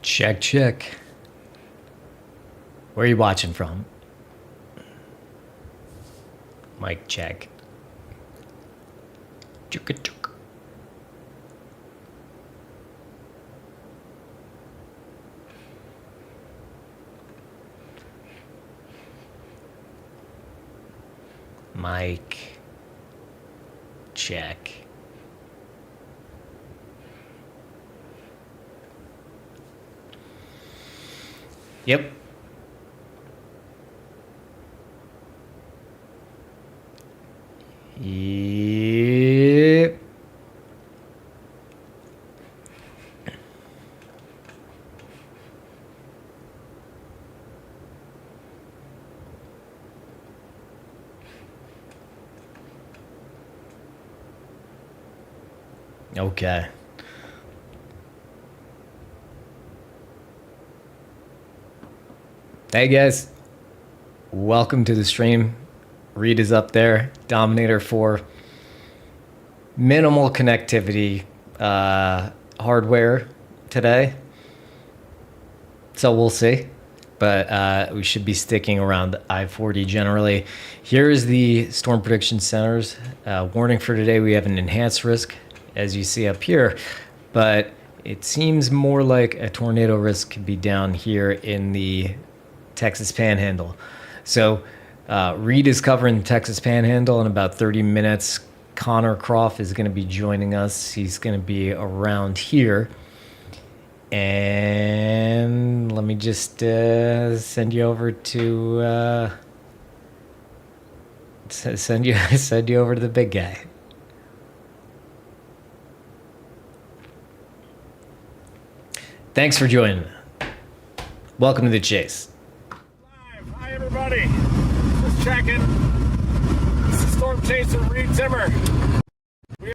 Check, check. Where are you watching from? Mic check. Chuk-a-chuk. Mic check. Yep. Yep. Okay. Hey guys, welcome to the stream. Reed is up there, Dominator Fore. Minimal connectivity hardware today, so we'll see. But we should be sticking around I-40 generally. Here is the Storm Prediction Center's warning for today. We have an enhanced risk, as you see up here, but it seems more like a tornado risk could be down here in the Texas Panhandle. So Reed is covering the Texas Panhandle in about 30 minutes. Connor Croft is going to be joining us. He's going to be around here. And let me just send you over to send you over to the big guy. Thanks for joining. Welcome to the chase. Hi everybody, just checking. This is Storm Chaser Reed Zimmer. We are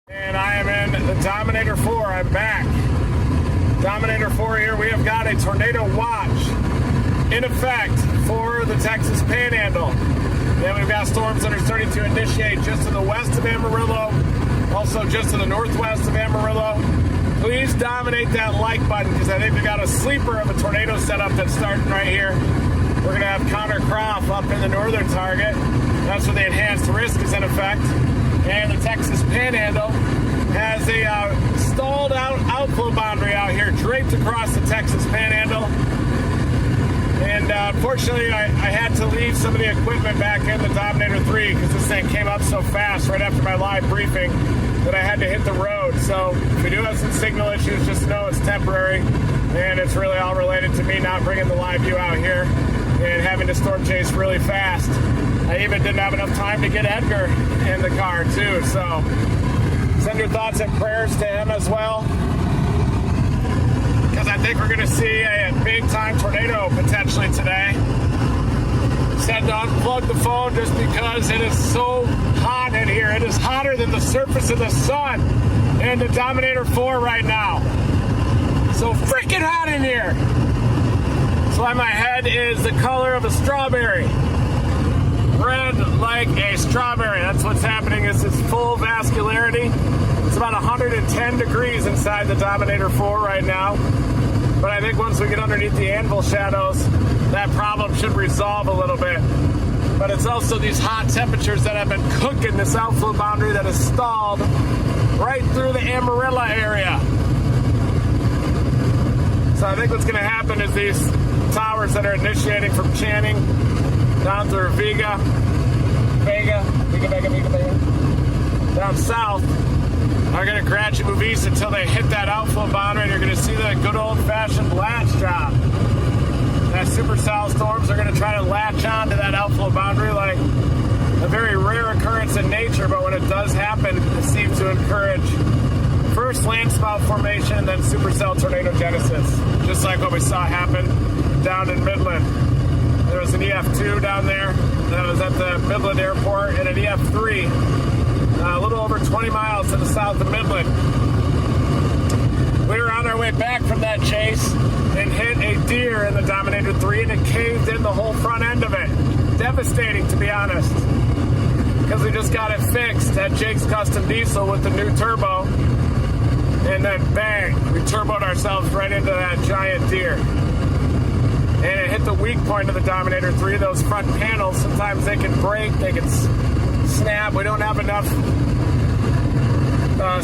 and I am in the Dominator Fore. I'm back. Dominator Fore here. We have got a tornado watch in effect for the Texas Panhandle. Then we've got storms that are starting to initiate just to the west of Amarillo, also just to the northwest of Amarillo. Please dominate that like button because I think we got a sleeper of a tornado setup that's starting right here. We're going to have Connor Croft up in the northern target. That's where the enhanced risk is in effect. And the Texas Panhandle has a stalled out outflow boundary out here draped across the Texas Panhandle. And unfortunately, I had to leave some of the equipment back in the Dominator 3 because this thing came up so fast right after my live briefing that I had to hit the road. So if we do have some signal issues, just know it's temporary. And it's really all related to me not bringing the live view out here and having to storm chase really fast. I even didn't have enough time to get Edgar in the car too. So send your thoughts and prayers to him as well, because I think we're going to see a big-time tornado potentially today. Said to unplug the phone just because it is so hot in here. It is hotter than the surface of the sun in the Dominator 4 right now. So freaking hot in here. That's why my head is the color of a strawberry. Red like a strawberry. That's what's happening. Is it's full vascularity. It's about 110 degrees inside the Dominator 4 right now. But I think once we get underneath the anvil shadows, that problem should resolve a little bit. But it's also these hot temperatures that have been cooking this outflow boundary that is stalled right through the Amarillo area. So I think what's going to happen is these towers that are initiating from Channing down through Vega, down south, are going to gradually move east until they hit that outflow boundary, and you're going to see the good old-fashioned latch job. That supercell storms are going to try to latch on to that outflow boundary like a very rare occurrence in nature, but when it does happen, it seems to encourage first landspout formation, then supercell tornado genesis, just like what we saw happen down in Midland. There was an EF2 down there that was at the Midland Airport, and an EF3 a little over 20 miles to the south of Midland. We were on our way back from that chase and hit a deer in the Dominator 3, and it caved in the whole front end of it. Devastating, to be honest. because we just got it fixed at Jake's Custom Diesel with the new turbo. And then bang, we turboed ourselves right into that giant deer. And it hit the weak point of the Dominator 3, those front panels. Sometimes they can break, they can snap. We don't have enough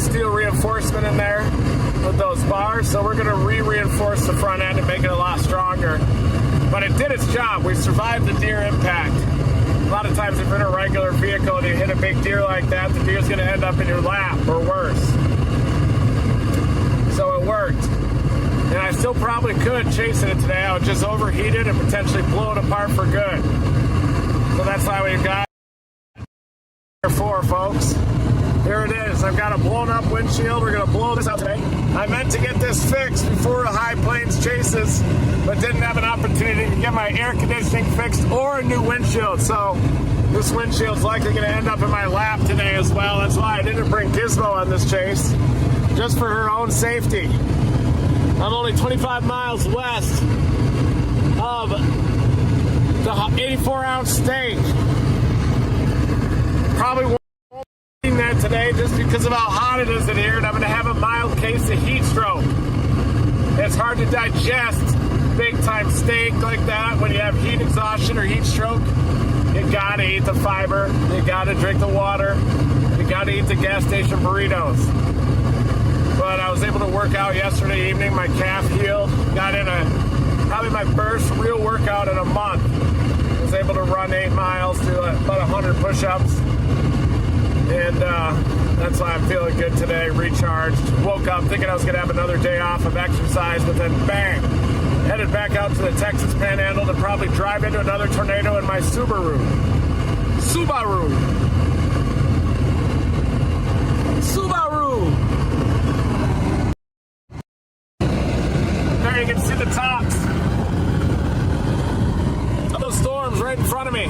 steel reinforcement in there with those bars, so we're going to reinforce the front end and make it a lot stronger. But it did its job. We survived the deer impact. A lot of times if you're in a regular vehicle and you hit a big deer like that, the deer's going to end up in your lap or worse. So it worked. And I still probably could chasing it today. I would just overheat it and potentially blow it apart for good. So that's why we've got Fore, folks. Here it is. I've got a blown up windshield. We're going to blow this out today. I meant to get this fixed before the High Plains chases, but didn't have an opportunity to get my air conditioning fixed or a new windshield. So this windshield's likely going to end up in my lap today as well. That's why I didn't bring Gizmo on this chase, just for her own safety. I'm only 25 miles west of the 84-ounce steak. Probably won't be eating that today just because of how hot it is in here, and I'm going to have a mild case of heat stroke. It's hard to digest big-time steak like that when you have heat exhaustion or heat stroke. You got to eat the fiber. You got to drink the water. You got to eat the gas station burritos. But I was able to work out yesterday evening. My calf healed. Got in probably my first real workout in a month. Was able to run 8 miles, do about 100 push-ups. And that's why I'm feeling good today, recharged. Woke up thinking I was going to have another day off of exercise, but then bang, headed back out to the Texas Panhandle to probably drive into another tornado in my Subaru. There you can see the tops of those storms right in front of me.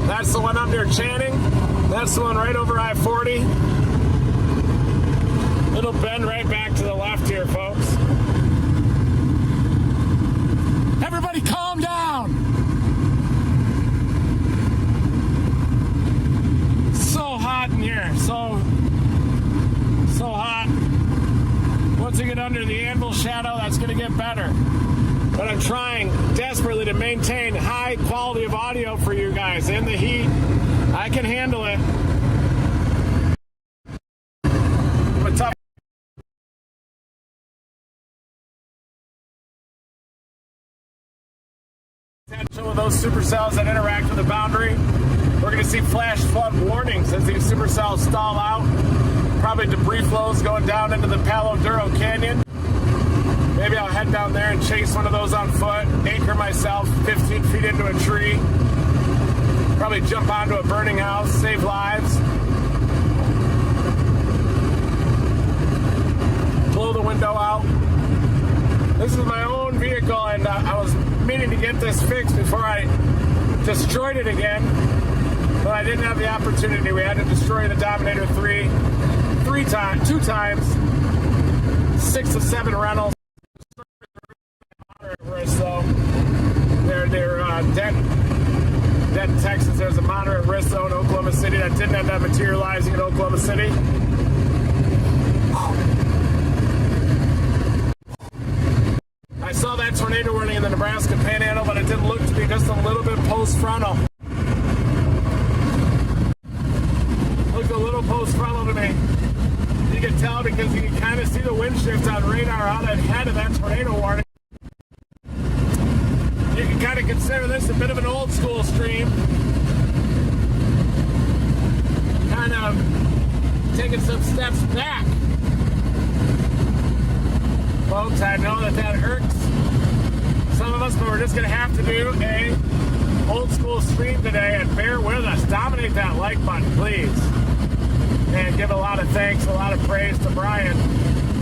That's the one up near Channing. That's the one right over I-40. It'll bend right back to the left here, folks. Everybody calm down. So hot in here. So hot. Once you get under the anvil shadow, that's going to get better. But I'm trying desperately to maintain high quality of audio for you guys in the heat. I can handle it. But tough. Potential of those supercells that interact with the boundary. We're going to see flash flood warnings as these supercells stall out. Probably debris flows going down into the Palo Duro Canyon. Maybe I'll head down there and chase one of those on foot, anchor myself 15 feet into a tree. Probably jump onto a burning house, save lives. Blow the window out. This is my own vehicle, and I was meaning to get this fixed before I destroyed it again. But I didn't have the opportunity. We had to destroy the Dominator 3 two times, 6 to 7 rentals. So they're dead in Texas. There's a moderate risk zone in Oklahoma City that didn't end up materializing in Oklahoma City. I saw that tornado warning in the Nebraska Panhandle, but it didn't look to be just a little bit post-frontal. Looked a little post-frontal to me. You can tell because you can kind of see the wind shift on radar out ahead of that tornado warning. You can kind of consider this a bit of an old school stream. Kind of taking some steps back. Folks, I know that irks some of us, but we're just going to have to do a old school stream today, and bear with us. Dominate that like button, please. And give a lot of thanks, a lot of praise to Brian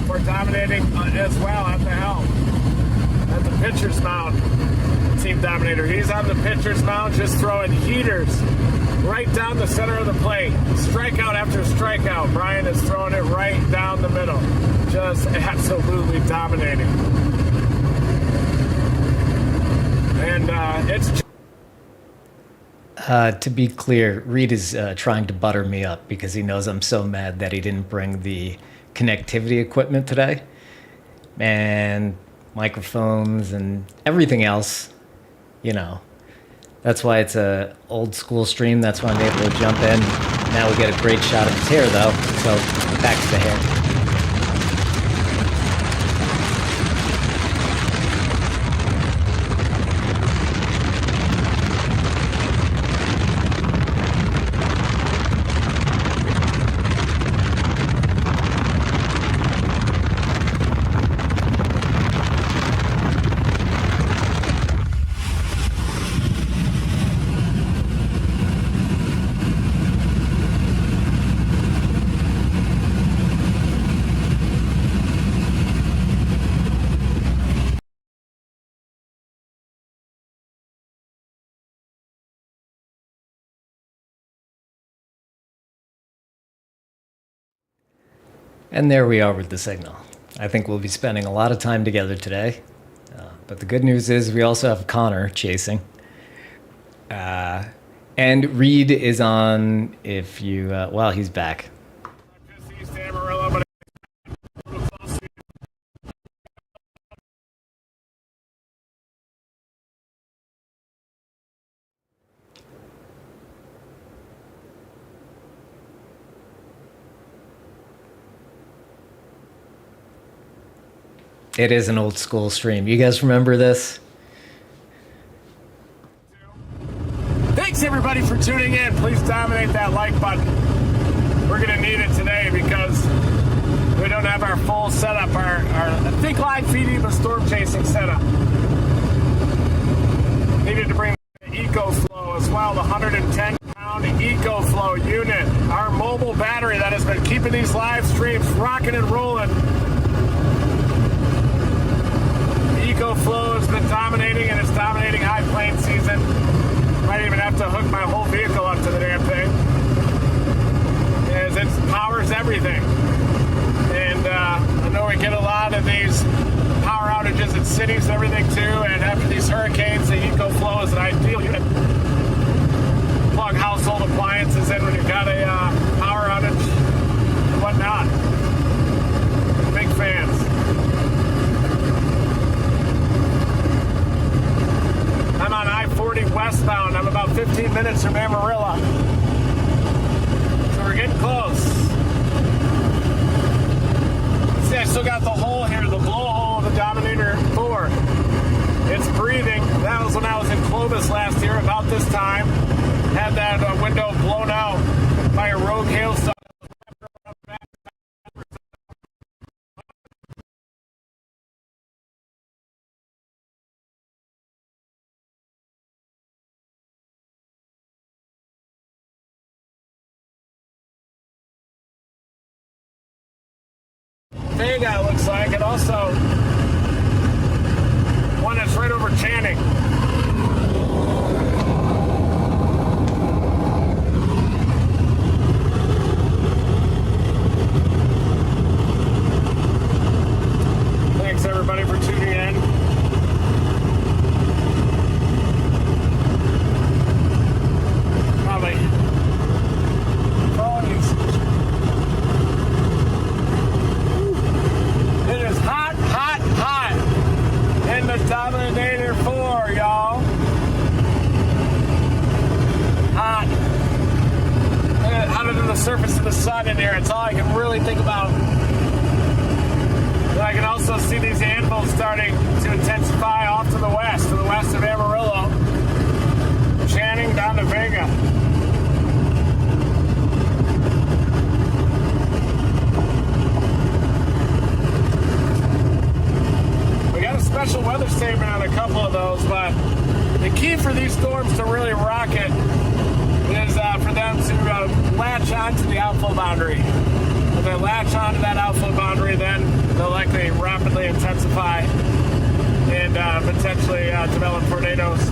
for dominating as well at the helm. At the pitcher's mound, Team Dominator. He's on the pitcher's mound just throwing heaters right down the center of the plate. Strikeout after strikeout. Brian is throwing it right down the middle. Just absolutely dominating. And it's... To be clear, Reed is trying to butter me up because he knows I'm so mad that he didn't bring the connectivity equipment today. And microphones and everything else, you know. That's why it's a old school stream. That's why I'm able to jump in. Now we get a great shot of his hair, though. So back to the hair. And there we are with the signal. I think we'll be spending a lot of time together today. But the good news is we also have Connor chasing. And Reed is on if you... well, he's back. It is an old school stream. You guys remember this? Thanks everybody for tuning in. Please dominate that like button. We're gonna need it today because we don't have our full setup, our think live feeding the storm chasing setup. Needed to bring the EcoFlow as well, the 110-pound EcoFlow unit, our mobile battery that has been keeping these live streams rocking and rolling. EcoFlow has been dominating, and it's dominating high plains season. Might even have to hook my whole vehicle up to the damn thing, as it powers everything. And I know we get a lot of these power outages in cities and everything too, and after these hurricanes, the EcoFlow is an ideal unit. Plug household appliances in when you've got a power outage and whatnot. Big fans. I'm on I-40 westbound. I'm about 15 minutes from Amarillo. So we're getting close. See, I still got the hole here, the blowhole of the Dominator Fore. It's breathing. That was when I was in Clovis last year, about this time. Had that window blown out by a rogue hailstorm. Vega, it looks like, and also one that's right over Channing. Thanks everybody for tuning in. Probably it is hot, hot, hot in the Dominator Fore, y'all. Hot. Hotter than the surface of the sun in here. It's all I can really think about. But I can also see these anvils starting to intensify off to the west of Amarillo. Channing down to Vega. Special weather statement on a couple of those, but the key for these storms to really rock it is for them to latch onto the outflow boundary. If they latch onto that outflow boundary, then they'll likely rapidly intensify and potentially develop tornadoes,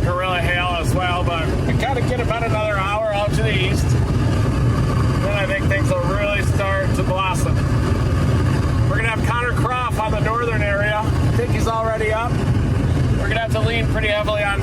guerrilla hail as well. But we kind of get about another hour out to the east, then I think things will really start to blossom. We're going to have Connor Croft on the northern area. I think he's already up. We're going to have to lean pretty heavily on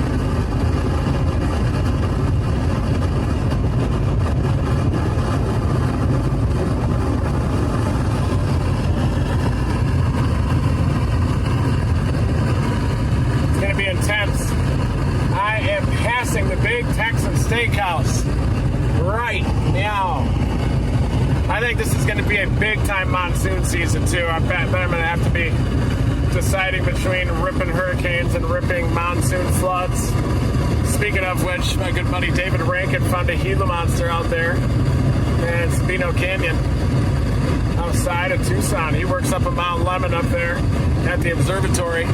a big-time monsoon season, too. I bet I'm going to have to be deciding between ripping hurricanes and ripping monsoon floods. Speaking of which, my good buddy David Rankin found a Gila monster out there in Sabino Canyon outside of Tucson. He works up in Mount Lemmon up there at the observatory.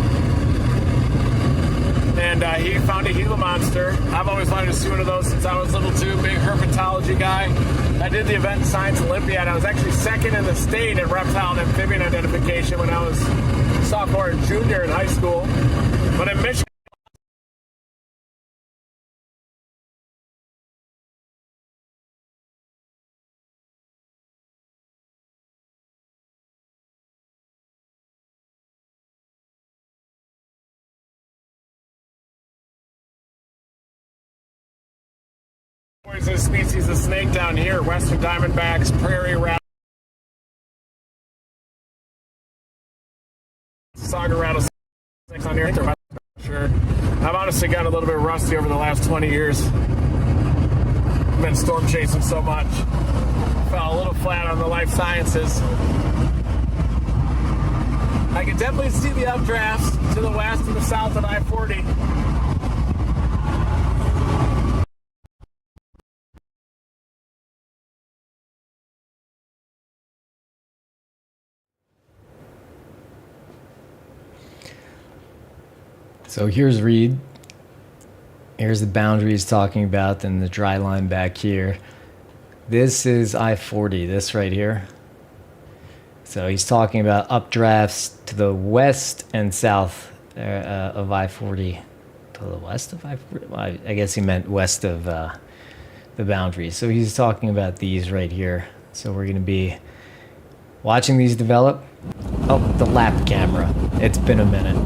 And he found a Gila monster. I've always wanted to see one of those since I was little too. Big herpetology guy. I did the event in Science Olympiad. I was actually second in the state at reptile and amphibian identification when I was sophomore and junior in high school. But in Michigan, poisonous species of snake down here, western diamondbacks, prairie rat, saga rattlesnakes on here. Sure. I've honestly gotten a little bit rusty over the last 20 years. I've been storm chasing so much. Fell a little flat on the life sciences. I can definitely see the updrafts to the west and the south of I-40. So here's Reed. Here's the boundary he's talking about, and the dry line back here. This is I-40, this right here. So he's talking about updrafts to the west and south of I-40. To the west of I-40? Well, I guess he meant west of the boundary. So he's talking about these right here. So we're going to be watching these develop. Oh, the lap camera. It's been a minute.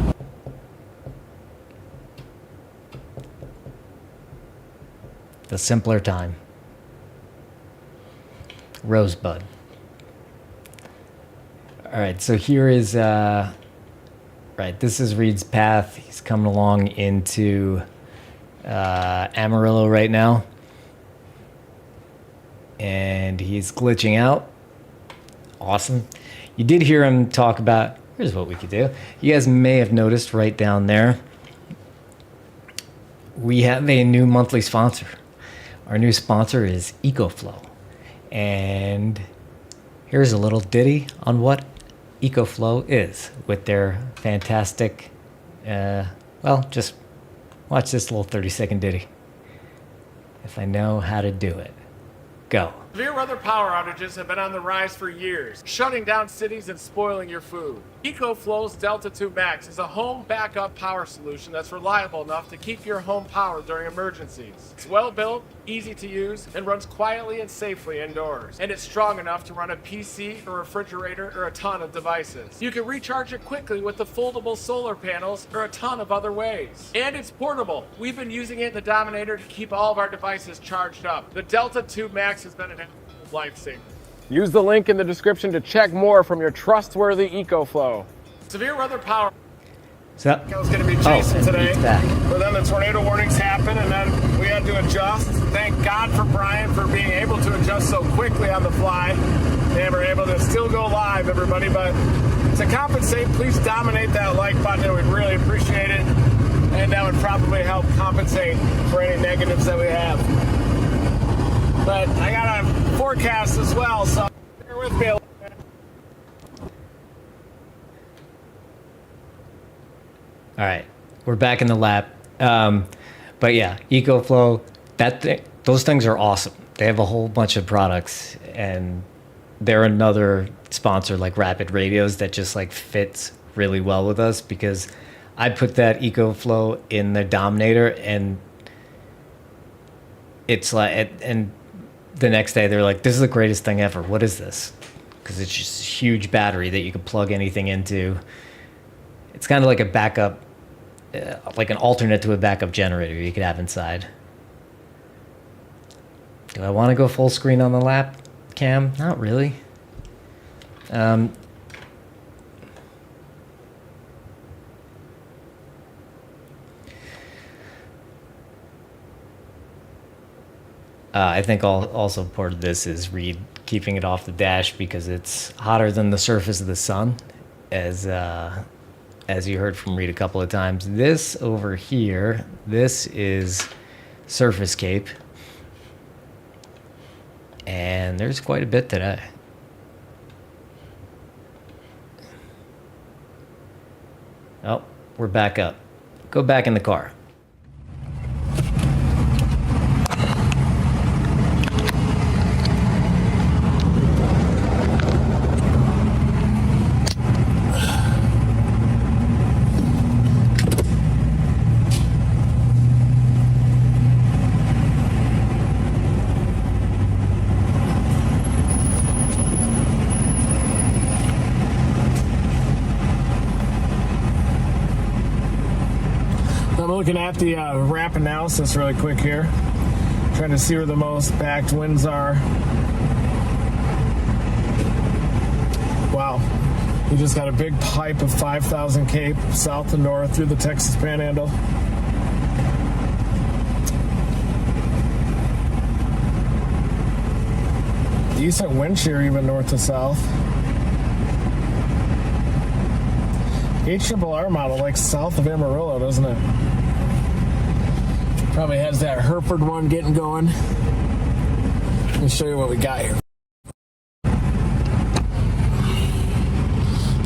The simpler time. Rosebud. All right, so here is, right, this is Reed's path. He's coming along into Amarillo right now. And he's glitching out. Awesome. You did hear him talk about, here's what we could do. You guys may have noticed right down there, we have a new monthly sponsor. Our new sponsor is EcoFlow. And here's a little ditty on what EcoFlow is with their fantastic, well, just watch this little 30-second ditty. If I know how to do it. Go. Severe weather power outages have been on the rise for years, shutting down cities and spoiling your food. EcoFlow's Delta 2 Max is a home backup power solution that's reliable enough to keep your home powered during emergencies. It's well built, easy to use, and runs quietly and safely indoors. And it's strong enough to run a PC, a refrigerator, or a ton of devices. You can recharge it quickly with the foldable solar panels or a ton of other ways. And it's portable. We've been using it in the Dominator to keep all of our devices charged up. The Delta 2 Max has been an lifesaver. Use the link in the description to check more from your trustworthy EcoFlow. Severe weather power. So, I was going to be chasing today, but then the tornado warnings happened, and then we had to adjust. Thank God for Brian for being able to adjust so quickly on the fly, and we're able to still go live, everybody. But to compensate, please dominate that like button. We'd really appreciate it, and that would probably help compensate for any negatives that we have. But I got a forecast as well, so bear with me a little bit. all right, we're back in the lab. But yeah, EcoFlow, those things are awesome. They have a whole bunch of products, and they're another sponsor like Rapid Radios that just like fits really well with us, because I put that EcoFlow in the Dominator, and it's like, and the next day they're like, this is the greatest thing ever. What is this? Because it's just a huge battery that you can plug anything into. It's kind of like a backup, like an alternate to a backup generator you could have inside. Do I want to go full screen on the lap cam? Not really. I think also part of this is Reed keeping it off the dash because it's hotter than the surface of the sun, as you heard from Reed a couple of times. This over here, this is surface cape, and there's quite a bit today. Oh, we're back up. Go back in the car. I'm looking at the wrap analysis really quick here, trying to see where the most backed winds are. Wow, we just got a big pipe of 5,000 cape south and north through the Texas Panhandle. Decent wind shear even north to south. HRRR model like south of Amarillo, doesn't it? Probably has that Hereford one getting going. Let me show you what we got here.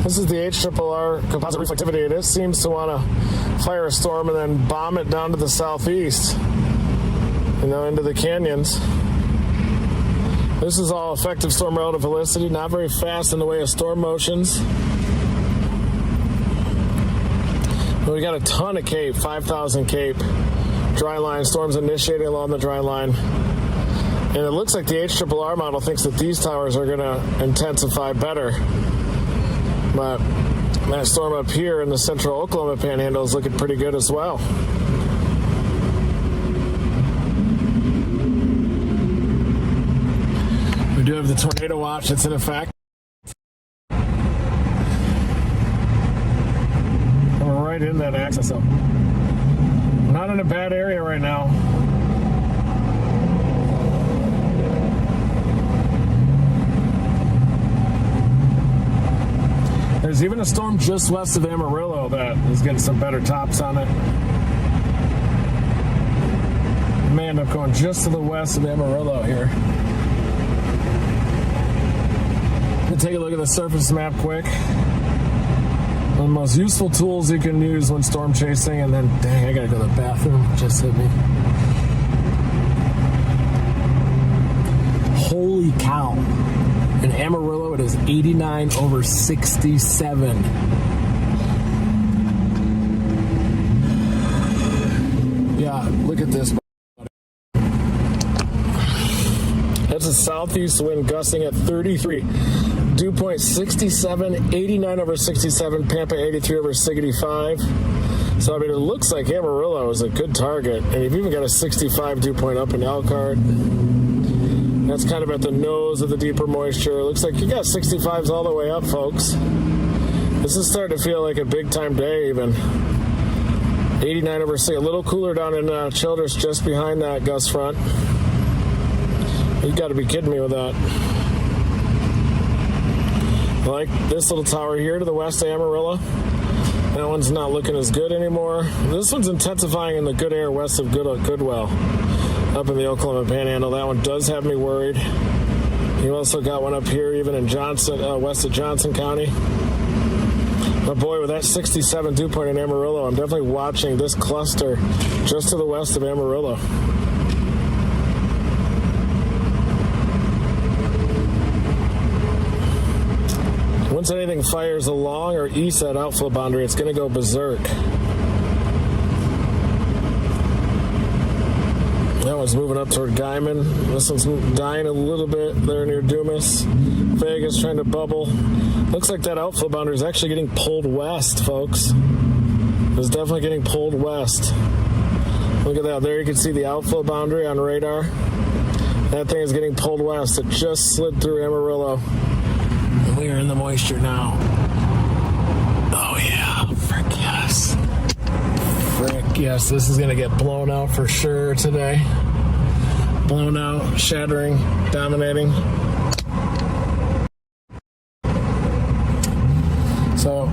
This is the HRRR composite reflectivity. It seems to want to fire a storm and then bomb it down to the southeast, into the canyons. This is all effective storm relative velocity, not very fast in the way of storm motions. But we got a ton of cape, 5,000 cape. Dry line, storms initiating along the dry line. And it looks like the HRRR model thinks that these towers are going to intensify better. But that storm up here in the central Oklahoma Panhandle is looking pretty good as well. We do have the tornado watch that's in effect. And we're right in that axis, so not in a bad area right now. There's even a storm just west of Amarillo that is getting some better tops on it. May end up going just to the west of Amarillo here. We'll take a look at the surface map quick. One of the most useful tools you can use when storm chasing, and then, dang, I gotta go to the bathroom. It just hit me. Holy cow. In Amarillo, it is 89 over 67. Yeah, look at this. That's a southeast wind gusting at 33. Dew point 67, 89 over 67, Pampa 83 over 65. So, I mean, it looks like Amarillo is a good target. And you've even got a 65 dew point up in Elkhart. That's kind of at the nose of the deeper moisture. It looks like you got 65s all the way up, folks. This is starting to feel like a big-time day, even. 89 over 6, a little cooler down in Childress, just behind that gust front. You got to be kidding me with that. I like this little tower here to the west of Amarillo. That one's not looking as good anymore. This one's intensifying in the good air west of Goodwell, up in the Oklahoma Panhandle. That one does have me worried. You also got one up here, even in Johnson, west of Johnson County. But boy, with that 67 dew point in Amarillo, I'm definitely watching this cluster just to the west of Amarillo. Once anything fires along or east that outflow boundary, it's going to go berserk. That one's moving up toward Guyman. This one's dying a little bit there near Dumas. Vegas trying to bubble. Looks like that outflow boundary is actually getting pulled west, folks. It's definitely getting pulled west. Look at that. There you can see the outflow boundary on radar. That thing is getting pulled west. It just slid through Amarillo. We are in the moisture now. Oh, yeah. Frick, yes. Frick, yes. This is going to get blown out for sure today. blown out, shattering, dominating. So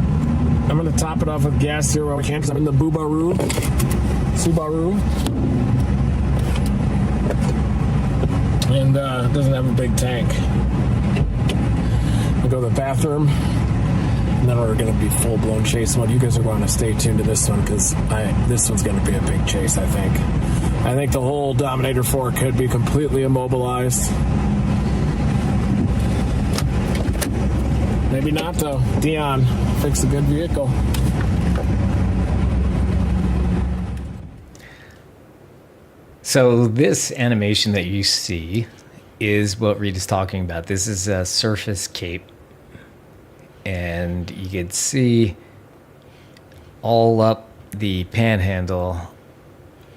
I'm going to top it off with gas here while we can because I'm in the Subaru. And it doesn't have a big tank. I'll go to the bathroom. And then we're going to be full-blown chase mode. You guys are going to stay tuned to this one because this one's going to be a big chase, I think. I think the whole Dominator Fore could be completely immobilized. Maybe not, though. Dion, fix a good vehicle. So this animation that you see is what Reed is talking about. This is a surface cape. And you can see all up the panhandle,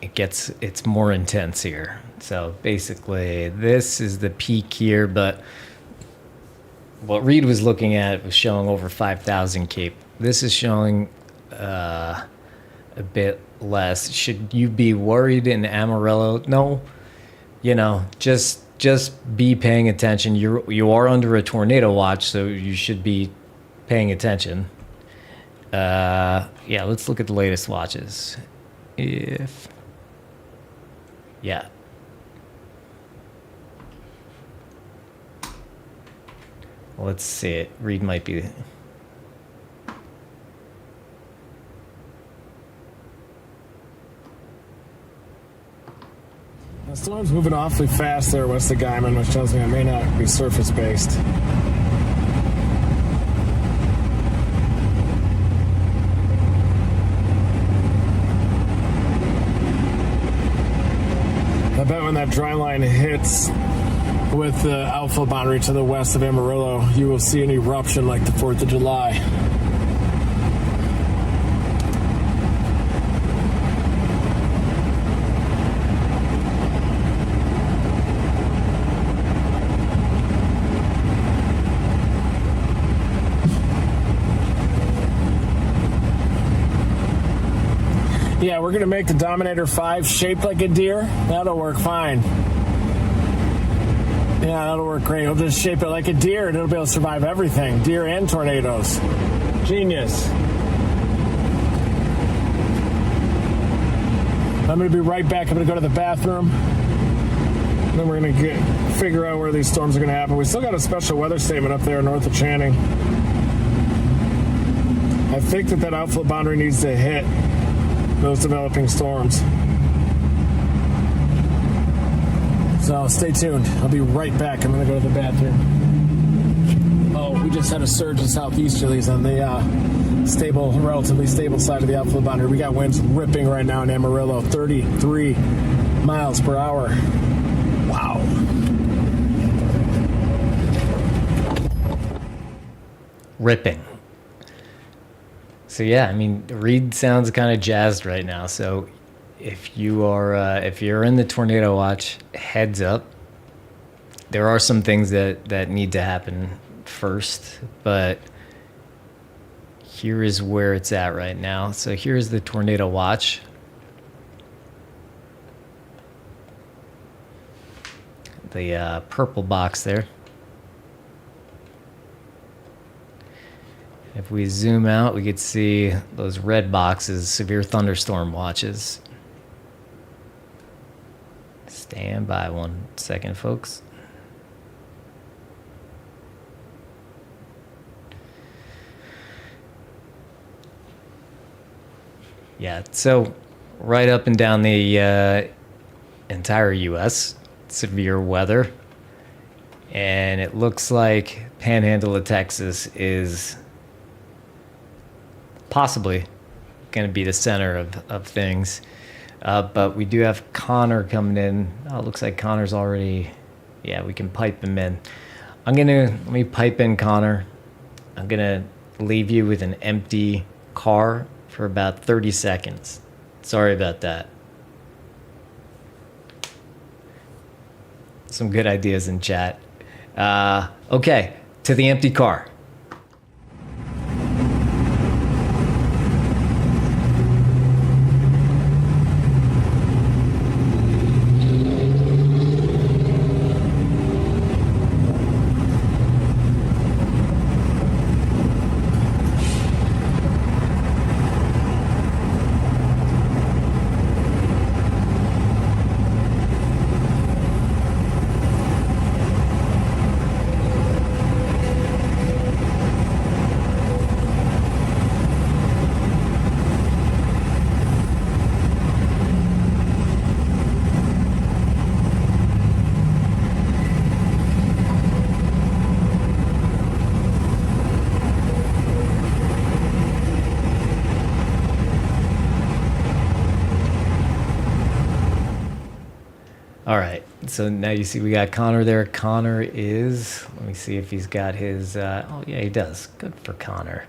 it's more intense here. So basically this is the peak here, but what Reed was looking at was showing over 5,000 cape. This is showing a bit less. Should you be worried in Amarillo? No, just be paying attention. You are under a tornado watch, so you should be paying attention. Yeah, let's look at the latest watches. Yeah. Let's see it. Reed might be. The storm's moving awfully fast there west of Guyman, which tells me it may not be surface-based. I bet when that dry line hits with the alpha boundary to the west of Amarillo, you will see an eruption like the 4th of July. Yeah, we're going to make the Dominator 5 shaped like a deer. That'll work fine. Yeah, that'll work great. We'll just shape it like a deer and it'll be able to survive everything. Deer and tornadoes. Genius. I'm going to be right back. I'm going to go to the bathroom. Then we're going to figure out where these storms are going to happen. We still got a special weather statement up there north of Channing. I think that outflow boundary needs to hit those developing storms. So stay tuned. I'll be right back. I'm going to go to the bathroom. Oh, we just had a surge in southeasterlies on the relatively stable side of the outflow boundary. We got winds ripping right now in Amarillo, 33 miles per hour. Wow. Ripping. So yeah, I mean, Reed sounds kind of jazzed right now. So if you're in the tornado watch, heads up. There are some things that need to happen first, but here is where it's at right now. So here's the tornado watch. The purple box there. If we zoom out, we could see those red boxes, severe thunderstorm watches. Stand by 1 second, folks. Yeah, so right up and down the entire U.S., severe weather. And it looks like Panhandle of Texas is possibly going to be the center of things. But we do have Connor coming in. Oh, it looks like Connor's already... Yeah, we can pipe him in. Let me pipe in Connor. I'm going to leave you with an empty car for about 30 seconds. Sorry about that. Some good ideas in chat. Okay, to the empty car. All right. So now you see we got Connor there. Connor is, let me see if he's got his, oh yeah, he does. Good for Connor.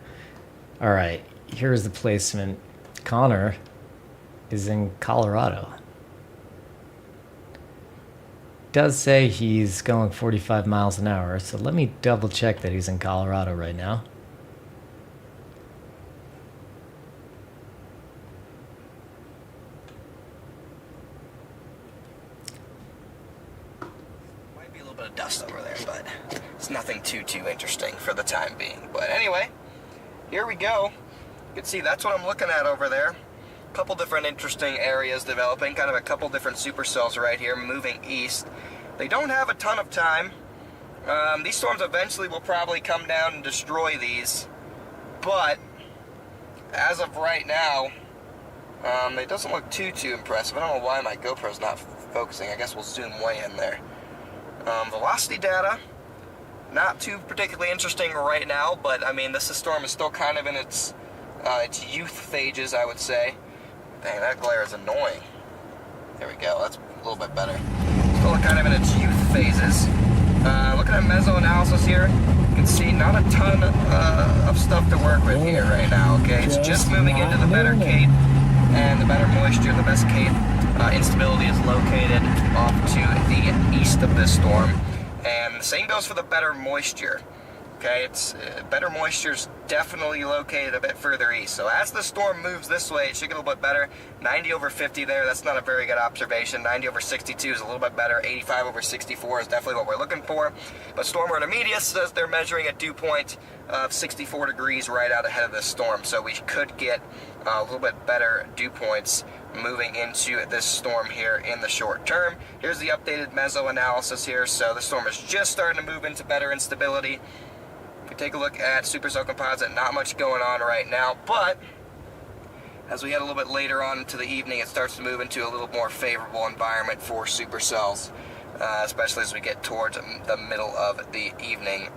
All right. Here's the placement. Connor is in Colorado. Does say he's going 45 miles an hour. So let me double check that he's in Colorado right now. Dust over there, but it's nothing too interesting for the time being. But anyway, here we go. You can see that's what I'm looking at over there. A couple different interesting areas developing, kind of a couple different supercells right here moving east. They don't have a ton of time. These storms eventually will probably come down and destroy these, but as of right now, it doesn't look too impressive. I don't know why my GoPro's not focusing. I guess we'll zoom way in there. Velocity data, not too particularly interesting right now, but I mean, this storm is still kind of in its youth phases, I would say. Dang, that glare is annoying. There we go, that's a little bit better. Still kind of in its youth phases. Looking at meso-analysis here, you can see not a ton of stuff to work with here right now, okay? It's just moving into the better Cape and the better moisture, the best Cape. Instability is located off to the east of this storm, and the same goes for the better moisture. Okay, it's better moisture is definitely located a bit further east. So as the storm moves this way, it should get a little bit better. 90 over 50 there, that's not a very good observation. 90 over 62 is a little bit better. 85 over 64 is definitely what we're looking for. But storm intermediate says they're measuring a dew point of 64 degrees right out ahead of this storm. So we could get a little bit better dew points moving into this storm here in the short term. Here's the updated meso analysis here. So the storm is just starting to move into better instability. If we take a look at supercell composite, not much going on right now, but as we head a little bit later on into the evening, it starts to move into a little more favorable environment for supercells, especially as we get towards the middle of the evening.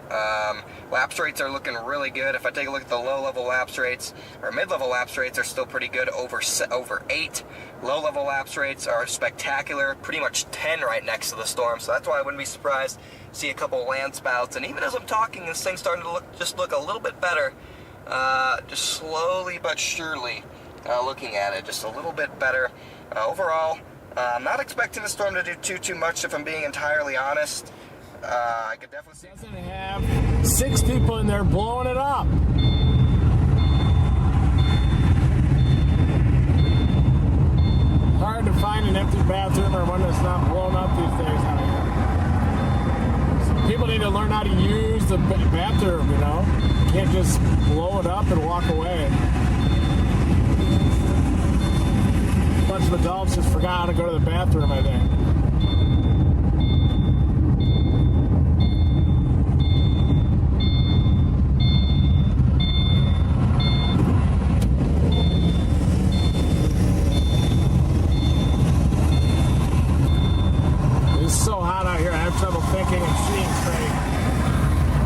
Lapse rates are looking really good. If I take a look at the low-level lapse rates, or mid-level lapse rates are still pretty good, over 8. Low-level lapse rates are spectacular, pretty much 10 right next to the storm, so that's why I wouldn't be surprised to see a couple land spouts. And even as I'm talking, this thing's starting to look a little bit better, just slowly but surely looking at it, just a little bit better. Overall, I'm not expecting the storm to do too much, if I'm being entirely honest. I could definitely see. Doesn't have 6 people in there blowing it up. Hard to find an empty bathroom or one that's not blown up these days out here. So people need to learn how to use the bathroom, you know? You can't just blow it up and walk away. A bunch of adults just forgot how to go to the bathroom, I think. Trouble thinking and seeing straight.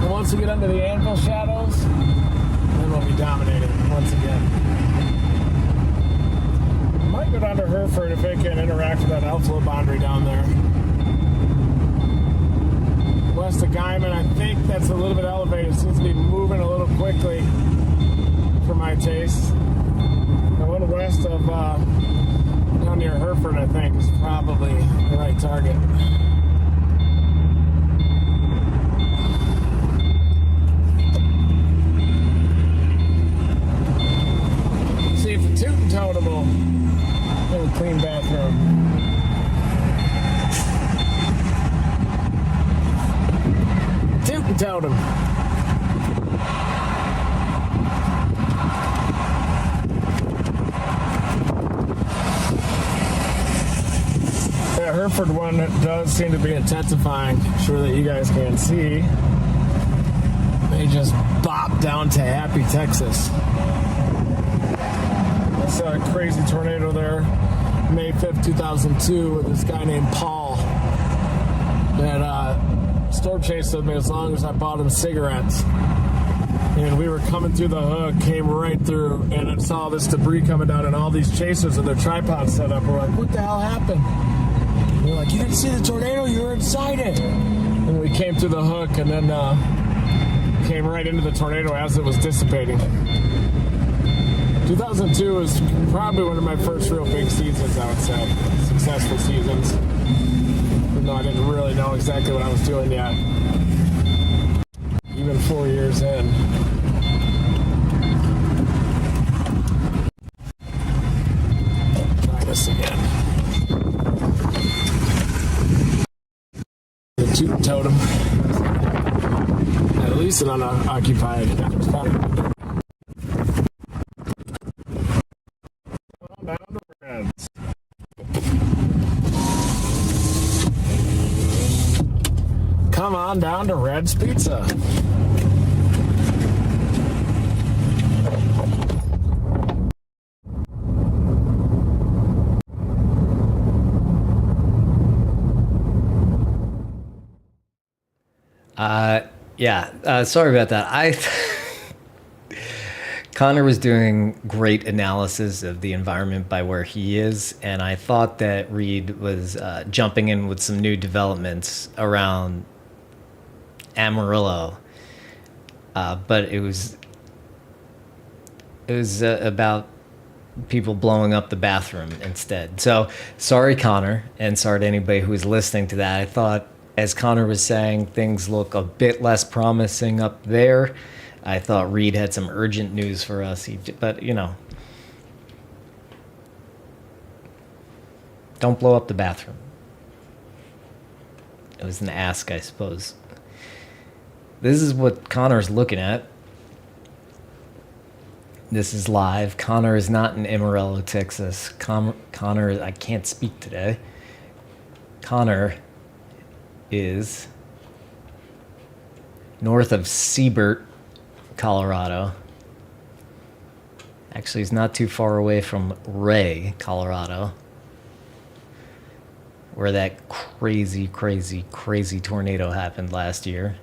And once we get under the anvil shadows, then we'll be dominating once again. I might go down to Hereford if they can interact with that outflow boundary down there. West of Guyman, I think that's a little bit elevated. It seems to be moving a little quickly for my taste. The one west of down near Hereford, I think, is probably the right target. Tootin' Totemable. Little clean bathroom. Tootin' Totem. That Hereford one does seem to be intensifying. I'm sure that you guys can see. They just bopped down to Happy, Texas. A crazy tornado there, May 5th, 2002, with this guy named Paul that storm chased me as long as I bought him cigarettes. And we were coming through the hook, came right through, and I saw this debris coming down and all these chasers with their tripods set up. We're like, what the hell happened? And They're like, you didn't see the tornado, you were inside it. And we came through the hook and then came right into the tornado as it was dissipating. 2002 was probably one of my first real big seasons, I would say. Successful seasons. Even though I didn't really know exactly what I was doing yet. Even 4 years in. Try this again. The toot totem. At least an unoccupied spot. Down to Reds. Come on down to Red's Pizza. Sorry about that. Connor was doing great analysis of the environment by where he is, and I thought that Reed was jumping in with some new developments around Amarillo, but it was about people blowing up the bathroom instead. So sorry, Connor, and sorry to anybody who was listening to that. I thought, as Connor was saying, things look a bit less promising up there. I thought Reed had some urgent news for us, but don't blow up the bathroom. It was an ask, I suppose. This is what Connor's looking at. This is live. Connor is not in Amarillo, Texas. Connor, I can't speak today. Connor is north of Siebert, Colorado. Actually, he's not too far away from Ray, Colorado, where that crazy tornado happened last year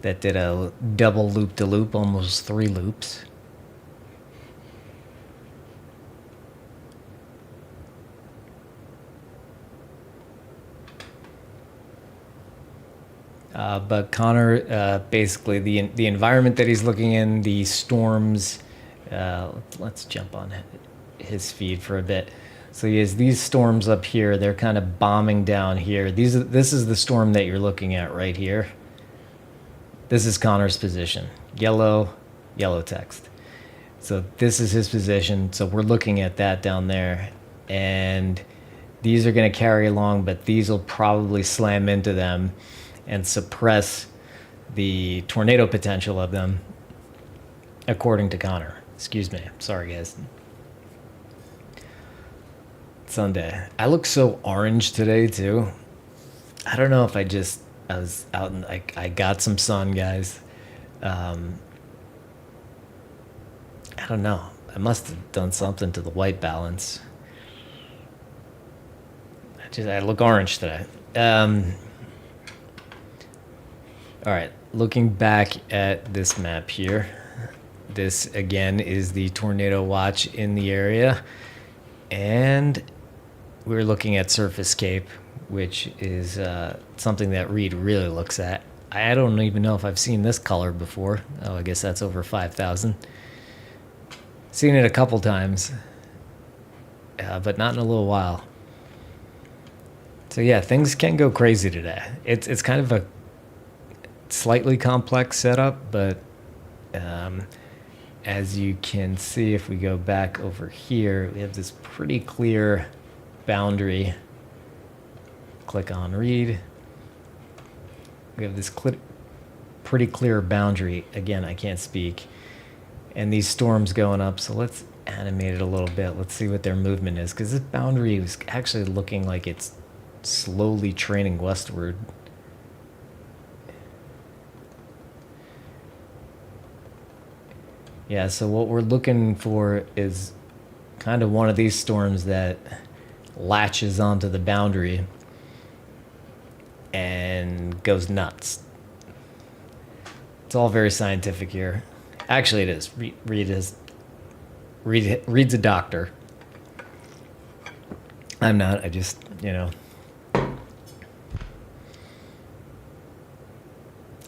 that did a double loop-de-loop, almost 3 loops. But Connor, basically the environment that he's looking in, the storms, let's jump on his feed for a bit. So he has these storms up here. They're kind of bombing down here. This is the storm that you're looking at right here. This is Connor's position. Yellow text. So this is his position. So we're looking at that down there. And these are going to carry along, but these will probably slam into them and suppress the tornado potential of them, according to Connor. Excuse me. Sorry, guys. Sunday. I look so orange today, too. I don't know if I was out and I got some sun, guys. I don't know. I must have done something to the white balance. I look orange today. All right, looking back at this map here, this again is the tornado watch in the area, and we're looking at surface cape, which is something that Reed really looks at. I don't even know if I've seen this color before. Oh, I guess that's over 5,000. Seen it a couple times, but not in a little while. So yeah, things can go crazy today. It's kind of a slightly complex setup, but as you can see, if we go back over here, we have this pretty clear boundary. Click on Read. We have this pretty clear boundary. Again, I can't speak. And these storms going up, so let's animate it a little bit. Let's see what their movement is, because this boundary is actually looking like it's slowly training westward. Yeah, so what we're looking for is kind of one of these storms that latches onto the boundary and goes nuts. It's all very scientific here. Actually, it is. Reed's a doctor. I'm not. I just,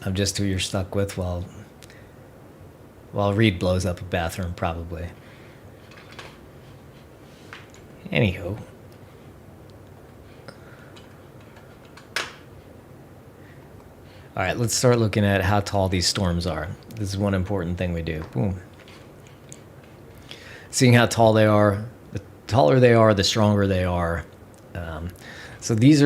I'm just who you're stuck with while Reed blows up a bathroom, probably. Anywho. All right, let's start looking at how tall these storms are. This is one important thing we do. Boom. Seeing how tall they are, the taller they are, the stronger they are. So these.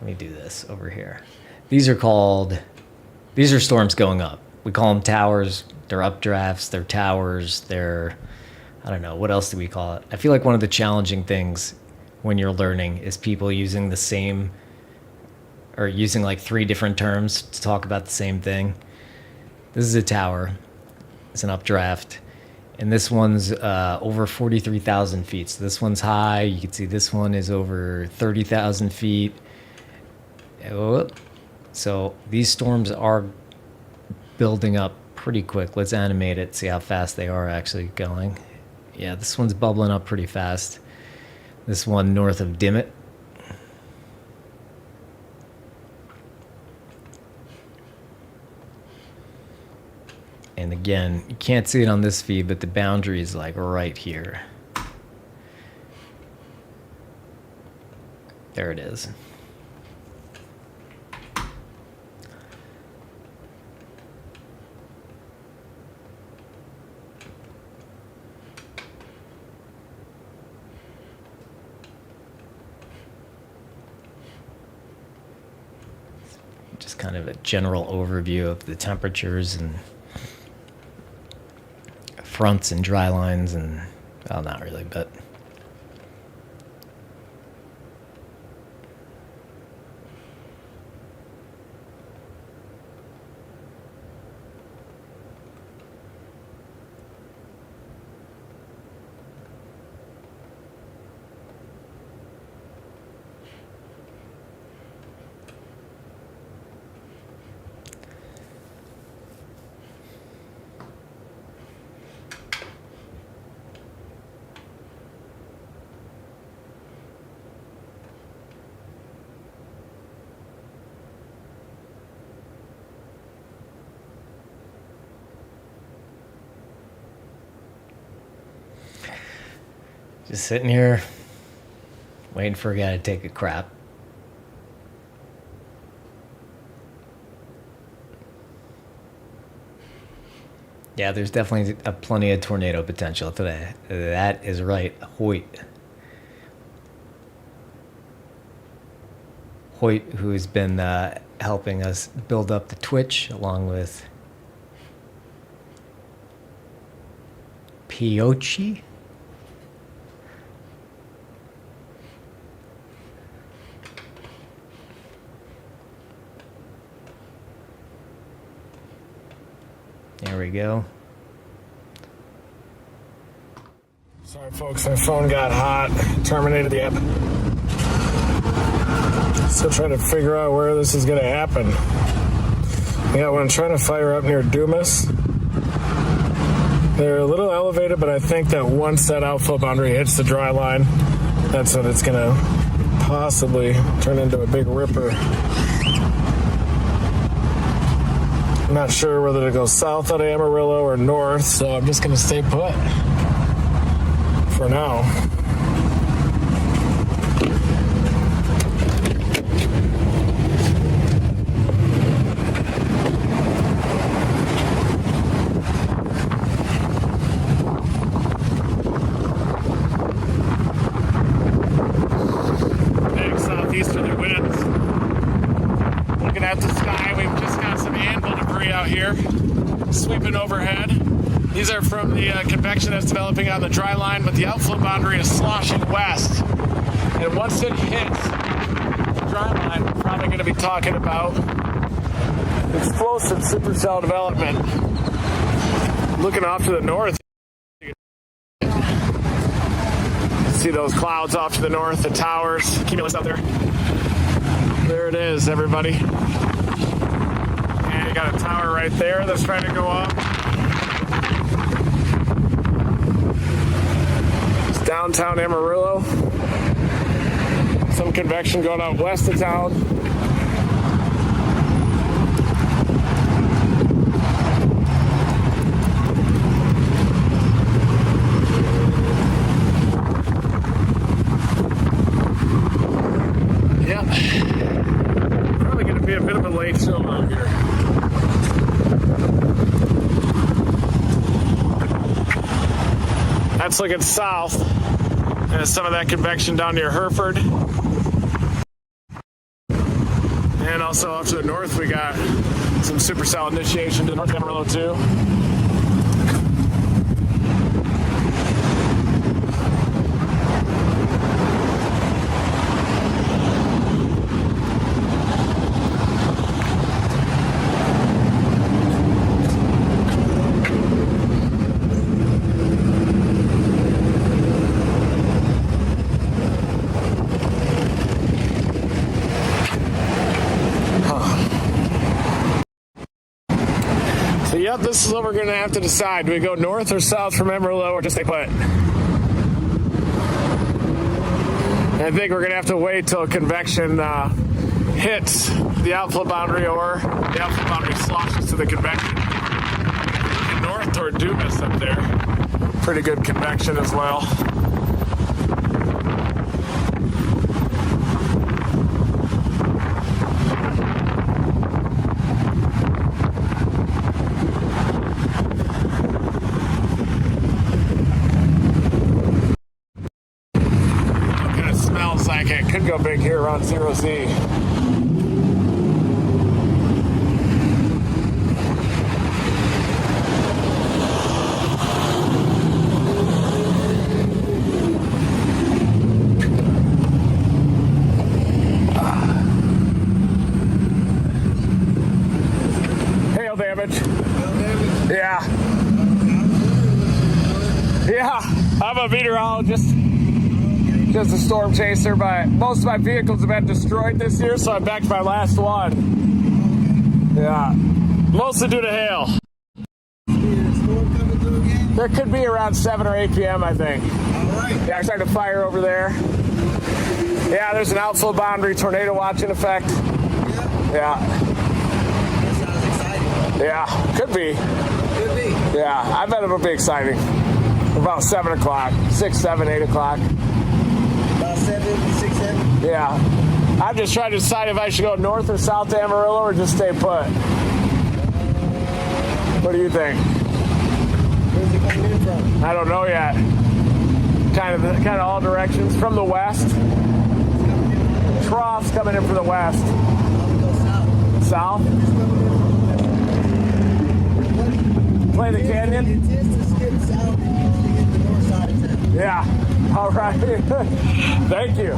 Let me do this over here. These are storms going up. We call them towers. They're updrafts. They're towers. I don't know. What else do we call it? I feel like one of the challenging things when you're learning is people using the same, or using like 3 different terms to talk about the same thing. This is a tower. It's an updraft. And this one's over 43,000 feet. So this one's high. You can see this one is over 30,000 feet. So these storms are building up pretty quick. Let's animate it, see how fast they are actually going. Yeah, this one's bubbling up pretty fast. This one north of Dimmitt. And again, you can't see it on this feed, but the boundary is like right here. There it is. Just kind of a general overview of the temperatures and fronts and dry lines and, well, not really, but just sitting here waiting for a guy to take a crap. Yeah, there's definitely plenty of tornado potential today. That is right. Hoyt, who's been helping us build up the Twitch, along with Piochi. There we go. Sorry, folks, my phone got hot. Terminated the app. Still trying to figure out where this is going to happen. Yeah, when I'm trying to fire up near Dumas, they're a little elevated, but I think that once that outflow boundary hits the dry line, that's when it's going to possibly turn into a big ripper. I'm not sure whether to go south out of Amarillo or north, so I'm just going to stay put for now. Big southeasterly winds. Looking at the sky, we've just got some anvil debris out here sweeping overhead. These are from the convection that's developing on the dry line, but the outflow boundary is sloshing west. And once it hits the dry line, we're probably going to be talking about explosive supercell development. Looking off to the north, see those clouds off to the north, the towers, cumulus out there. There it is, everybody. And you got a tower right there that's trying to go up. It's downtown Amarillo. Some convection going out west of town. west looking south. And some of that convection down near Hereford. And also up to the north, we got some supercell initiation to the north of Amarillo too. Yep, this is what we're going to have to decide. Do we go north or south from Amarillo or just stay put? I think we're going to have to wait till convection hits the outflow boundary or the outflow boundary sloshes to the convection. And north toward Dumas up there. Pretty good convection as well. It could go big here around 0Z. Hail damage. Yeah. Yeah. I'm a meteorologist. Just a storm chaser, but most of my vehicles have been destroyed this year, so I'm back to my last one. Yeah. Mostly due to hail. There could be around 7 or 8 p.m., I think. Yeah, I started to fire over there. Yeah, there's an outflow boundary tornado watch in effect. Yeah. That sounds exciting. Yeah, could be. Could be. Yeah, I bet it'll be exciting. About 7 o'clock, 6, 7, 8 o'clock. About 7, 6, 7? Yeah. I'm just trying to decide if I should go north or south to Amarillo or just stay put. What do you think? Where's it coming in from? I don't know yet. Kind of all directions. From the west. Trough's coming in from the west. I'll go south. South? Play the canyon? It tends to skip south and usually hit the north side of town. Yeah. All right. Thank you.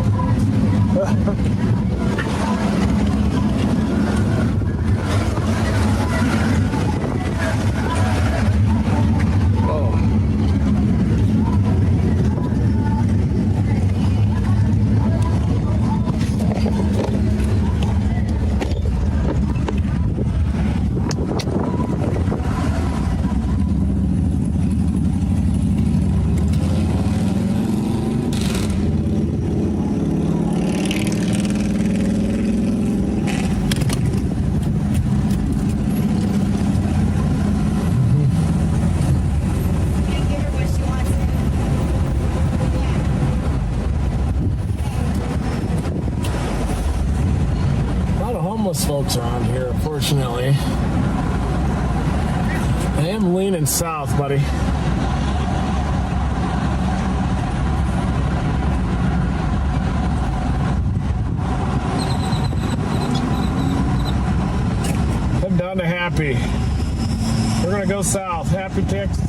Folks around here, unfortunately. I am leaning south, buddy. Head down to Happy. We're gonna go south. Happy, Texas.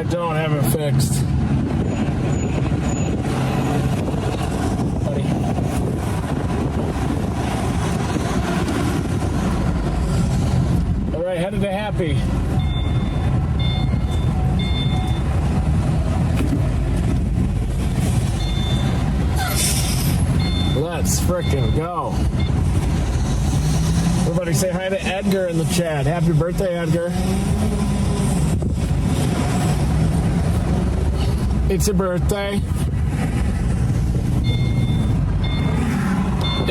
Don't have it fixed. Buddy. All right, headed to Happy. Let's frickin' go. Everybody say hi to Edgar in the chat. Happy birthday, Edgar. It's a birthday.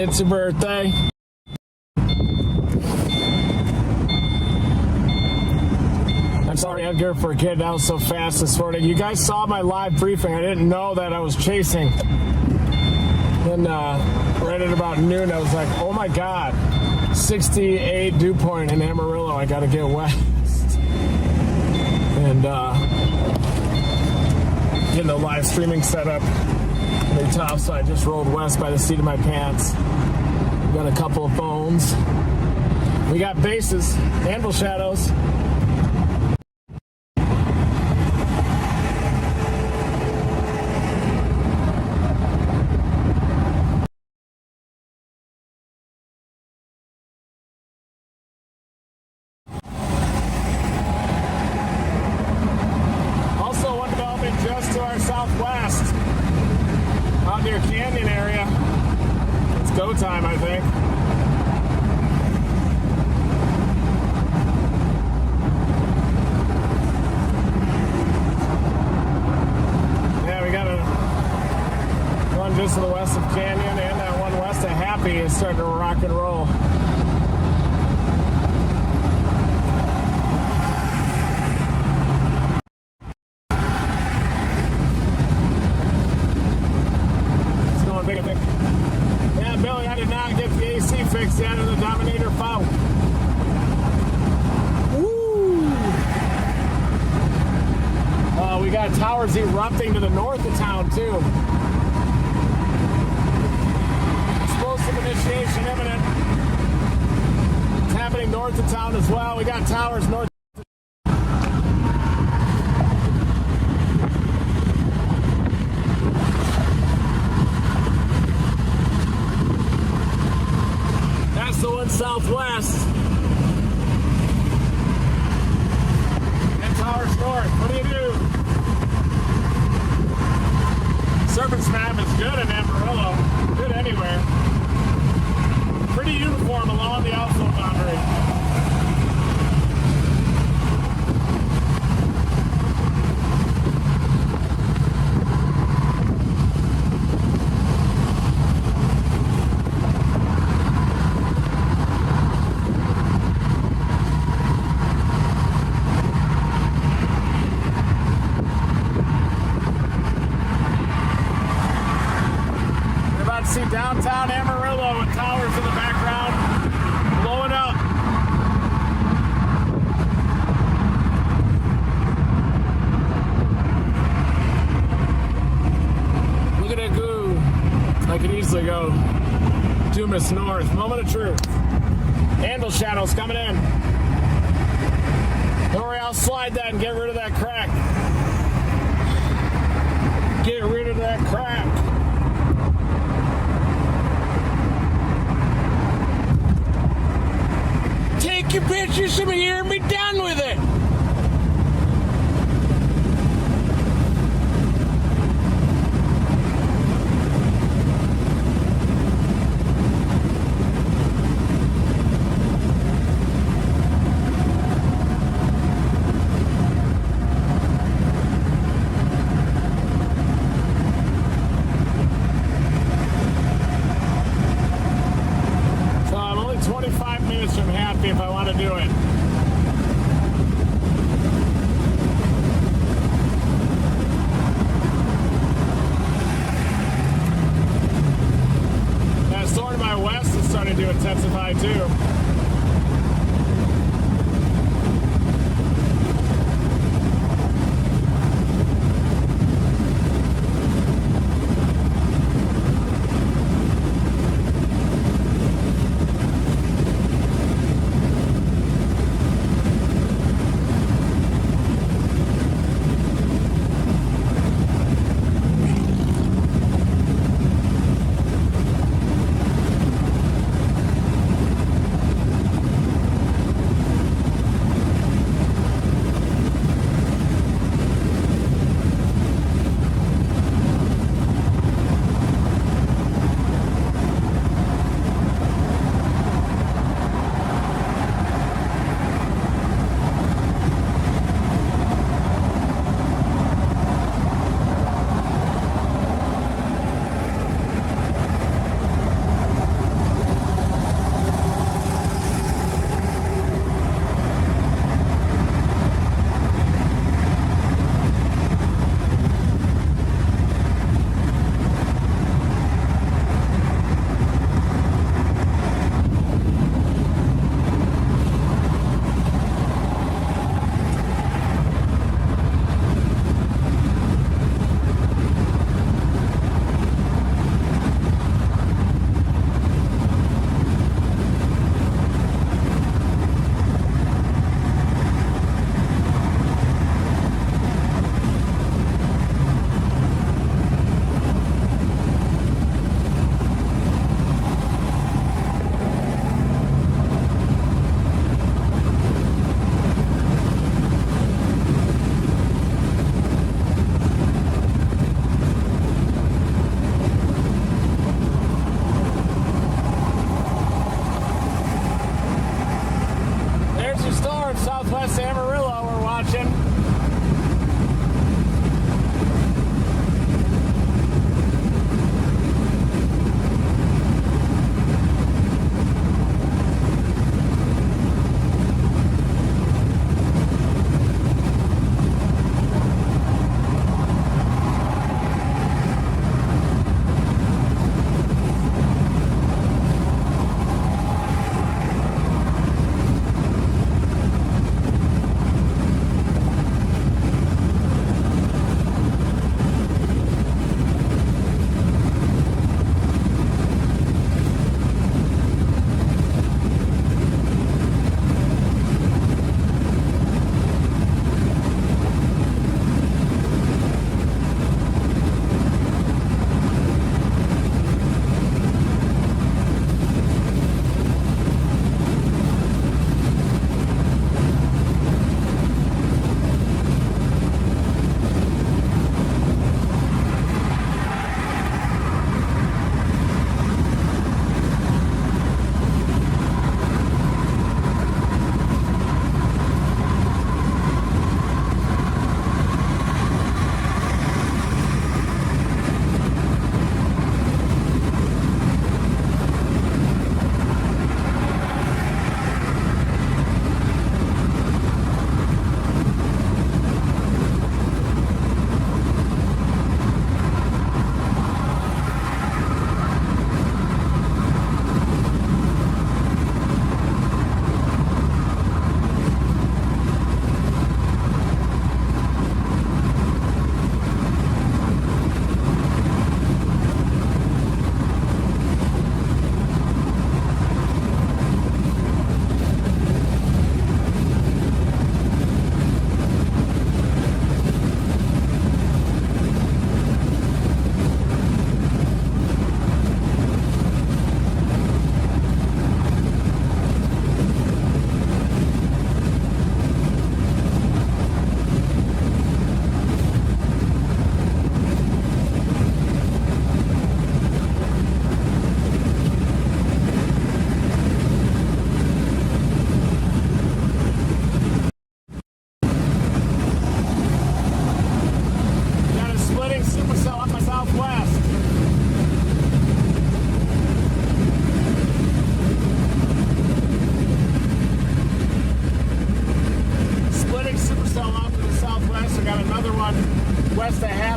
It's a birthday. of gear for a kid. That was so fast this morning. You guys saw my live briefing. I didn't know that I was chasing. Then right at about noon, I was like, oh my God, 68 dew point in Amarillo. I got to get west. And getting the live streaming set up on the top, so I just rolled west by the seat of my pants. Got a couple of phones. We got bases, anvil shadows. Also, one development just to our southwest, out near Canyon area. It's go time, I think. Just to the west of Canyon, and that one west of Happy is starting to rock and roll. It's going big, I think. Yeah, Billy, I did not get the AC fixed yet in the Dominator Fore. Woo! We got towers erupting to the north of town, too. Initiation imminent. It's happening north of town as well. We got towers north. That's the one southwest. And towers north. What do you do? Surface map is good in Amarillo. Good anywhere. Pretty uniform along the outflow boundary. We're about to see downtown Amarillo with towers in the background blowing up. Look at it go. I could easily go due miss north. Moment of truth. Handle shadows coming in. Don't worry, I'll slide that and get rid of that crack. Get rid of that crack. Take your pictures of me here and be done with it. So I'm only 25 minutes from Happy if I want to do it. That storm to my west is starting to intensify too.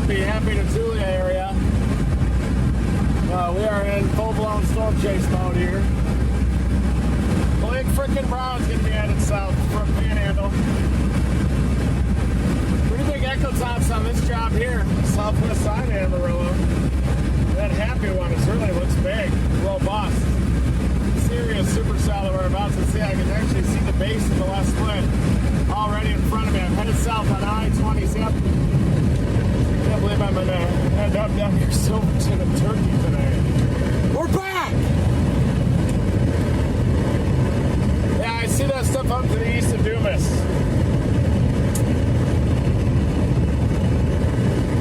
Happy Tulia area. We are in full-blown storm chase mode here. Big frickin' Brown's gonna be headed south from Panhandle. Pretty big echo tops on this job here, southwest side of Amarillo. That happy one really looks big, robust. Serious supercell that we're about to see. I can actually see the base of the left split already in front of me. I'm headed south on I-27. Can't believe I'm gonna end up down here Silverton and Turkey today. We're back! Yeah, I see that stuff up to the east of Dumas.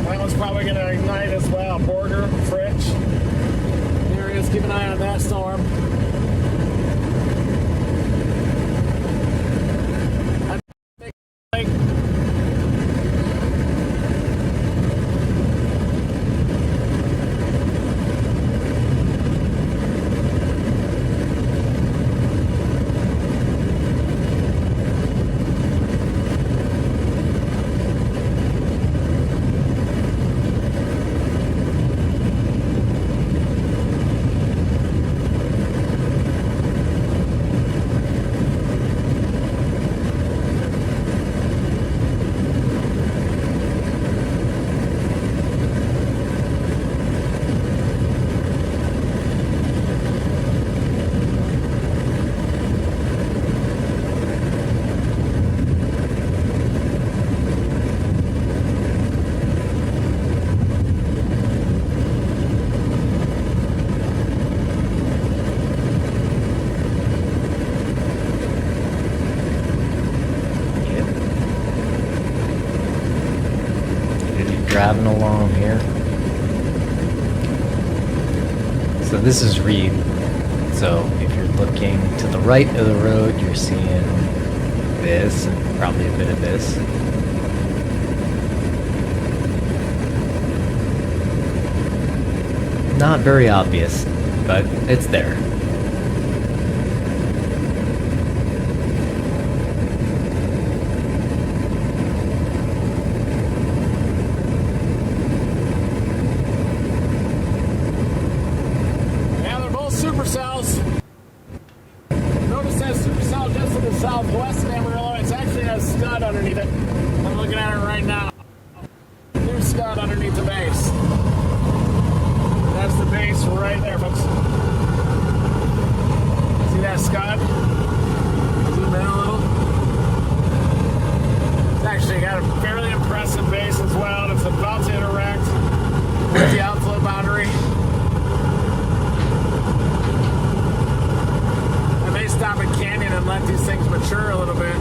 That one's probably gonna ignite as well. Borger, Fritch. There he is. Keep an eye on that storm. Driving along here. So this is Reed. So if you're looking to the right of the road, you're seeing this and probably a bit of this. Not very obvious, but it's there. Supercells. Notice that supercell just to the southwest of Amarillo. It actually has scud underneath it. I'm looking at it right now. New scud underneath the base. That's the base right there, folks. See that scud? Zoom in a little. It's actually got a fairly impressive base as well. It's about to interact with the outflow boundary. Stop at Canyon and let these things mature a little bit.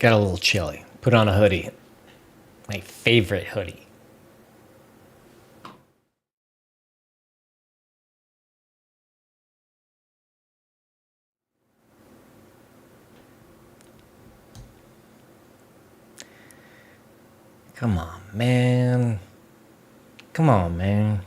Got a little chilly. Put on a hoodie. My favorite hoodie. Come on, man. Come on, man.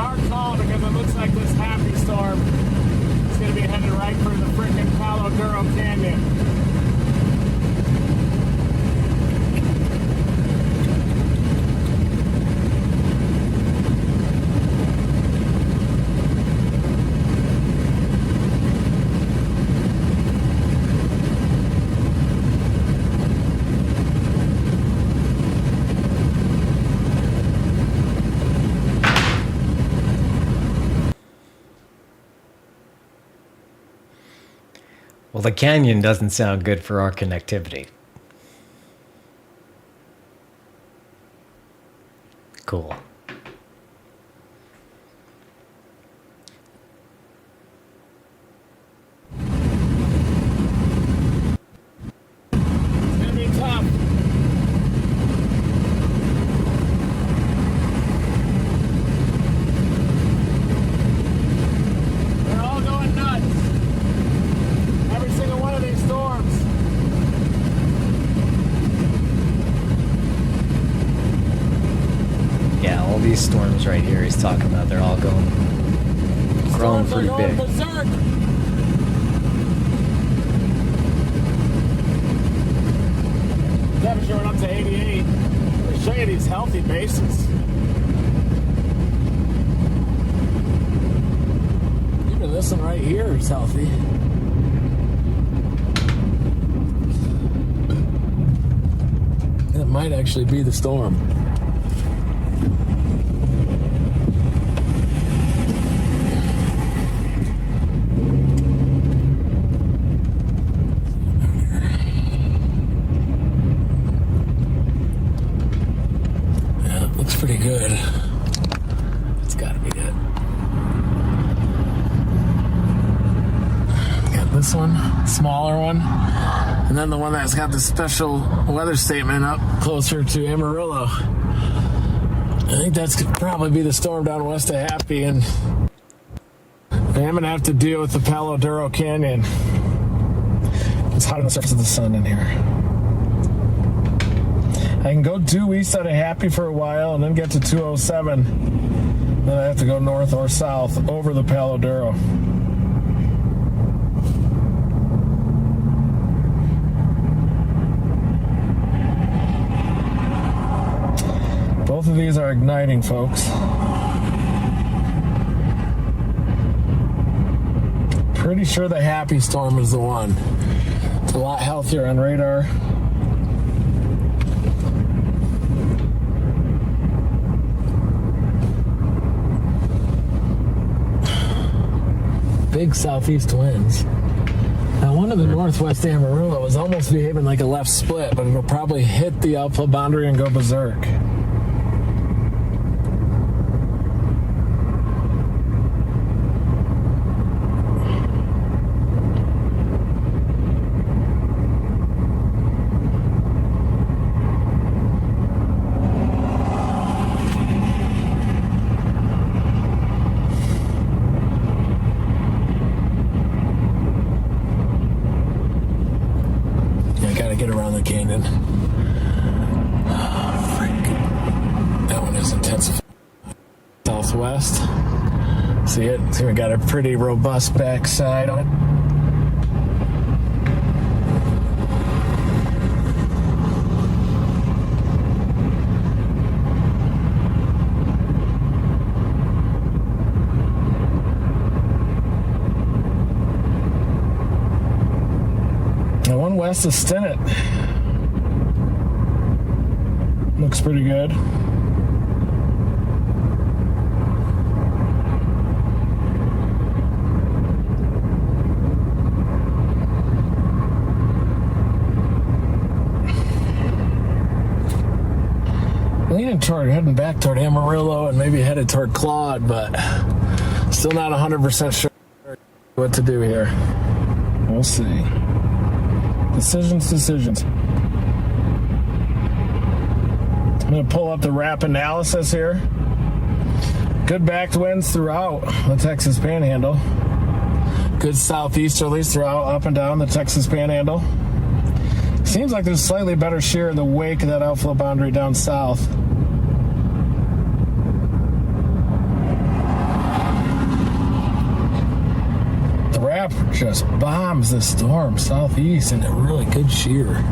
hard call because it looks like this happy storm is going to be headed right for the freaking Palo Duro Canyon. Well, the canyon doesn't sound good for our connectivity. Cool. It's gonna be tough. They're all going nuts. Every single one of these storms. Yeah, all these storms right here he's talking about, they're all growing Storms are pretty going big. berserk. Temperature went up to 88. Let me show you these healthy bases. Even this one right here is healthy. That might actually be the storm. Yeah, it looks pretty good. It's gotta be good. Got this one, smaller one. And then the one that's got the special weather statement up closer to Amarillo. I think that's could probably be the storm down west of Happy, and I'm gonna have to deal with the Palo Duro Canyon. It's hot on the surface of the sun in here. I can go due east out of Happy for a while and then get to 207. Then I have to go north or south over the Palo Duro. Both of these are igniting, folks. Pretty sure the Happy storm is the one. It's a lot healthier on radar. Big southeast winds. Now, one of the northwest Amarillo is almost behaving like a left split, but it'll probably hit the outflow boundary and go berserk. Get around the canyon. Oh, freak. That one is intensive. Southwest. See it? See, we got a pretty robust backside on it. The one west of Stinnett looks pretty good. Heading back toward Amarillo and maybe headed toward Claude, but still not 100% sure what to do here. We'll see. Decisions. I'm going to pull up the RAP analysis here. Good backed winds throughout the Texas Panhandle. Good southeasterlies throughout, up and down the Texas Panhandle. Seems like there's slightly better shear in the wake of that outflow boundary down south. just bombs the storm southeast in a really good shear.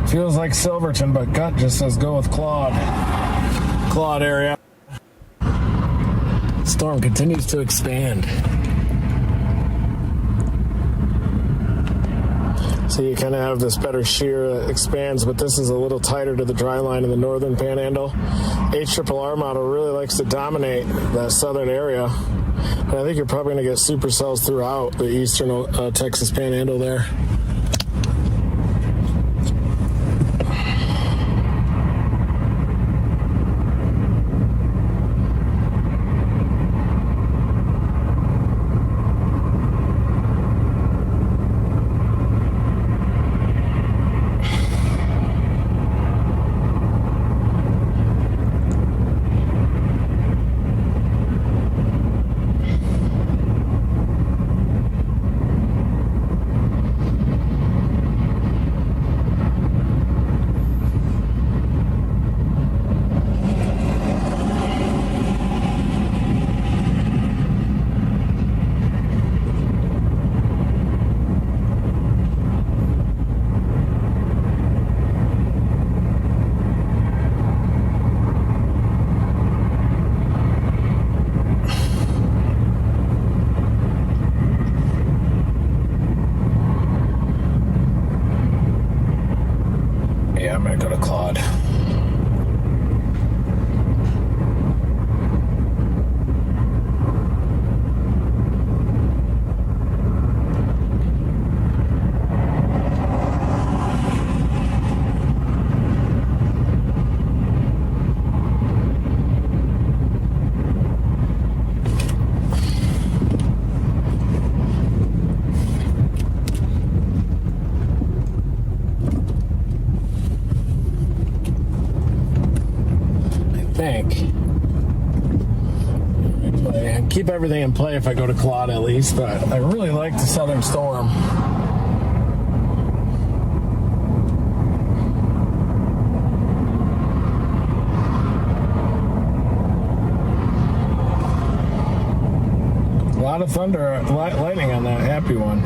Feels like Silverton, but gut just says go with Claude. Claude area. Storm continues to expand. So you kind of have this better shear that expands, but this is a little tighter to the dry line in the northern panhandle. HRRR model really likes to dominate that southern area. And I think you're probably going to get supercells throughout the eastern Texas Panhandle there. I'm gonna go to Claude. Keep everything in play if I go to Claude at least, but I really like the southern storm. A lot of thunder, lightning on that happy one.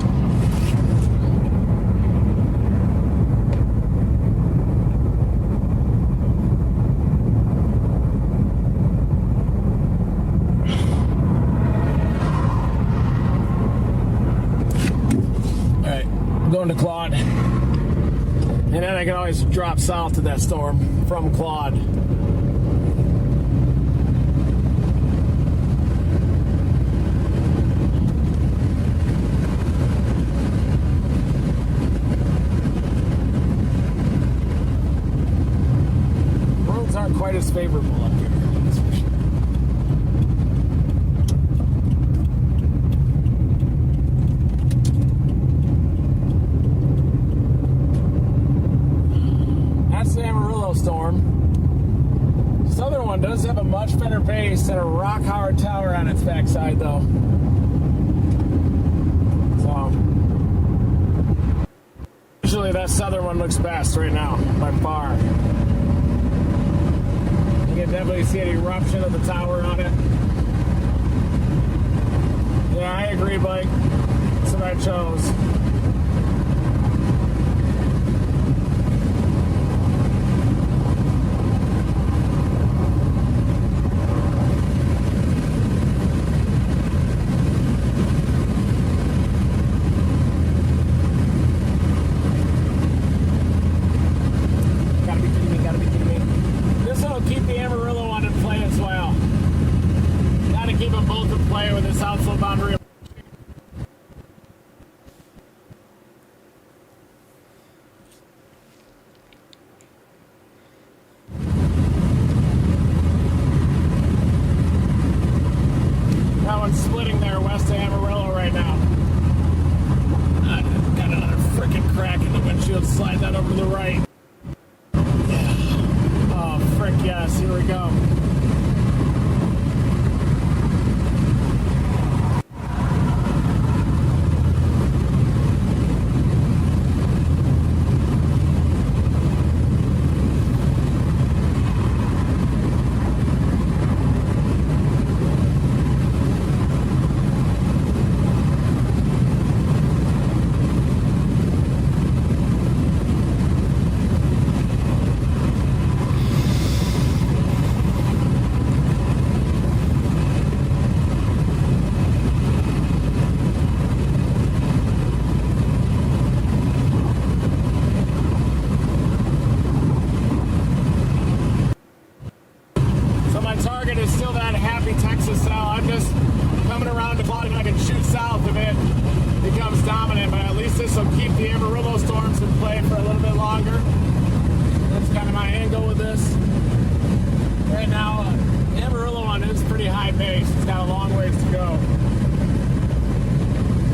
Going to Claude, and then I can always drop south to that storm from Claude. Roads aren't quite as favorable up here, that's for sure. Storm. Southern one does have a much better base and a rock hard tower on its backside, though. So, usually that southern one looks best right now, by far. You can definitely see an eruption of the tower on it. Yeah, I agree, Blake. That's what I chose. Splitting there west of Amarillo right now. slide that over to the right. Oh, frick yes, here we go. Is still that happy Texas cell. I'm just coming around to plotting I can shoot south if it becomes dominant, but at least this will keep the Amarillo storms in play for a little bit longer. That's kind of my angle with this. Right now, Amarillo one is pretty high base. It's got a long ways to go.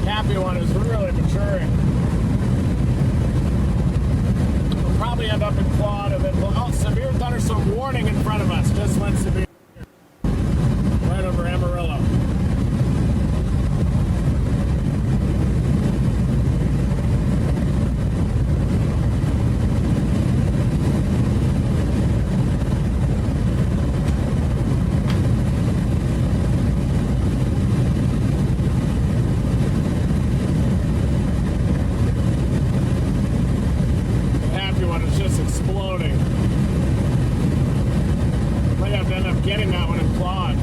Happy one is really maturing. We'll probably end up in quad of it. Oh, severe thunderstorm warning in front of us. Just went severe. Right over Amarillo. The happy one is just exploding. Might have to end up getting that one in quad.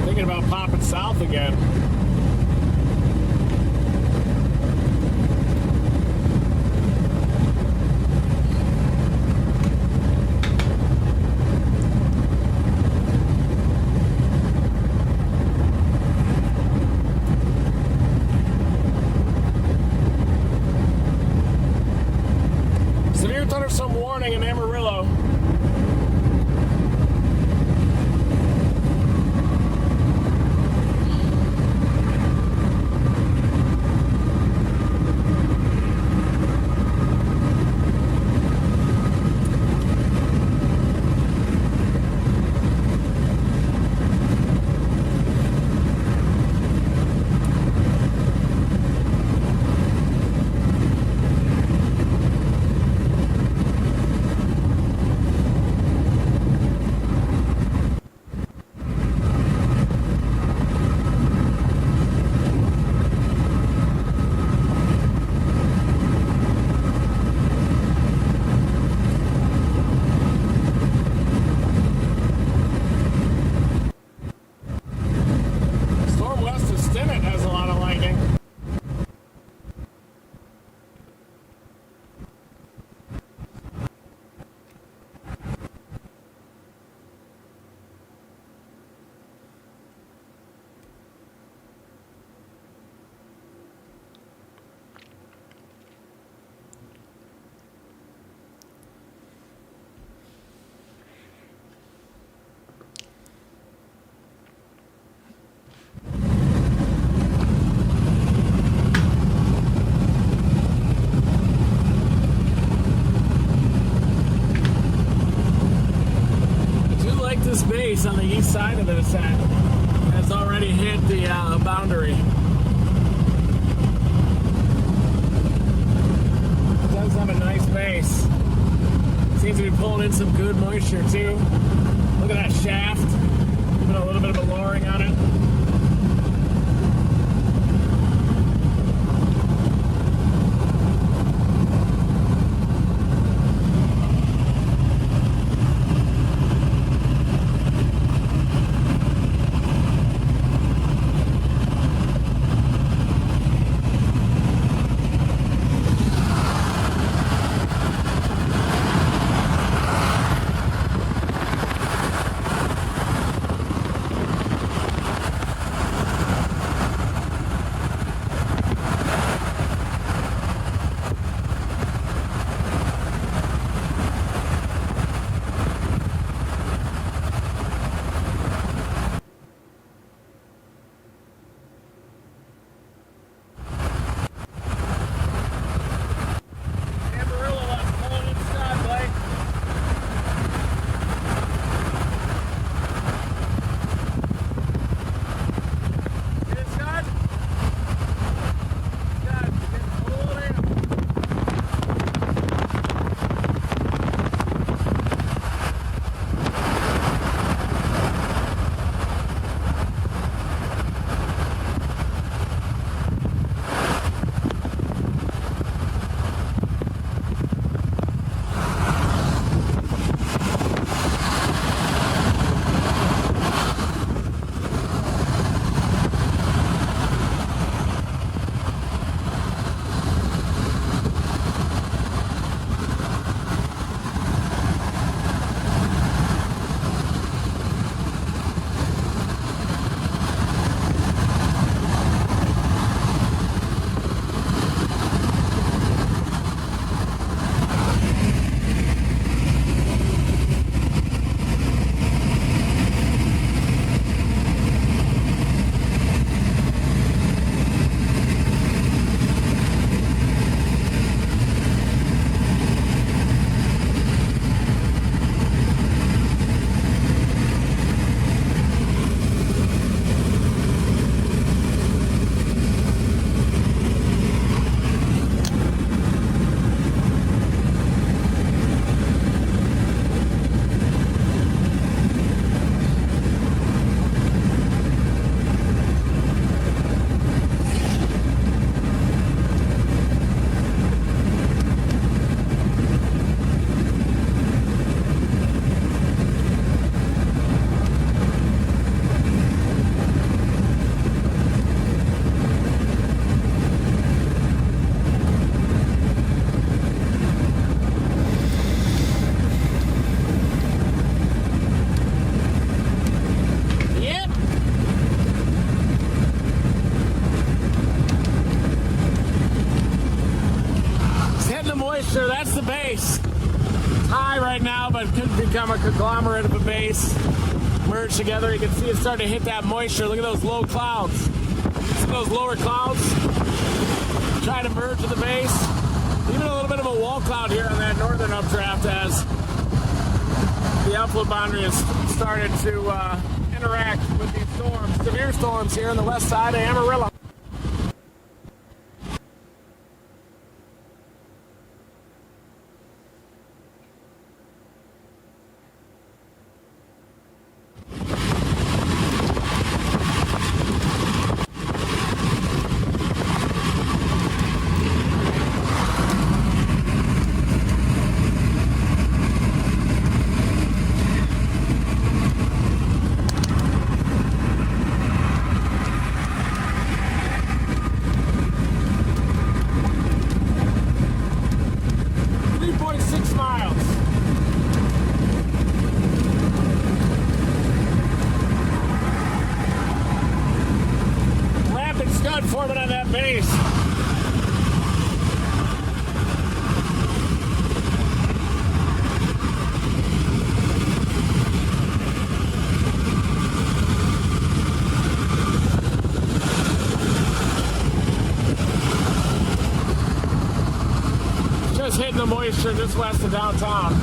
Thinking about popping south again. Severe thunderstorm warning in Amarillo. This base on the east side of this has already hit the boundary. It does have a nice base. Seems to be pulling in some good moisture too. Look at that shaft. Put a little bit of a lowering on it. high right now, but could become a conglomerate of a base. Merge together. You can see it starting to hit that moisture. Look at those low clouds. See those lower clouds? Trying to merge with the base. Even a little bit of a wall cloud here on that northern updraft as the upland boundary has started to interact with these storms. Severe storms here on the west side of Amarillo. Forming on that base. Just hitting the moisture just west of downtown.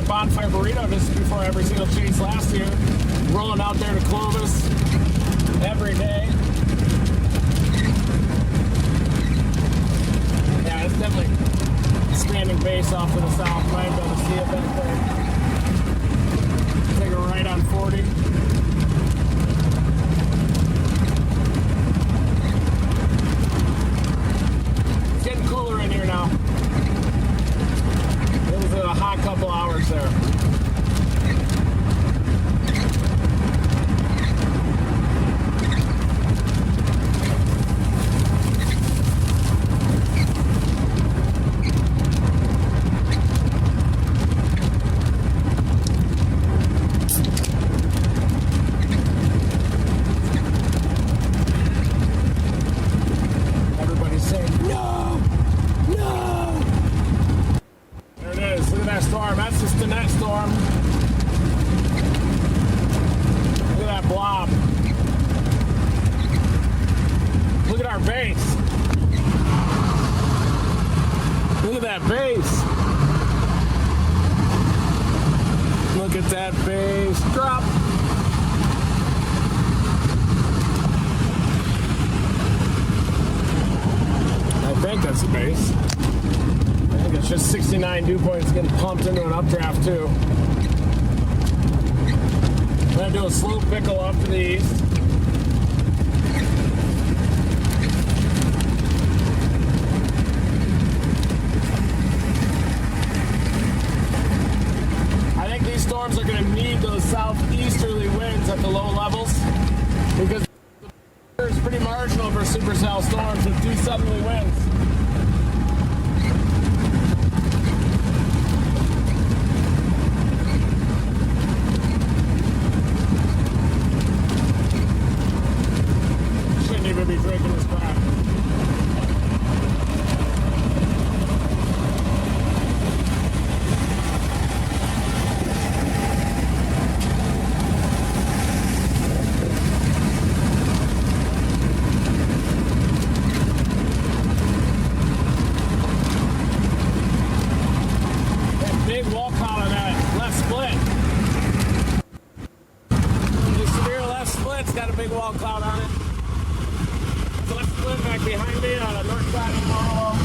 Bonfire burrito just before every single chase last year. Rolling out there to Clovis every day. Yeah, it's definitely standing base off to the south. Might be able to see it back there. Take a right on 40. It's getting cooler in here now. It was a hot couple hours there. Everybody's saying, no! No! There it is. Look at that storm. That's just the net storm. Look at that blob. Look at our base. Look at that base. Look at that base. Drop. I think that's the base. I think it's just 69 dew points getting pumped into an updraft too. I'm going to do a slow pickle off to the east. I think these storms are going to need those southeasterly winds at the low levels because it's pretty marginal for supercell storms with 2 southerly winds. small cloud on it. So let's split back behind me on the north side of Marlowe.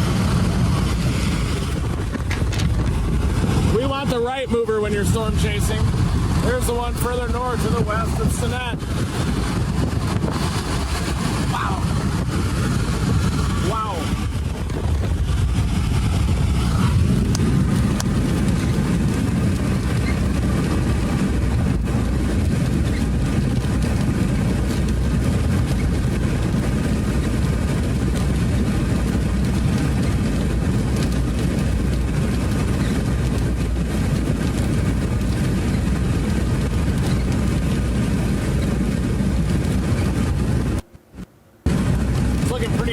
We want the right mover when you're storm chasing. There's the one further north to the west of Sinet. Wow. Wow.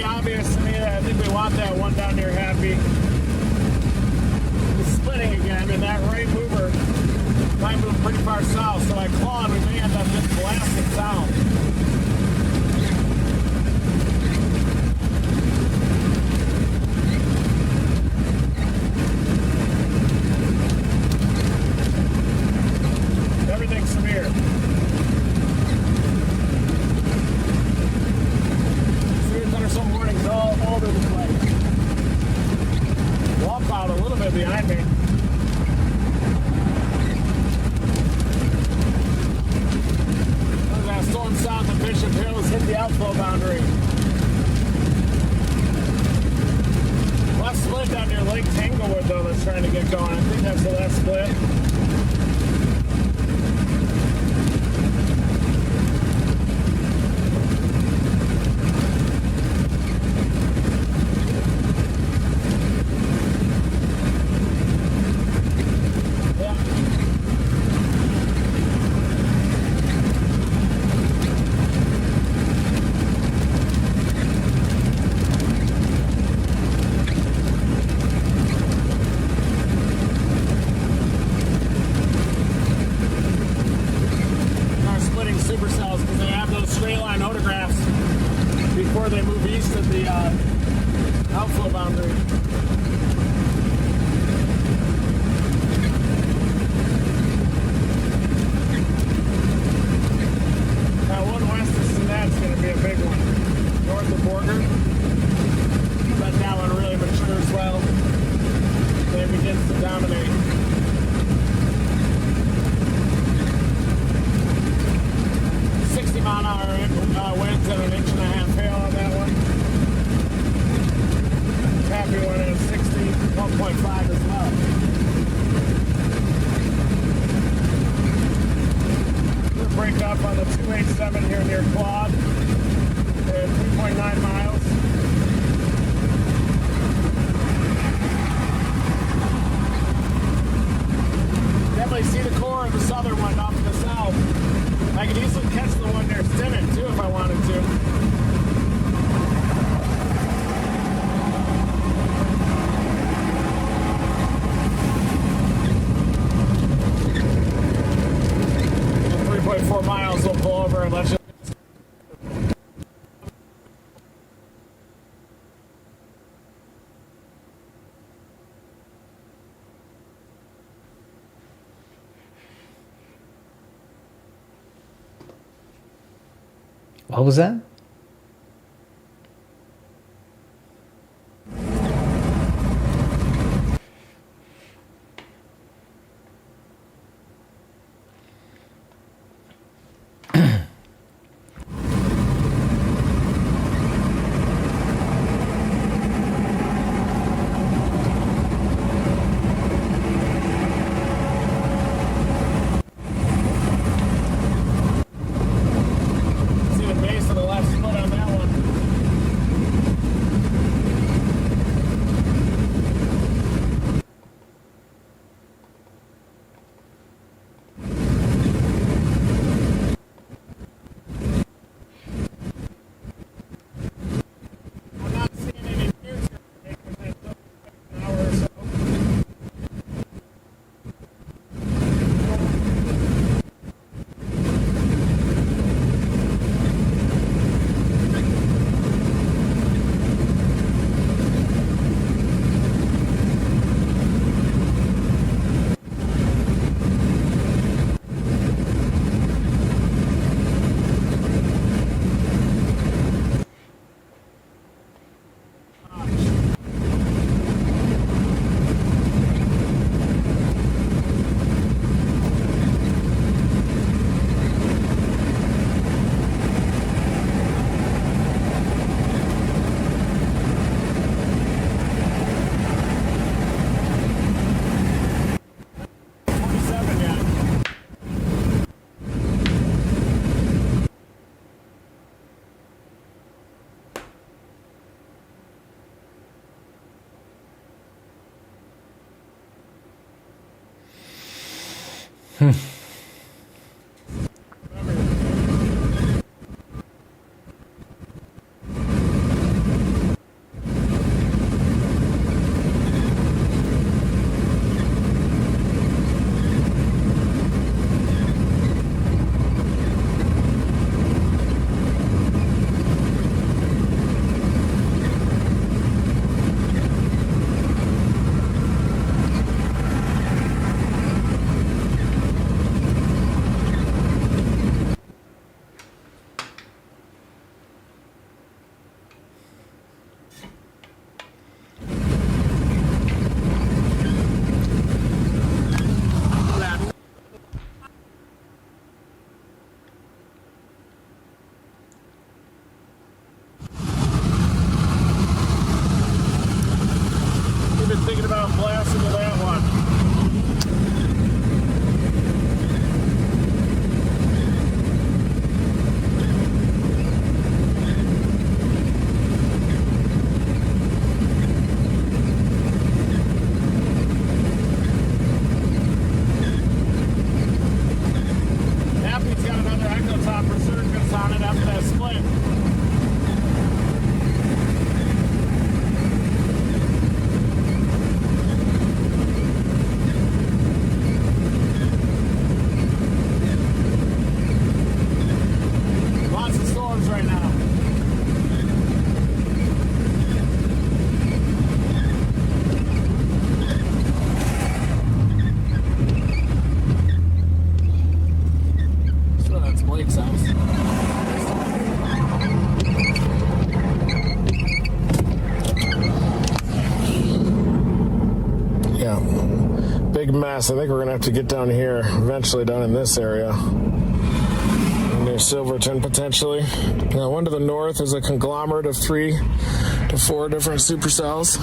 Obvious to me that I think we want that one down near Happy. It's splitting again, and that right mover might move pretty far south, so I clawed, we may end up just blasting south. Everything's severe. Some warnings all over the place. Wall cloud a little bit behind me. There's that storm south of Bishop Hills hit the outflow boundary. Left split down near Lake Tanglewood though that's trying to get going. I think that's the left split. Supercells because they have those straight line autographs before they move east of the outflow boundary. That one west of Sinet's going to be a big one. North of Borger. Let that one really matures well. Then it begins to dominate. 60-mile-an-hour winds and an 1.5-inch hail on that one. Happy one is 61.5 as well. We'll break up on the 287 here near Claude at 3.9 miles. Definitely see the core of the southern one off to the south. I could easily catch the one near Stimmett too if I wanted to. In 3.4 miles, we'll pull over and let you. What was that? Thinking about blasting with that one. Happy's got another echo top resurgence on it after that split. Right now. So that's Blake's house. Yeah, big mess. I think we're gonna have to get down here eventually, down in this area. Near Silverton, potentially. Now, one to the north is a conglomerate of 3 to 4 different supercells.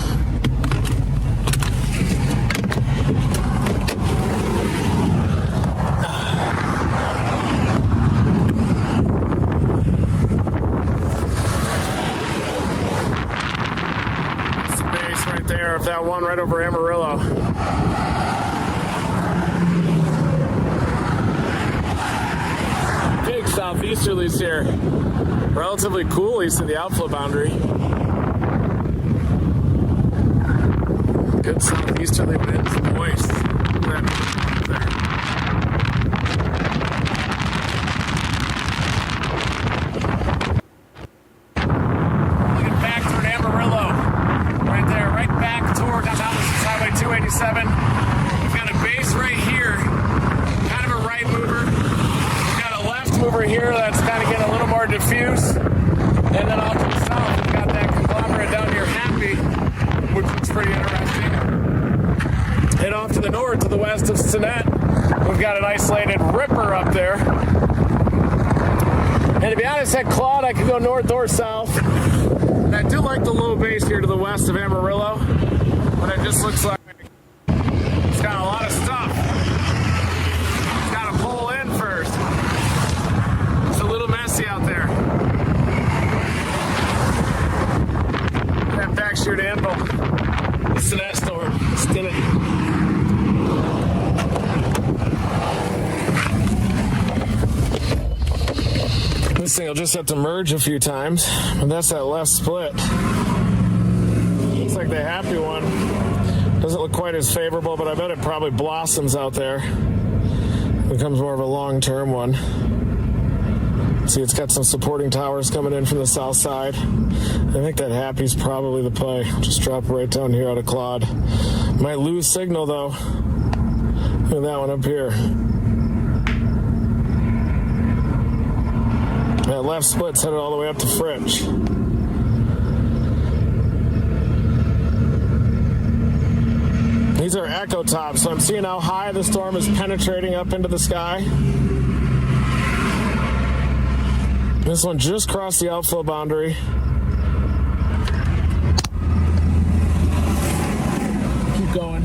That's the base right there of that one right over Amarillo. Southeasterlies here. Relatively cool east of the outflow boundary. Good southeasterly winds, moist. Looking back toward Amarillo. Right there, right back toward downtown. This is Highway 287. We've got a base right here. Kind of a right mover. Over here that's kind of getting a little more diffuse, and then off to the south we've got that conglomerate down near Happy, which looks pretty interesting. And off to the north, to the west of Stinnett, we've got an isolated ripper up there. And to be honest, that cloud I could go north or south. And I do like the low base here to the west of Amarillo, but it just looks like it's got a lot of stuff. It's got to pull in first. Out there. That backsheared anvil. It's an S storm. Stinnett. This thing will just have to merge a few times, and that's that left split. Looks like the Happy one. Doesn't look quite as favorable, but I bet it probably blossoms out there. Becomes more of a long-term one. See, it's got some supporting towers coming in from the south side. I think that Happy's probably the play. Just drop right down here out of Claude. Might lose signal, though. Look at that one up here. That left split's headed all the way up to Fritch. These are echo tops, so I'm seeing how high the storm is penetrating up into the sky. This one just crossed the outflow boundary. Keep going.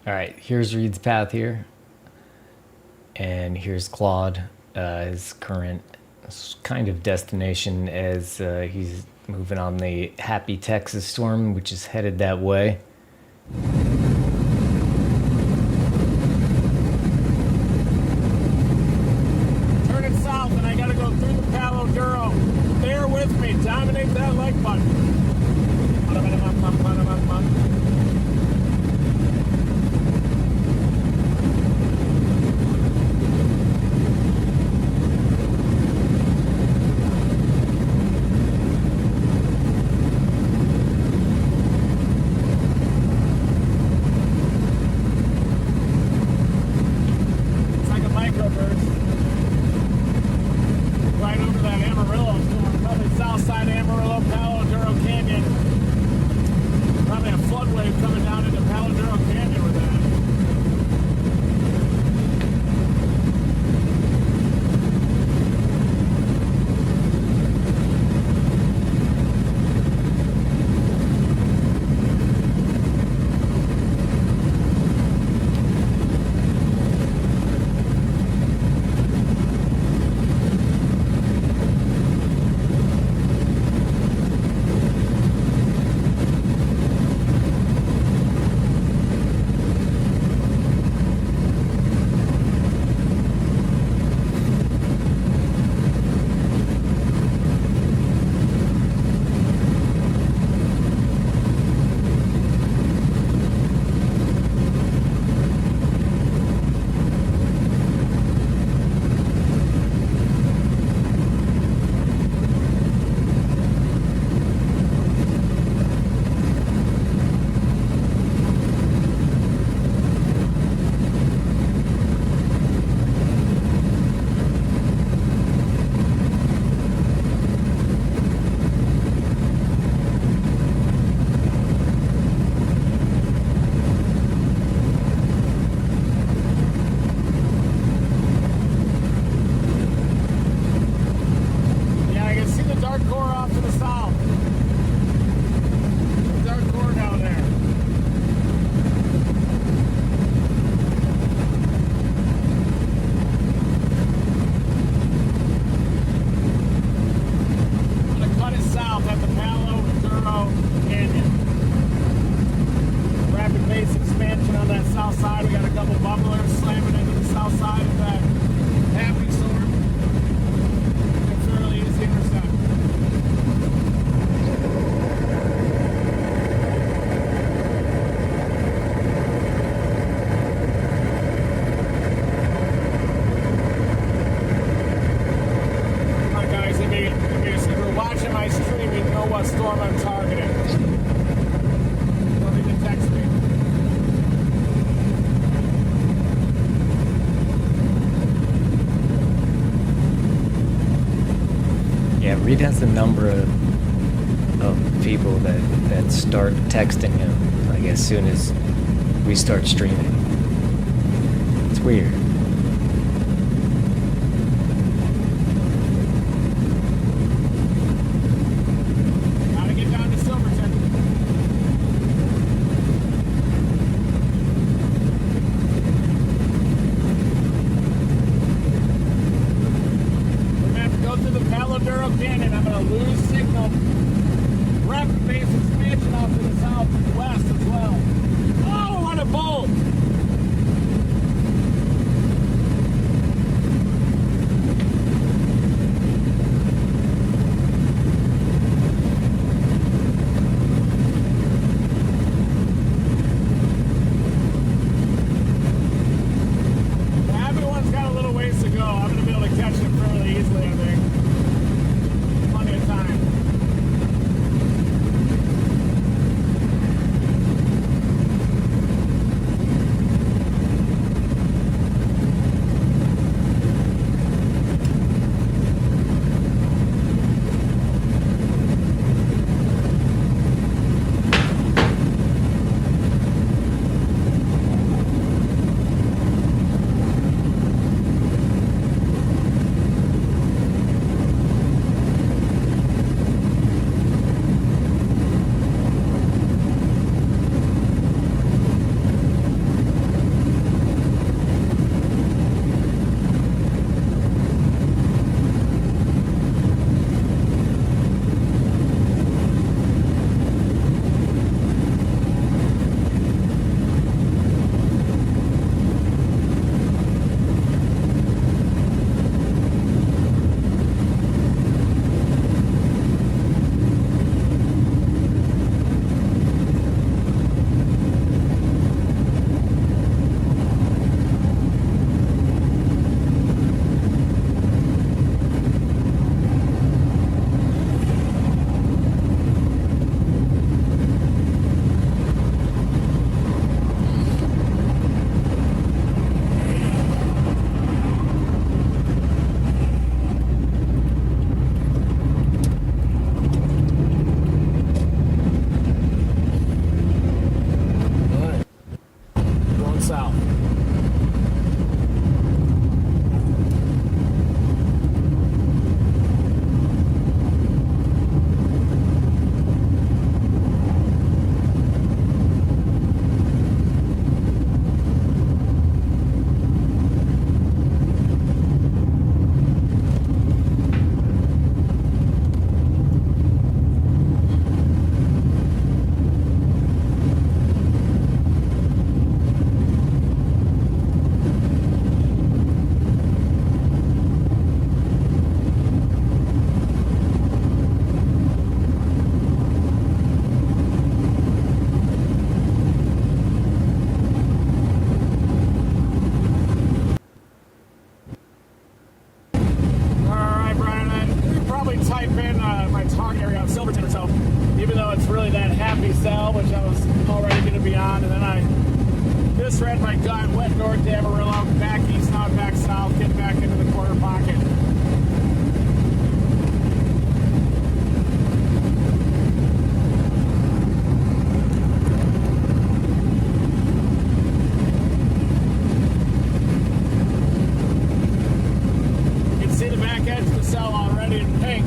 All right, here's Reed's path here. And here's Claude, his current kind of destination as he's moving on the Happy Texas storm, which is headed that way. Turning south, and I gotta go through the Palo Duro. Bear with me. Dominate that like button. It's like a microburst. Right over that Amarillo. It's going probably south side of Amarillo, Palo Duro Canyon. Probably a flood wave coming down into Palo Duro Canyon with that. Yeah, I can see the dark core off to the south. Dark core down there. I'm gonna cut it south at the Palo Duro Canyon. Rapid base expansion on that south side. We got a couple bubblers slamming into the south side of that Happy storm. It's fairly easy intercept. Come on, guys, if you're watching my stream, you know what storm I'm targeting. Don't need to text me. Yeah, Reed has a number of people that start texting him like as soon as we start streaming. It's weird. Gotta get down to Silverton. We're gonna have to go through the Palo Duro Canyon. I'm gonna lose signal. Rapid base expansion off to the southwest as well. Oh, what a bolt! really that happy sell, which I was already going to be on, and then I just read my gut, went north to Amarillo, back east, now back south, get back into the corner pocket. You can see the back edge of the cell already in pink.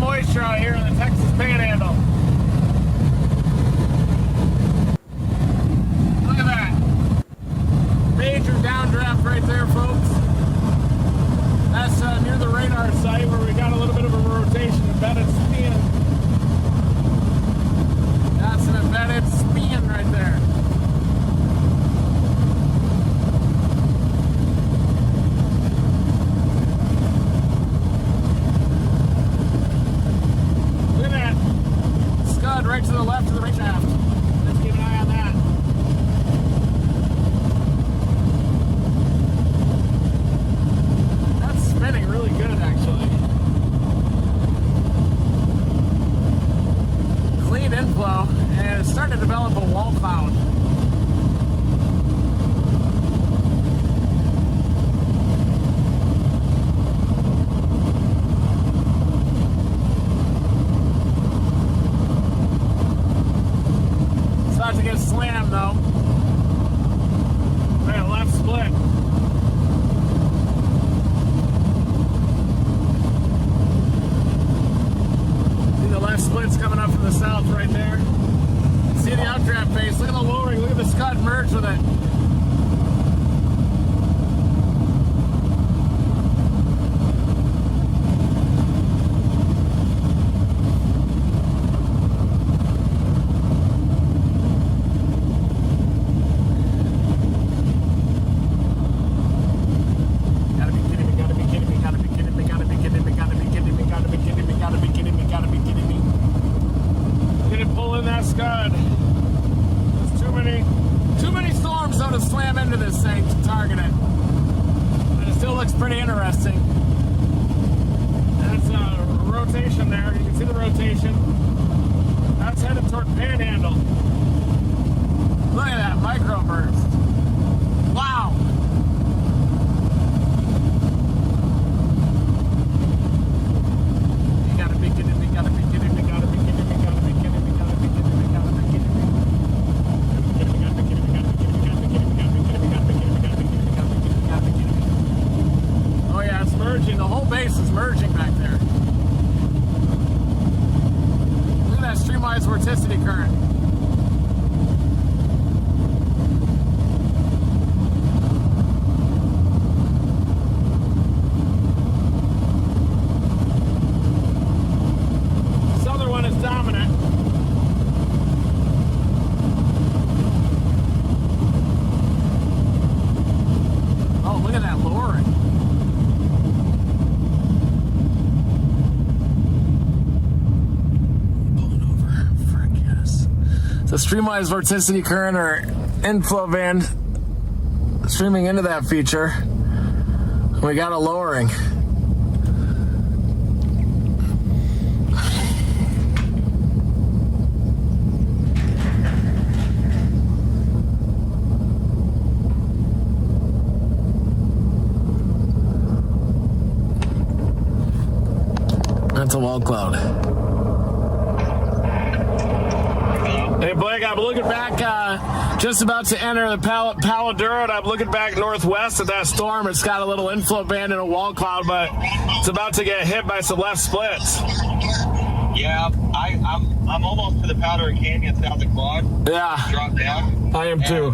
moisture out here in the Texas Panhandle. Look at that. Major downdraft right there, folks. That's near the radar site where we got a little bit of a rotation, embedded spin. That's an embedded spin right there. Right to the left of the ring shaft. Let's keep an eye on that. That's spinning really good, actually. Clean inflow, and it's starting to develop a wall cloud. About to get slammed though. Right, left split. See the left split's coming up from the south right there. See the outdraft base. Look at the lowering. Look at the Scud merge with it. many storms though to slam into this thing to target it. But it still looks pretty interesting. That's a rotation there. You can see the rotation. That's headed toward Panhandle. Look at that microburst. Wow. You gotta be kidding me, gotta be kidding me, gotta be kidding me, gotta be kidding me, gotta be kidding me, gotta be kidding me. Oh yeah, it's merging. The whole base is merging back there. Look at that streamline's vorticity current. This other one is dominant. Oh, look at that lowering. Pulling over. Frick yes. So streamline's vorticity current or inflow band streaming into that feature. We got a lowering. That's a wall cloud. Hey Blake, I'm looking back, just about to enter the Paladura, and I'm looking back northwest at that storm. It's got a little inflow band and a wall cloud, but it's about to get hit by some left splits. Yeah, I'm almost to the Powder Canyon south of Claude. Yeah, Drop down. I am too.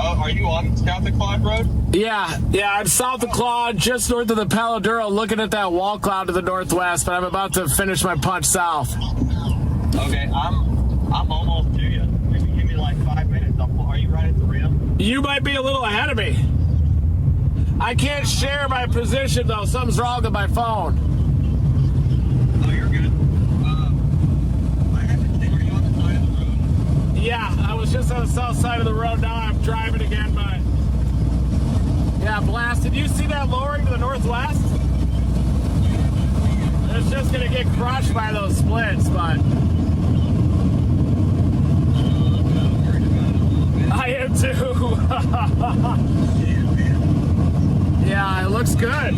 Are you on south of Claude Road? Yeah, I'm south of Claude, just north of the Paladura, looking at that wall cloud to the northwest, but I'm about to finish my punch south. Okay, I'm almost to you. Maybe give me like 5 minutes. Are you right at the rim? You might be a little ahead of me. I can't share my position though. Something's wrong with my phone. Oh, you're good. I have to say, are you on the side of the road? Yeah, I was just on the south side of the road. Now I'm driving again, but yeah, blast. Did you see that lowering to the northwest? It's just gonna get crushed by those splits, but I am too. Yeah, it looks good.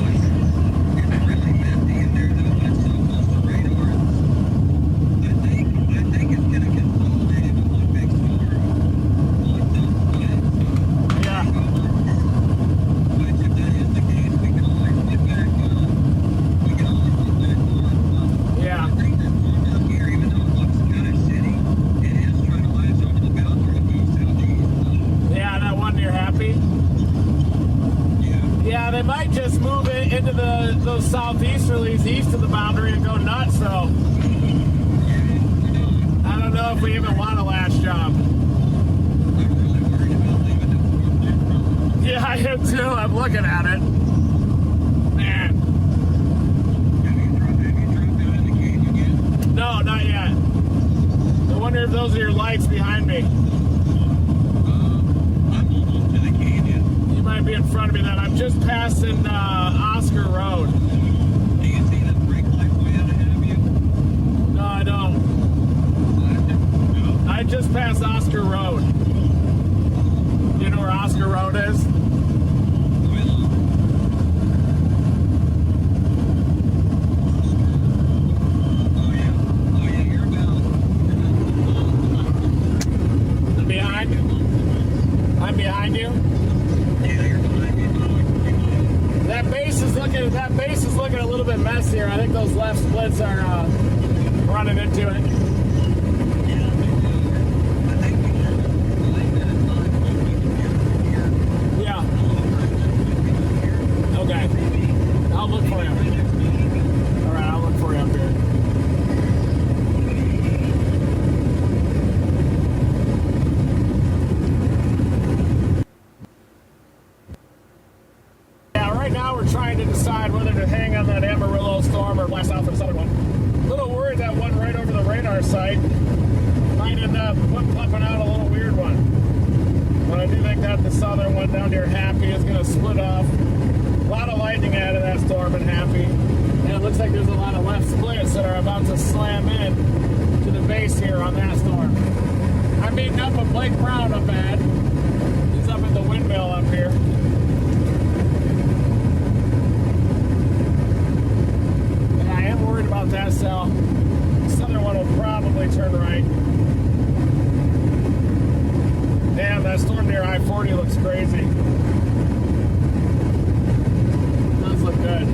They might just move it into those southeasterlies east of the boundary and go nuts, so I don't know if we even want a last job. Yeah, I am too. I'm looking at it. Man. No, not yet. I wonder if those are your lights behind me. Might be in front of me then. I'm just passing Oscar Road. Do you see the brake light way out ahead of you? No, I don't. I just passed Oscar Road. You know where Oscar Road is? Oh yeah, you're about. I'm behind. I'm behind you. That base is looking a little bit messier. I think those left splits are running into it. Yeah. Okay. I'll look for you. All right, I'll look for you up here. Trying to decide whether to hang on that Amarillo storm or blast out for the southern one. A little worried that one right over the radar site might end up popping out a little weird one. I do think that the southern one down near Happy is going to split off. A lot of lightning out of that storm in Happy. And it looks like there's a lot of left splits that are about to slam in to the base here on that storm. I'm meeting up with Blake Brown up ahead. He's up at the windmill up here. And I am worried about that cell. The southern one will probably turn right. Damn, that storm near I-40 looks crazy. Does look good.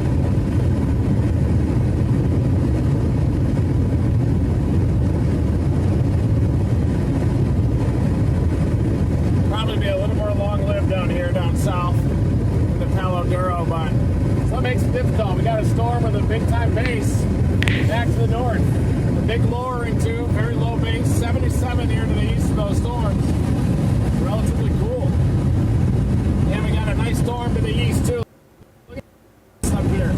Probably be a little more long-lived down here, down south in the Palo Duro, but that makes it difficult. We got a storm with a big-time base back to the north. A big lowering too, very low base, 77 here to the east of those storms. Relatively cool. And we got a nice storm to the east too. Look at this up here.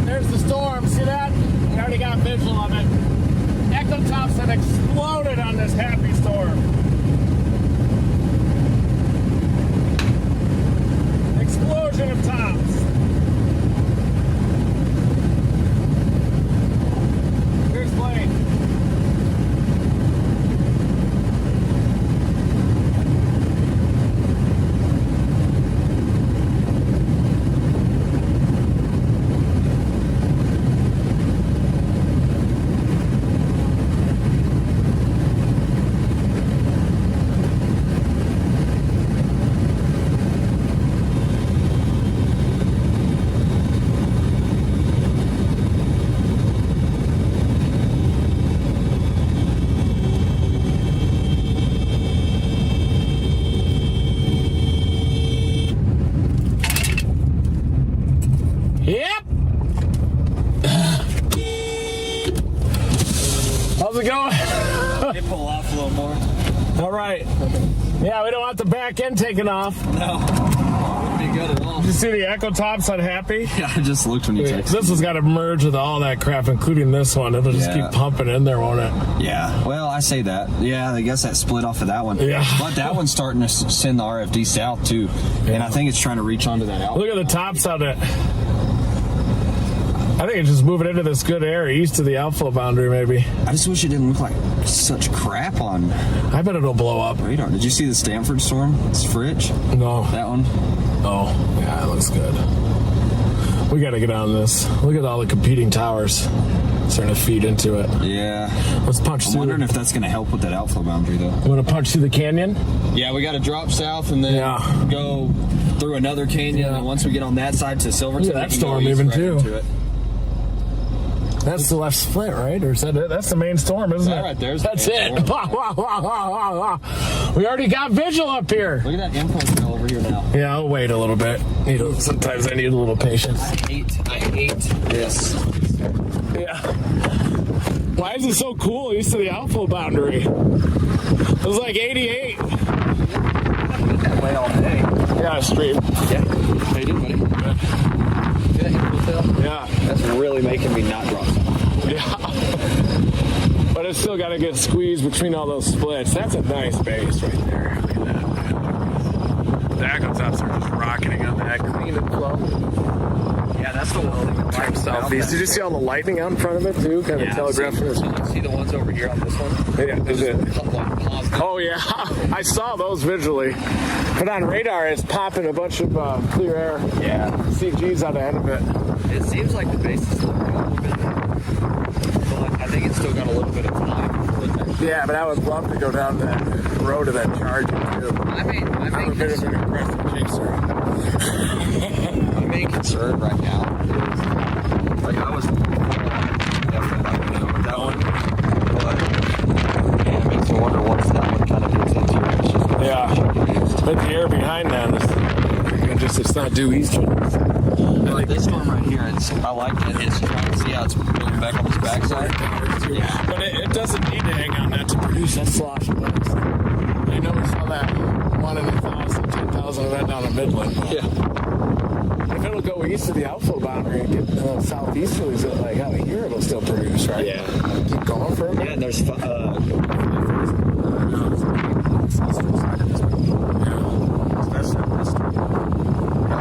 There's the storm. See that? We already got visual of it. Echo tops have exploded on this Happy storm. Explosion of tops. Here's Blake. Yep. How's it going? They pull off a little more. All right. Yeah, we don't want the back end taken off. No. Wouldn't be good at all. Did you see the echo tops on Happy? Yeah, I just looked when you texted. This has got to merge with all that crap, including this one. It'll just keep pumping in there, won't it? Yeah. Well, I say that. Yeah, I guess that split off of that one. Yeah. But that one's starting to send the RFD south, too. Yeah. And I think it's trying to reach onto that alpha. Look at the tops on it. I think it's just moving into this good area, east of the outflow boundary, maybe. I just wish it didn't look like such crap on I bet it'll blow up. radar. Did you see the Stanford storm? It's Fritch. No. That one? Oh, yeah, it looks good. We got to get on this. Look at all the competing towers starting to feed into it. Yeah. Let's punch I'm through. wondering if that's going to help with that outflow boundary, though. You want to punch through the canyon? Yeah, we got to drop south and then go through another canyon. And once we get on that side to Silverton, Look at that we can go storm east even, right too. into it. That's the left split, right? Or is that it? That's the main storm, isn't That it? right there's the That's main it. storm. We already got visual up here. Look at that info cell over here now. Yeah, I'll wait a little bit. Sometimes I need a little patience. I hate this. Yeah. Why is it so cool east of the outflow boundary? It was like 88. That way all day. Yeah, stream. Yeah. How you doing, buddy? See that info cell? Yeah. That's really making me not drop south. Yeah. But it's still got to get squeezed between all those splits. That's a nice base right there. Look at that. The echo tops are just rocketing on that clean and flow. Yeah, that's the one. Southeast. Did you see all the lightning out in front of it too? Kind of telegraphing. See the ones over here on this one? Yeah, is it? Positive. Oh yeah, I saw those visually. But on radar, it's popping a bunch of clear air. Yeah. CGs on the end of it. It seems like the base is still going a little bit, but I think it's still got a little bit of time before it actually Yeah, but I would love to go down that road of that charging too. I'm a bit of an aggressive chaser. My main concern right now is, like, I was definitely not with that one, but yeah, it makes me wonder once that one kind of gets into it, it's just But the air behind that is it's not due eastern. like this one right here. I like it. It's trying to see how it's moving back on its backside. Yeah, But it doesn't need to hang on that to produce that slosh. I know we saw that 1 in 1,000, 10,000 of that down in Midland. yeah. If it'll go east of the outflow boundary and get southeasterlies, like out here, it'll still produce, right? Yeah. Keep going for a Yeah, bit. and there's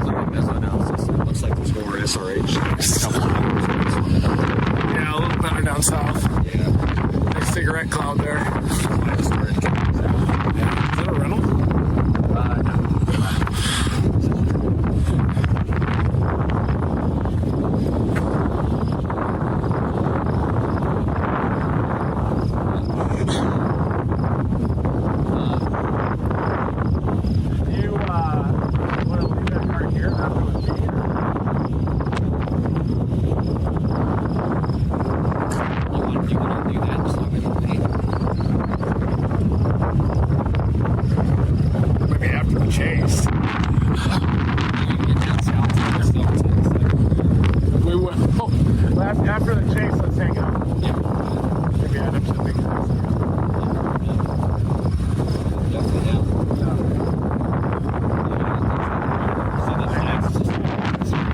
looks like there's more SRH. Yeah, a little better down south. Yeah. Nice cigarette cloud there. Is that a rental? You want to leave that car here after with me? You want to do that? Just have it Maybe after the chase. We will. Well, after the chase, let's hang out. Yeah. Maybe add up to the big house. Definitely, yeah.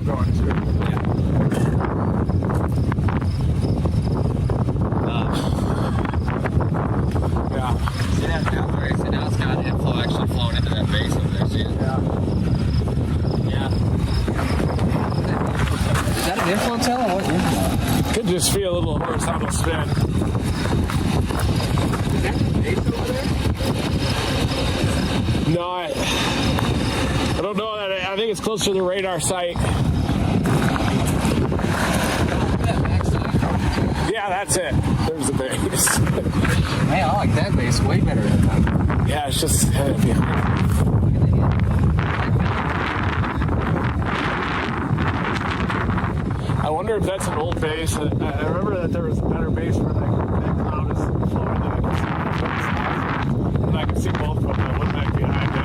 Going to. Yeah. See that pathway? So now it's got inflow actually flowing into that base over there. See it? Yeah. Is that an inflow tail or what? Could just feel a little horizontal spin. No, I don't know. I think it's close to the radar site. Yeah, that's it. There's the base. Man, I like that base way better than that. Yeah, it's just heavy. I wonder if that's an old base. I remember that there was a better base where that cloud is flowing that I can see both of them. I went back behind it.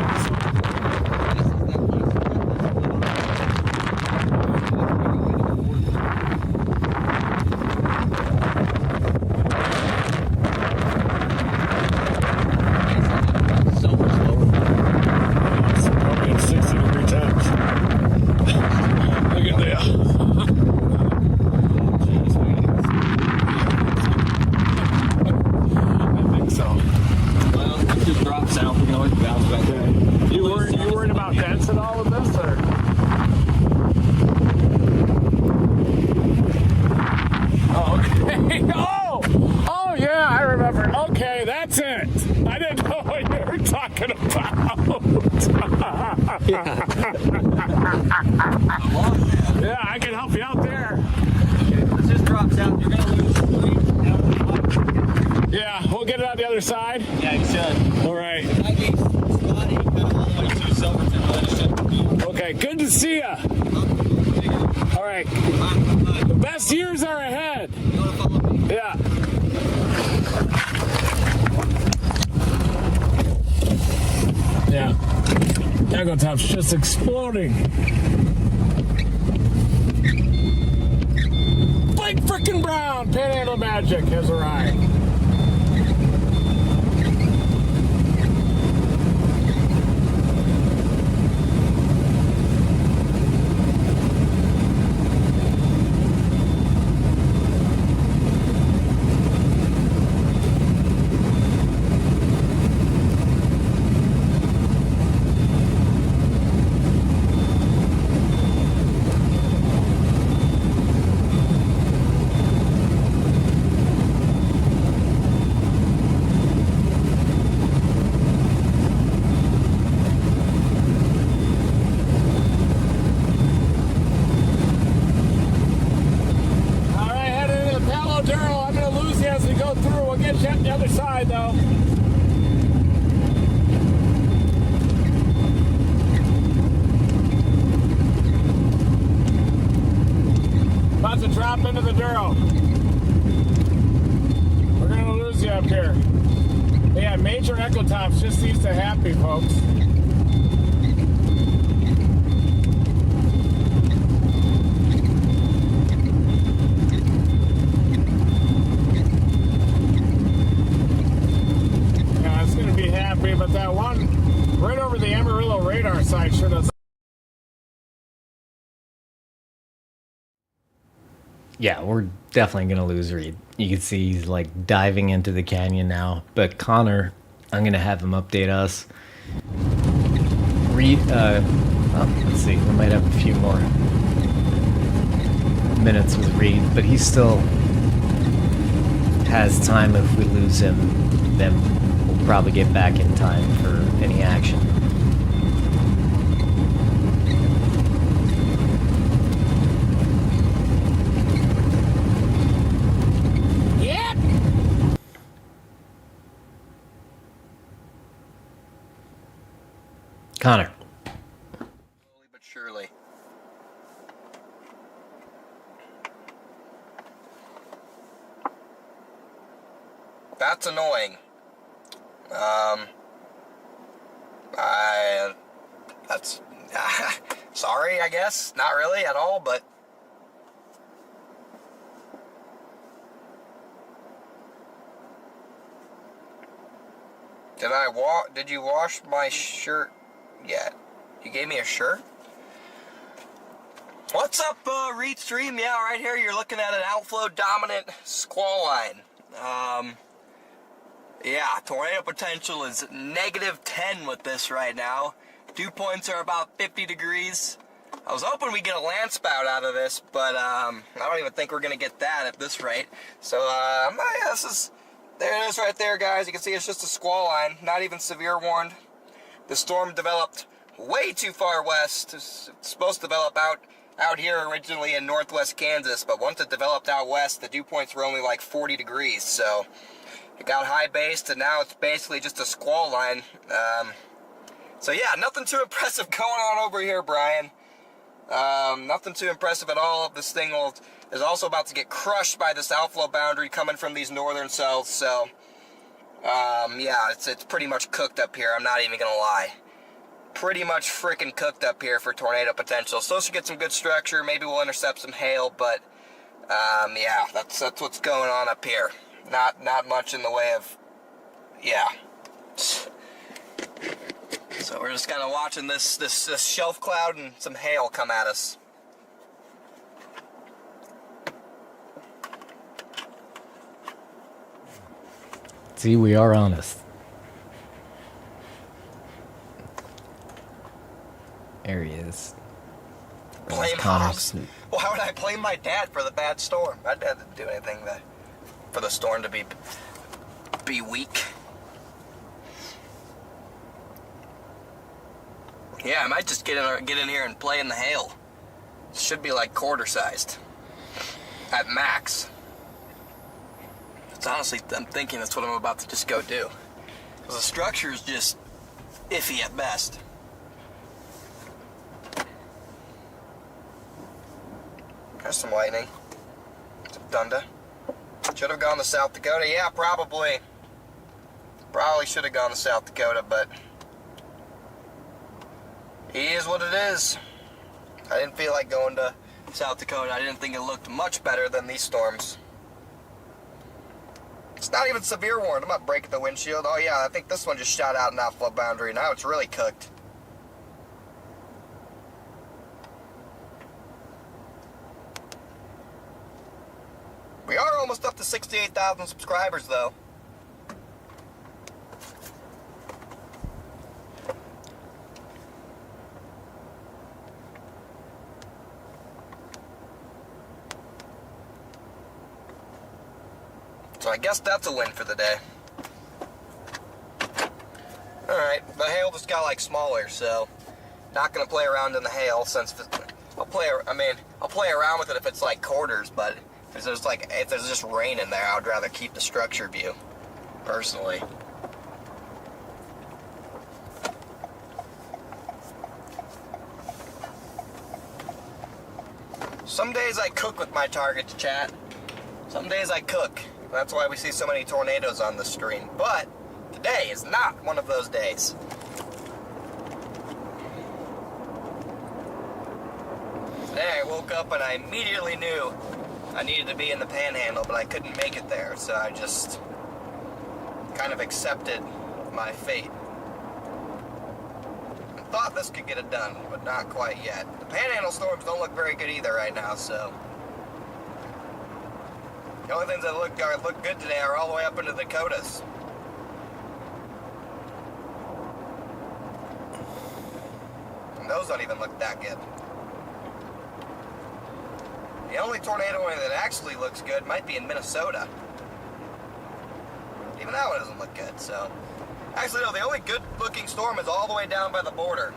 So much lower. It's probably at 60-degree temps. Look at that. I think so. Well, it just drops out. We can always bounce back there. You worried about dents at all with this, or? Oh, okay. Oh, yeah, I remember. Okay, that's it. I didn't know what you were talking about. Yeah, I can help you out there. It just drops out. You're gonna lose weight down the bottom. Yeah, we'll get it on the other side. Yeah, you should. All right. I gave Scotty kind of all the way to Silverton, but I just shouldn't be. Okay, good to see ya. All right. The best years are ahead. You wanna follow me? Yeah. Yeah. Top's just exploding. Blake frickin' Brown, Panhandle Magic has arrived. into the Duro. We're gonna lose you up here. Yeah, major echo tops just seems to happy, folks. Yeah, it's gonna be happy, but that one right over the Amarillo radar site sure does. Yeah, we're definitely going to lose Reed. You can see he's like diving into the canyon now. But Connor, I'm going to have him update us. Reed, let's see, we might have a few more minutes with Reed, but he still has time. If we lose him, then we'll probably get back in time for any action. Connor. Slowly but surely. That's annoying. That's sorry, I guess. Not really at all, but did you wash my shirt yet? You gave me a shirt? What's up, Reed Stream? Yeah, right here you're looking at an outflow dominant squall line. Yeah, tornado potential is -10 with this right now. Dew points are about 50 degrees. I was hoping we'd get a land spout out of this, but I don't even think we're gonna get that at this rate. So yeah, there it is right there, guys. You can see it's just a squall line, not even severe warned. The storm developed way too far west. It's supposed to develop out here originally in northwest Kansas, but once it developed out west, the dew points were only like 40 degrees, so it got high based, and now it's basically just a squall line. So yeah, nothing too impressive going on over here, Brian. Nothing too impressive at all. This thing is also about to get crushed by this outflow boundary coming from these northern cells, so yeah, it's pretty much cooked up here. I'm not even gonna lie. Pretty much freaking cooked up here for tornado potential. Supposed to get some good structure. Maybe we'll intercept some hail, but yeah, that's what's going on up here. Not much in the way of, yeah. So we're just kind of watching this shelf cloud and some hail come at us. See, we are honest. There he is. Blame Hobbs. Why would I blame my dad for the bad storm? My dad didn't do anything for the storm to be weak. Yeah, I might just get in here and play in the hail. It should be like quarter sized at max. It's honestly, I'm thinking that's what I'm about to just go do. Because the structure is just iffy at best. There's some lightning. Some thunder. Should have gone to South Dakota. Yeah, probably. Probably should have gone to South Dakota, but it is what it is. I didn't feel like going to South Dakota. I didn't think it looked much better than these storms. It's not even severe warned. I'm not breaking the windshield. Oh yeah, I think this one just shot out an outflow boundary. Now it's really cooked. We are almost up to 68,000 subscribers though. So I guess that's a win for the day. Alright, the hail just got like smaller, so not gonna play around in the hail since I'll play around with it if it's like quarters, but if there's just rain in there, I would rather keep the structure view, personally. Some days I cook with my targets, chat. Some days I cook. That's why we see so many tornadoes on the stream. But today is not one of those days. Today I woke up and I immediately knew I needed to be in the Panhandle, but I couldn't make it there, so I just kind of accepted my fate. I thought this could get it done, but not quite yet. The Panhandle storms don't look very good either right now, so the only things that look good today are all the way up into the Dakotas. And those don't even look that good. The only tornado that actually looks good might be in Minnesota. Even that one doesn't look good, so. Actually, no, the only good looking storm is all the way down by the border.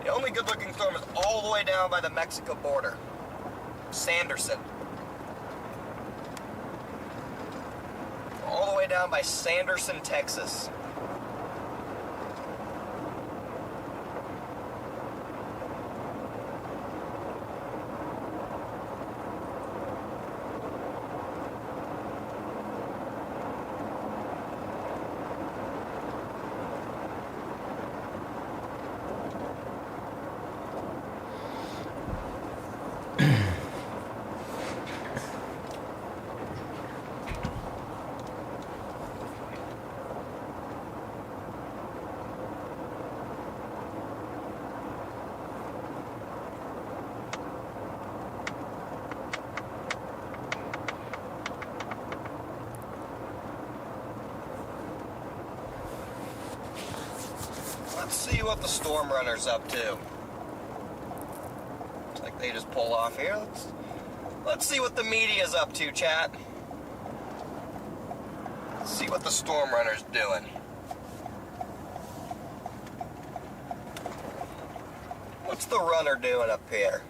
The only good looking storm is all the way down by the Mexico border. Sanderson. All the way down by Sanderson, Texas. Let's see what the storm runner's up to. Looks like they just pull off here. Let's see what the media's up to, chat. Let's see what the storm runner's doing. What's the runner doing up here?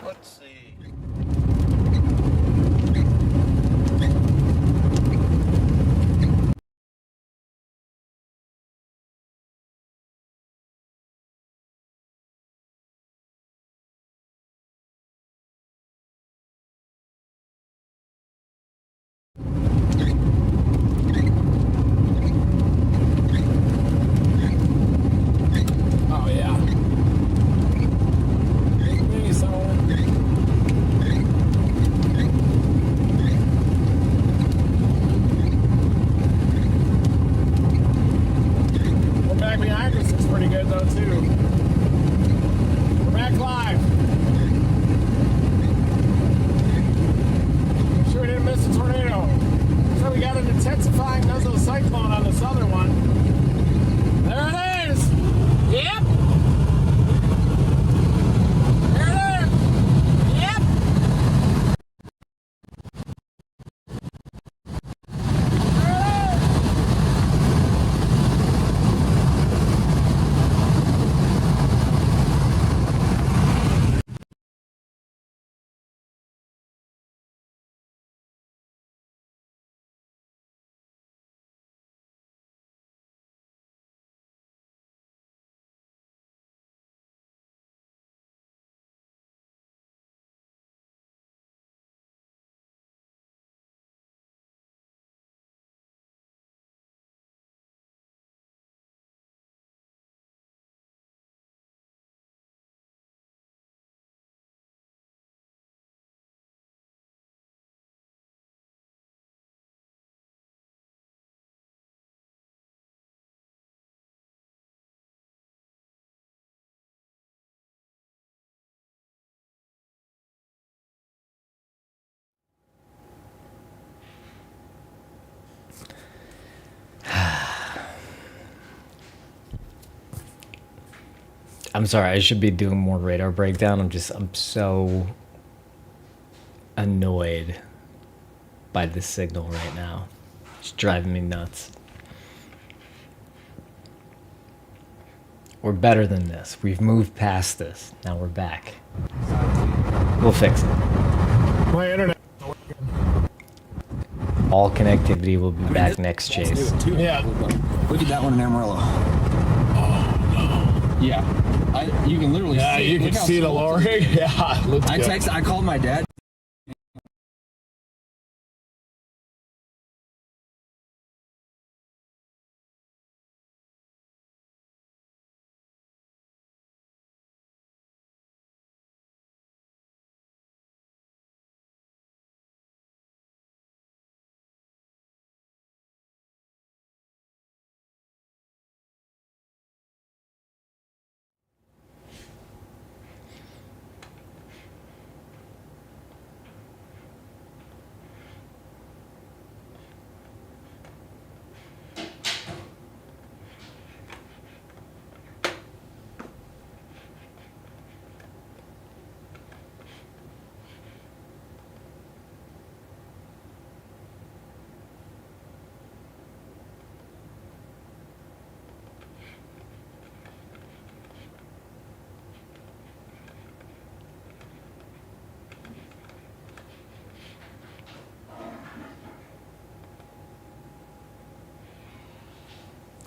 Let's see. Oh yeah. Maybe someone. We're back behind us. It's pretty good though too. We're back live. Sure we didn't miss a tornado. So we got an intensifying mesocyclone on this other one. There it is. Yep. There it is. Yep. There it is. I'm sorry, I should be doing more radar breakdown. I'm so annoyed by this signal right now. It's driving me nuts. We're better than this. We've moved past this. Now we're back. We'll fix it. My internet All connectivity will be back next chase. Yeah. Look at that one in Amarillo. Oh no. Yeah. You can literally Yeah, see you it. can Look how see the slow it's lowering. Yeah, looks good. I called my dad.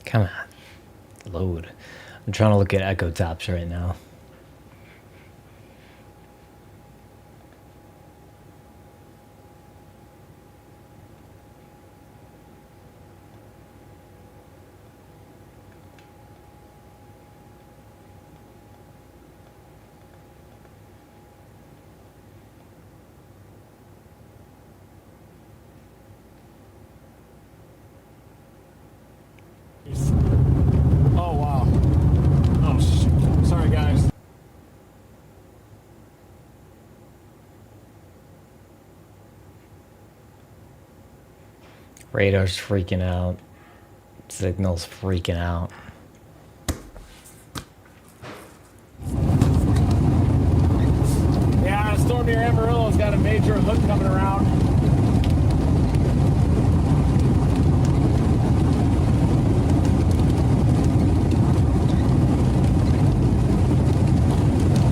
Come on. Load. I'm trying to look at echo tops right now. Oh, wow. Oh, shoot. Sorry, guys. Radar's freaking out. Signal's freaking out. Yeah, a storm near Amarillo's got a major hook coming around.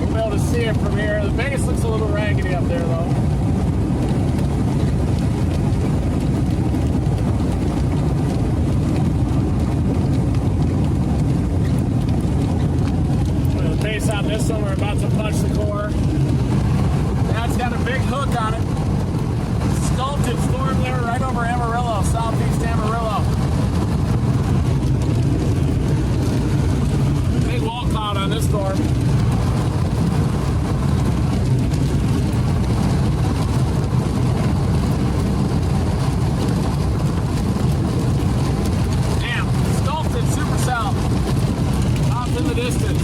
We'll be able to see it from here. The Vegas looks a little raggedy up there, though. Base on this one, we're about to punch the core. That's got a big hook on it. Sculpted storm there right over Amarillo, southeast Amarillo. Big wall cloud on this storm. Damn, sculpted supercell. Off in the distance.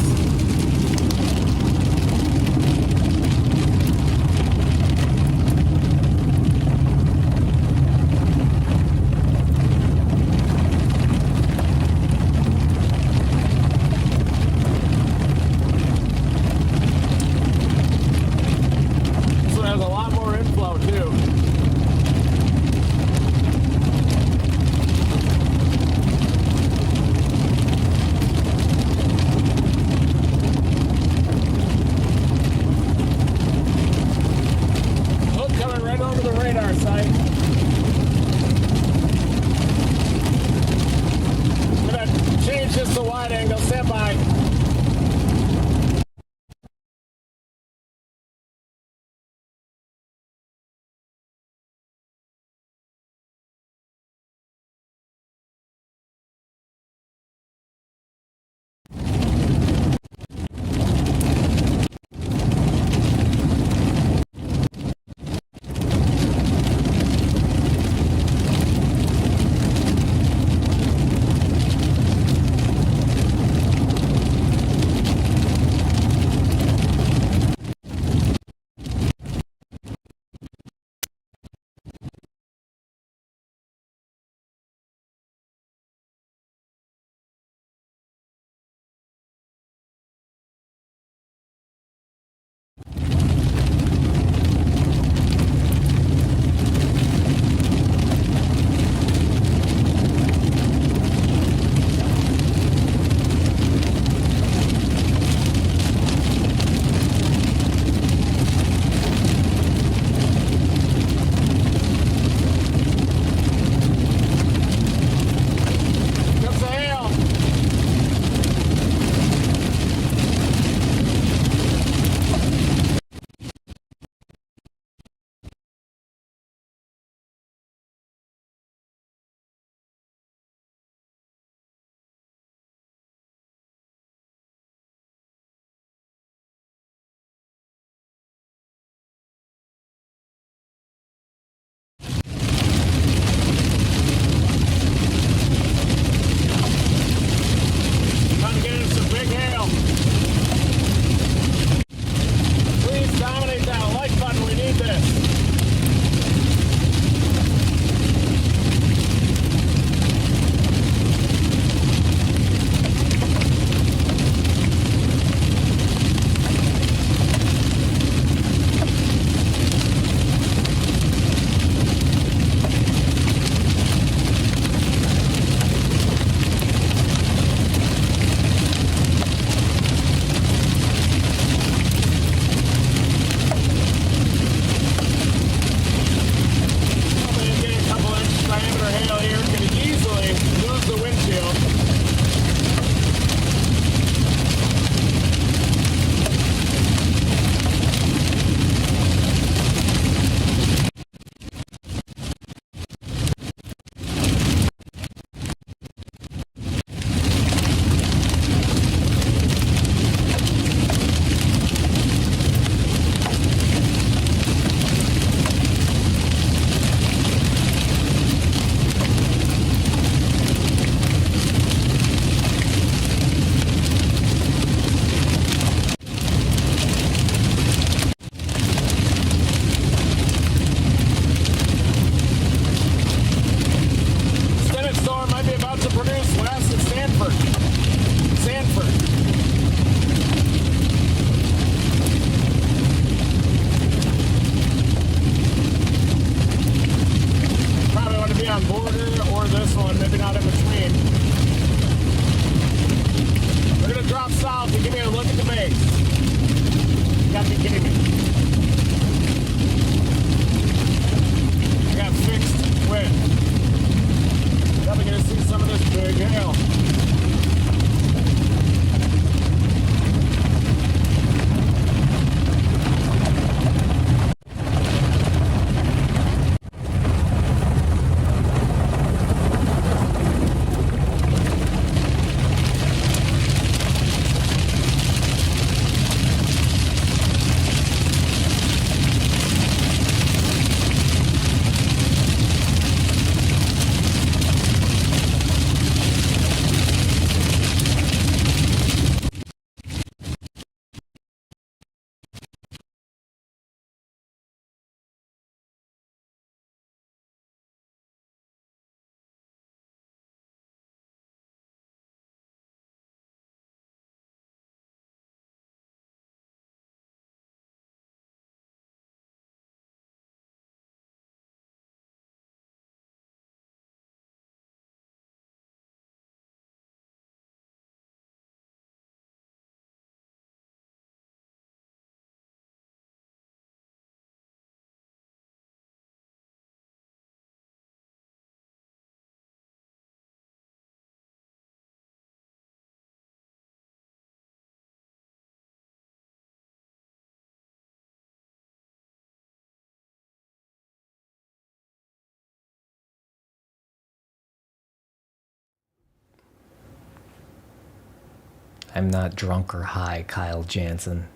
I'm not drunk or high, Kyle Jansen.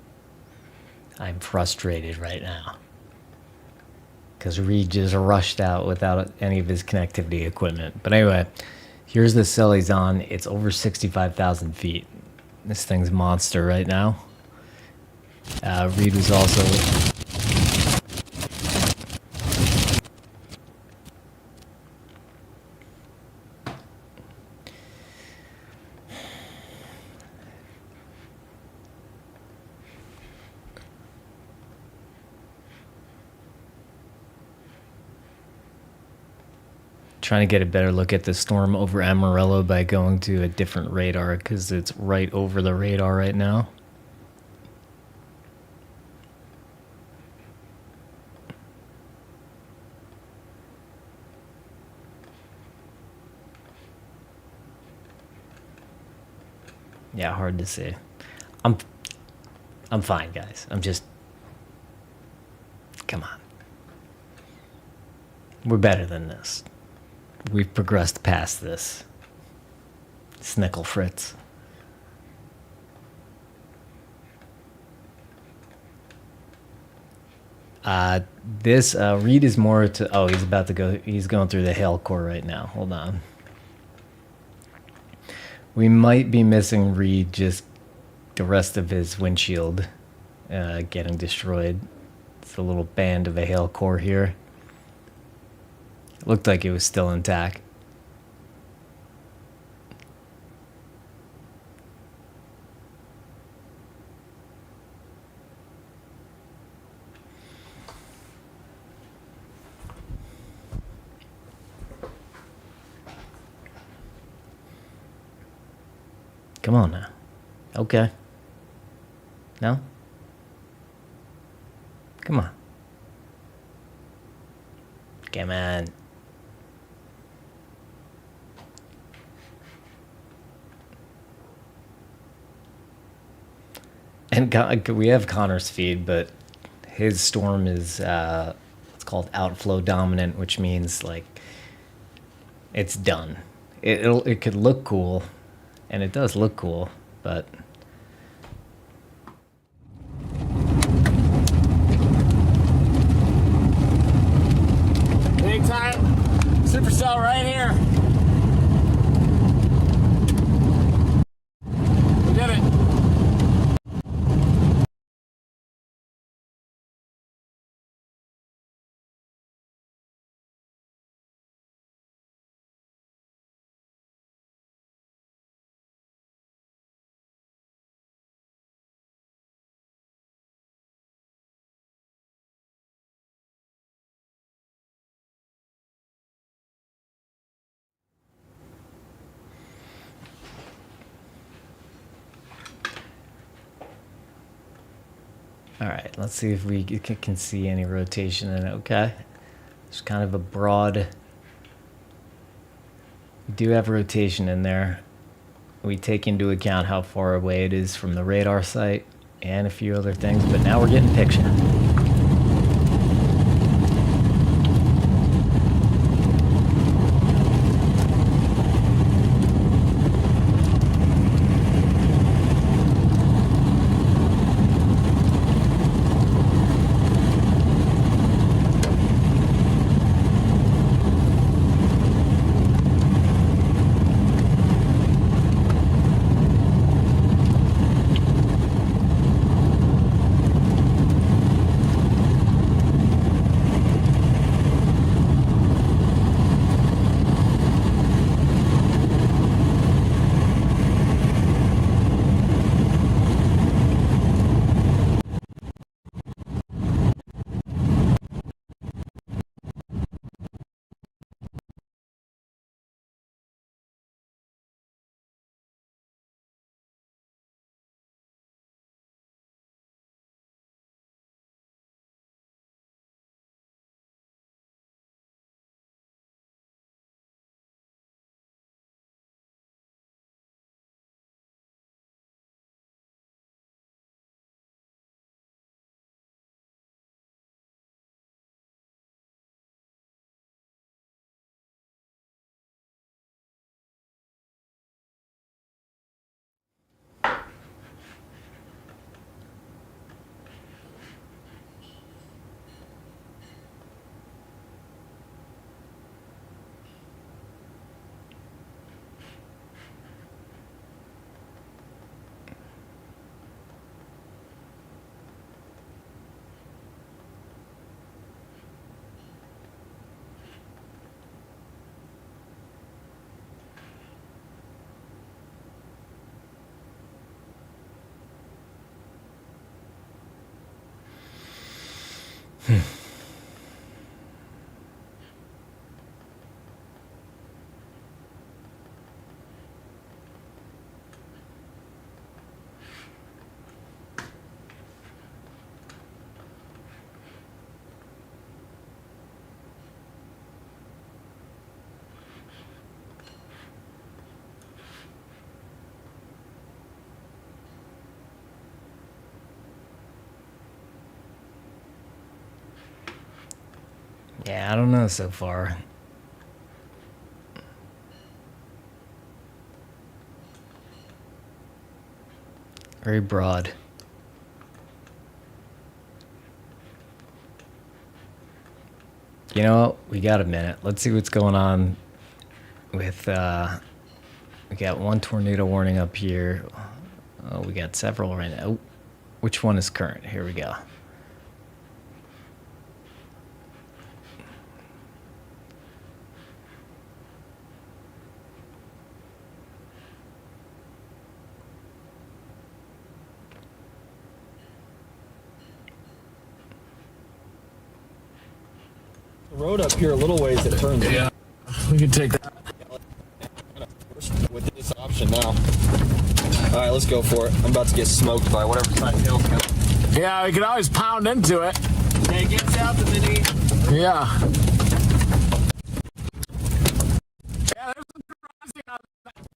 I'm frustrated right now. Because Reed just rushed out without any of his connectivity equipment. But anyway, here's the cell he's on. It's over 65,000 feet. This thing's monster right now. Reed was also... trying to get a better look at the storm over Amarillo by going to a different radar because it's right over the radar right now. Yeah, hard to see. I'm fine, guys. I'm just... Come on. We're better than this. We've progressed past this. Snickle Fritz. This Reed is more to... Oh, he's about to go... He's going through the hail core right now. Hold on. We might be missing Reed, just the rest of his windshield getting destroyed. It's a little band of a hail core here. It looked like it was still intact. Come on now. Okay. No? Come on. Come on. And we have Connor's feed, but his storm is it's called outflow dominant, which means like it's done. It could look cool, and it does look cool, but Anytime, supercell right here. We did it. all right, let's see if we can see any rotation in it. Okay. It's kind of a broad... We do have rotation in there. We take into account how far away it is from the radar site and a few other things, but now we're getting picture. Yeah, I don't know so far. Very broad. You know what? We got a minute. Let's see what's going on with, we got one tornado warning up here. Oh, we got several right now. Oh, which one is current? Here we go. Road up here a little ways that turns. Yeah, we can take that. With this option now. All right, let's go for it. I'm about to get smoked by whatever side tail's coming. Yeah, we can always pound into it. Hey, get south of Mini. Yeah. Yeah, there's some crossing on that.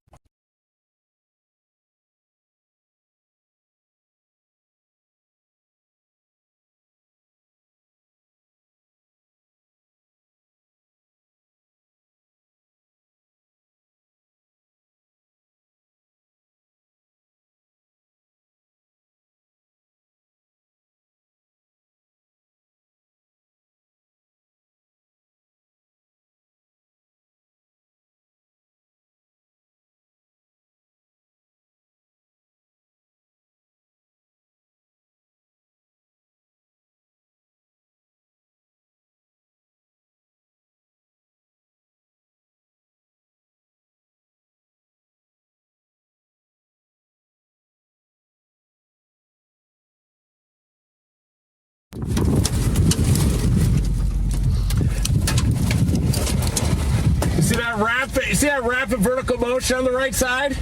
You see that rapid vertical motion on the right side?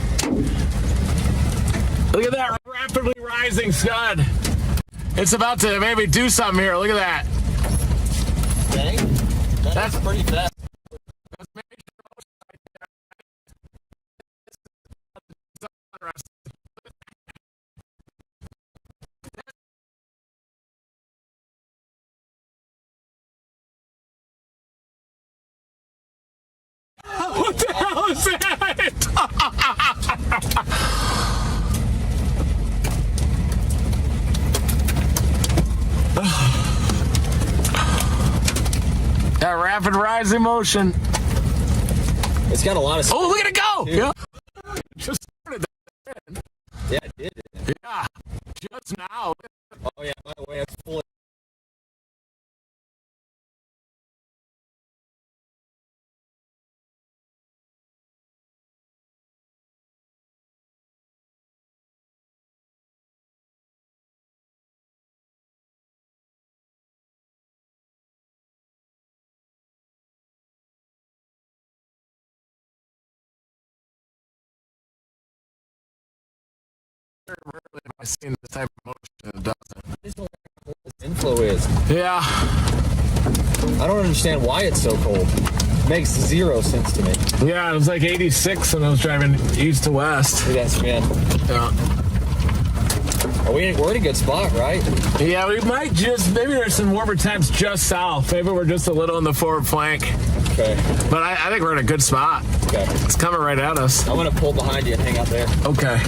Look at that rapidly rising scud. It's about to maybe do something here. Look at that. Dang. That's pretty fast. That's major motion right there. What the hell is that? That rapid rising motion. It's got a lot of. Oh, look at it go! Dude. Yeah. Just started that. Yeah, it did. Yeah. Just now. Oh yeah. By the way, it's full. I've seen this type of motion. It doesn't. I just don't know what this inflow is. Yeah. I don't understand why it's so cold. It makes zero sense to me. Yeah, it was like 86 when I was driving east to west. Look at that spin. Yeah. We're in a good spot, right? Yeah, we might just, maybe there's some warmer temps just south. Maybe we're just a little in the forward flank. Okay. But I think we're in a good spot. Okay. It's coming right at us. I'm gonna pull behind you and hang out there. Okay.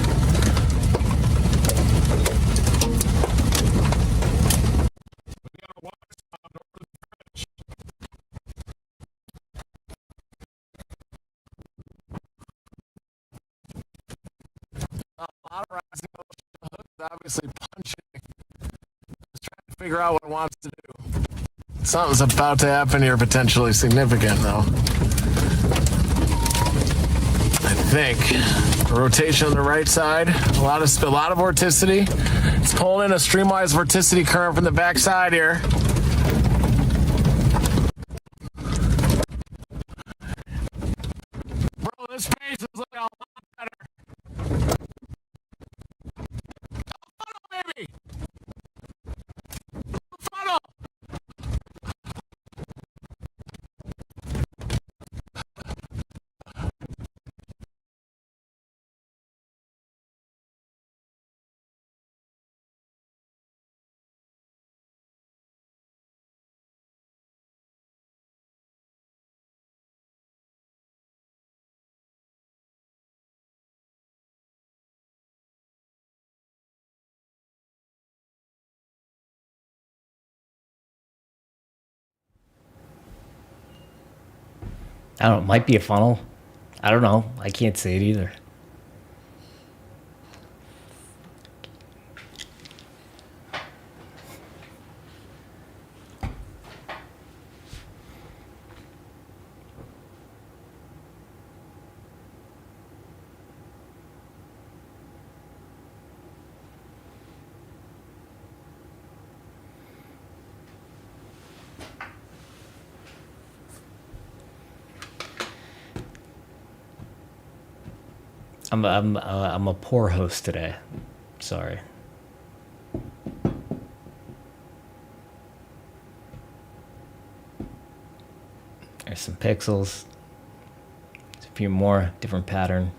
A lot of rising motion. Obviously punching. Just trying to figure out what it wants to do. Something's about to happen here, potentially significant, though. I think rotation on the right side. A lot of vorticity. It's pulling in a streamwise vorticity current from the backside here. I don't know. It might be a funnel. I don't know. I can't see it either. I'm a poor host today. Sorry. There's some pixels. There's a few more, different pattern.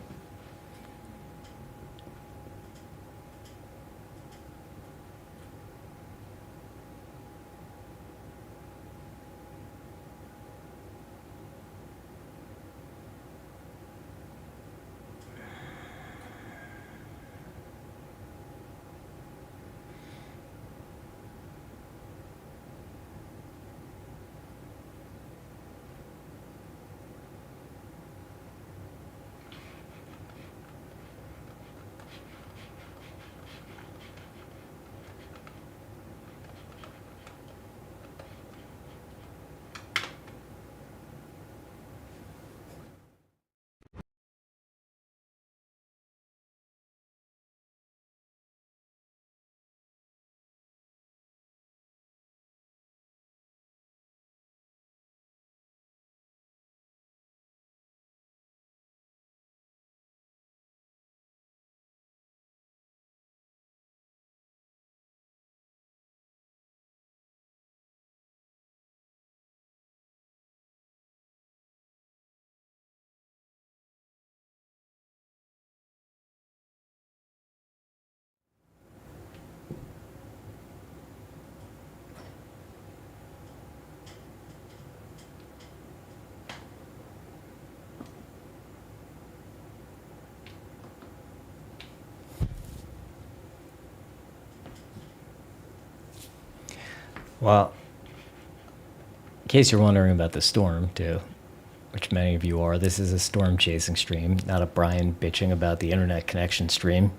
Well, in case you're wondering about the storm, too, which many of you are, this is a storm chasing stream, not a Brian bitching about the internet connection stream.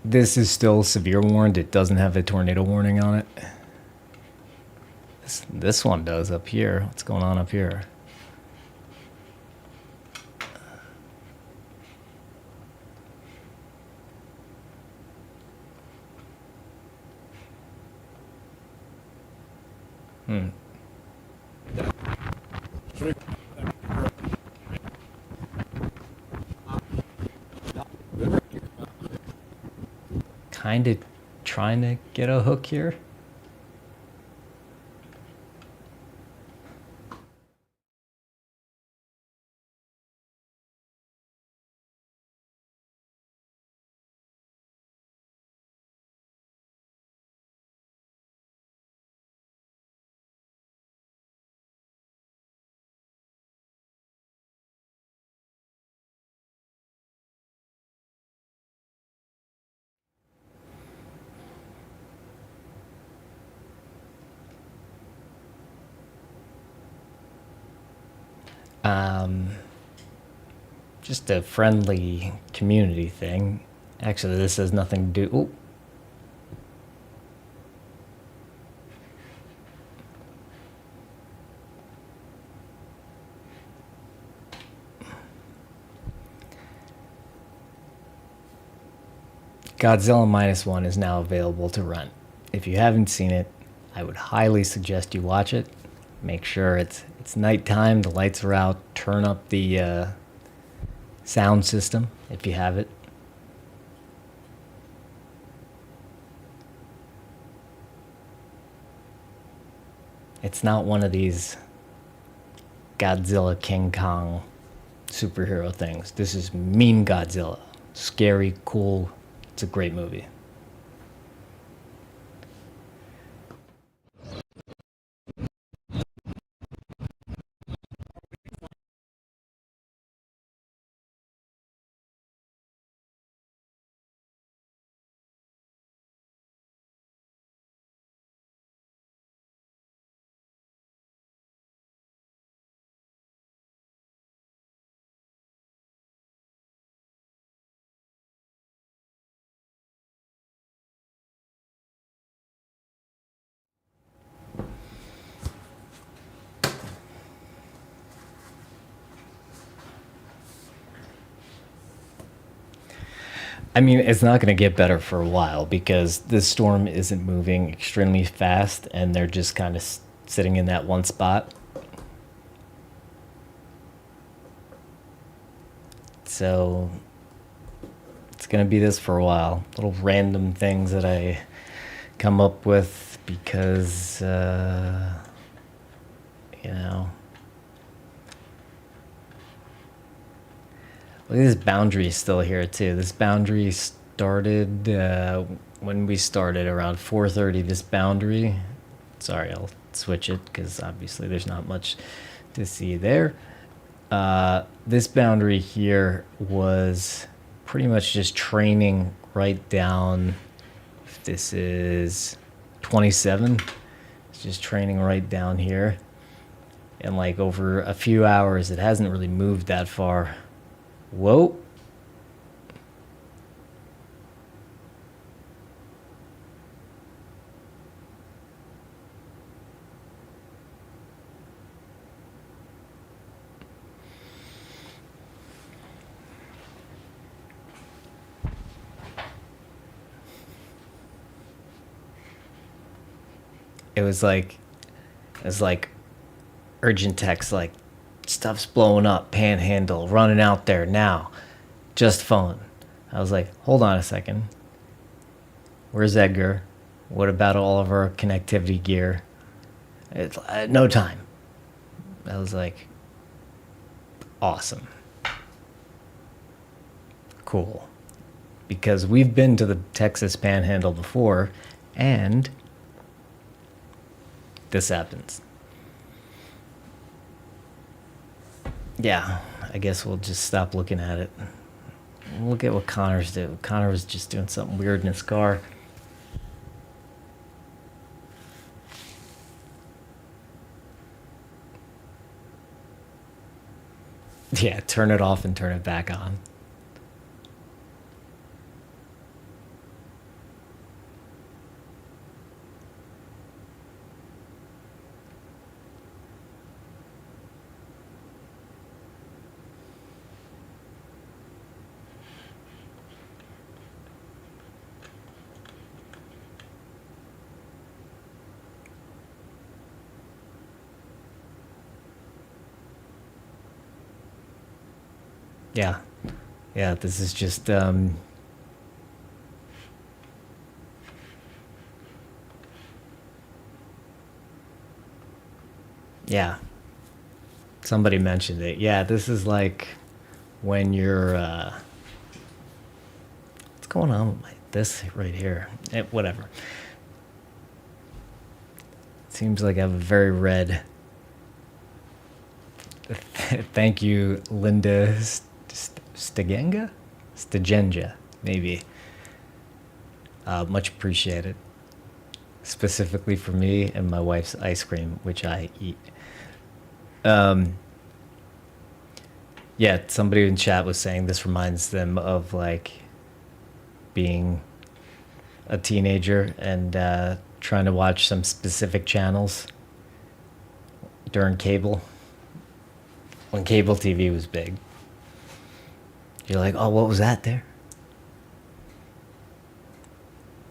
This is still severe warned. It doesn't have a tornado warning on it. This one does up here. What's going on up here? Kind of trying to get a hook here. Just a friendly community thing. Actually, this has nothing to do. Ooh. Godzilla -1 is now available to rent. If you haven't seen it, I would highly suggest you watch it. Make sure it's nighttime, the lights are out, turn up the sound system if you have it. It's not one of these Godzilla, King Kong superhero things. This is Mean Godzilla. Scary, cool. It's a great movie. I mean, it's not going to get better for a while because this storm isn't moving extremely fast and they're just kind of sitting in that one spot. So it's going to be this for a while. Little random things that I come up with because, you know. Look at this boundary still here too. This boundary started when we started around 4:30. This boundary, sorry, I'll switch it because obviously there's not much to see there. This boundary here was pretty much just training right down. If this is 27, it's just training right down here. And like over a few hours, it hasn't really moved that far. Whoa. It was like urgent text, like stuff's blowing up, Panhandle, running out there now, just phone. I was like, hold on a second. Where's Edgar? What about all of our connectivity gear? It's no time. I was like, awesome. Cool. Because we've been to the Texas Panhandle before, and this happens. Yeah, I guess we'll just stop looking at it. Look at what Connor's doing. Connor was just doing something weird in his car. Yeah, turn it off and turn it back on. Yeah. Yeah, this is just yeah. Somebody mentioned it. Yeah, this is like when you're what's going on with this right here? Whatever. Seems like I have a very red. Thank you, Linda Stagenga, maybe. Much appreciated. Specifically for me and my wife's ice cream, which I eat. Yeah, somebody in chat was saying this reminds them of like being a teenager and trying to watch some specific channels during cable. When cable TV was big. You're like, oh, what was that there?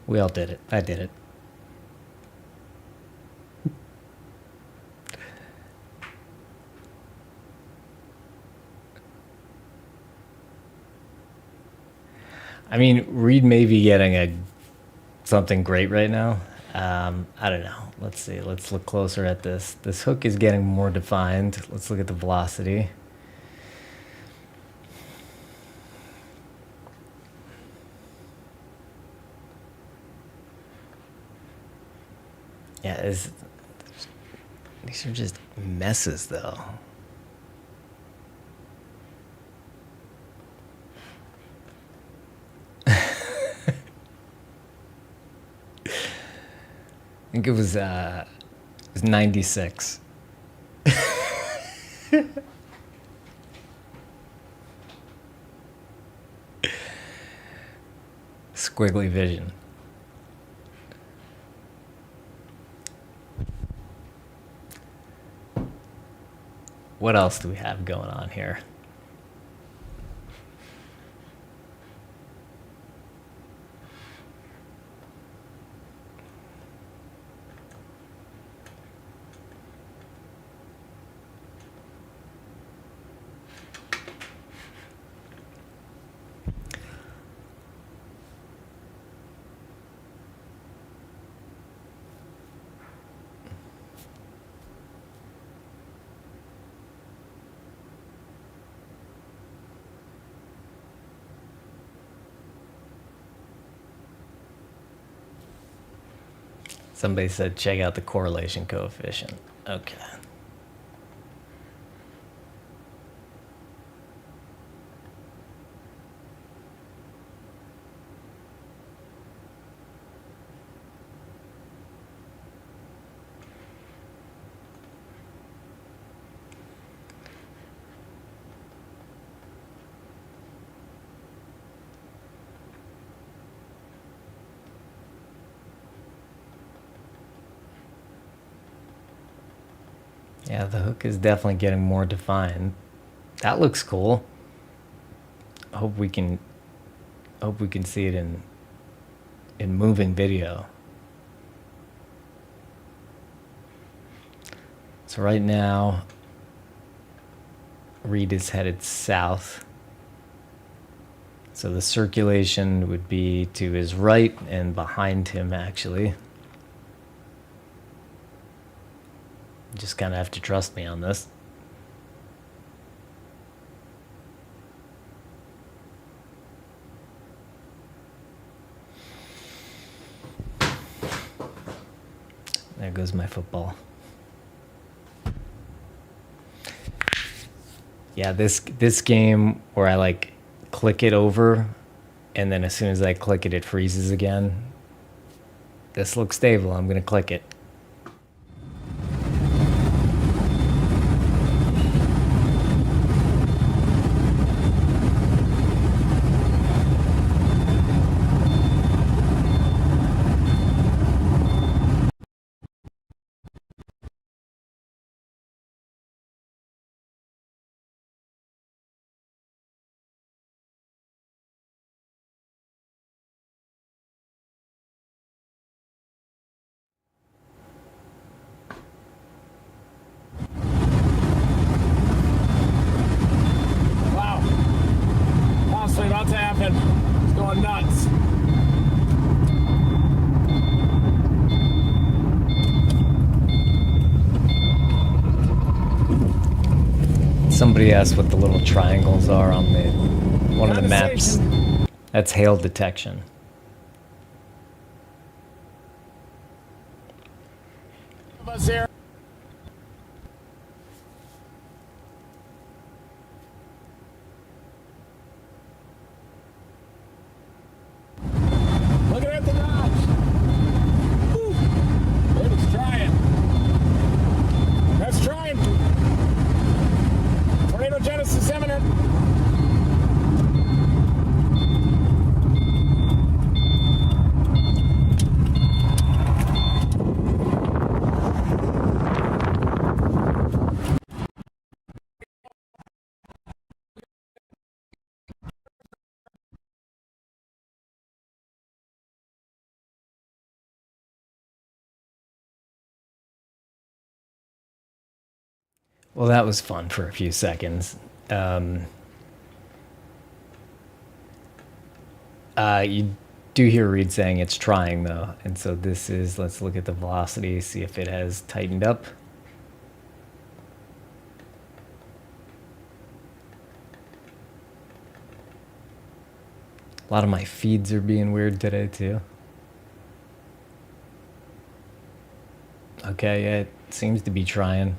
We all did it. I did it. I mean, Reed may be getting something great right now. I don't know. Let's see. Let's look closer at this. This hook is getting more defined. Let's look at the velocity. Yeah, these are just messes, though. I think it was 96. Squiggly vision. What else do we have going on here? Somebody said check out the correlation coefficient. Okay. Yeah, the hook is definitely getting more defined. That looks cool. Hope we can see it in moving video. So right now Reed is headed south. So the circulation would be to his right and behind him actually. Just kind of have to trust me on this. There goes my football. Yeah, this game where I like click it over and then as soon as I click it, it freezes again. This looks stable. I'm gonna click it. Wow. Honestly, about to happen. It's going nuts. Somebody asked what the little triangles are on the one of the maps. Conversation. That's hail detection. Of us here. Looking at the notch. Woo. Baby's trying. That's trying. Tornado Genesis imminent. Well, that was fun for a few seconds. You do hear Reed saying it's trying though, and so this is, let's look at the velocity, see if it has tightened up. A lot of my feeds are being weird today too. Okay, yeah, it seems to be trying.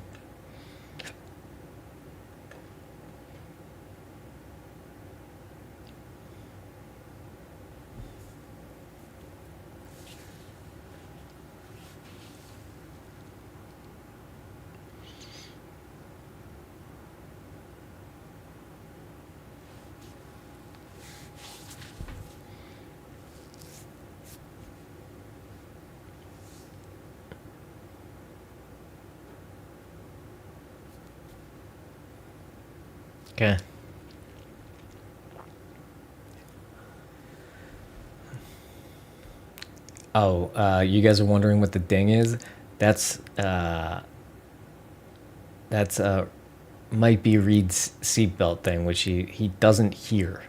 Okay. Oh, you guys are wondering what the ding is? That's might be Reed's seatbelt thing, which he doesn't hear.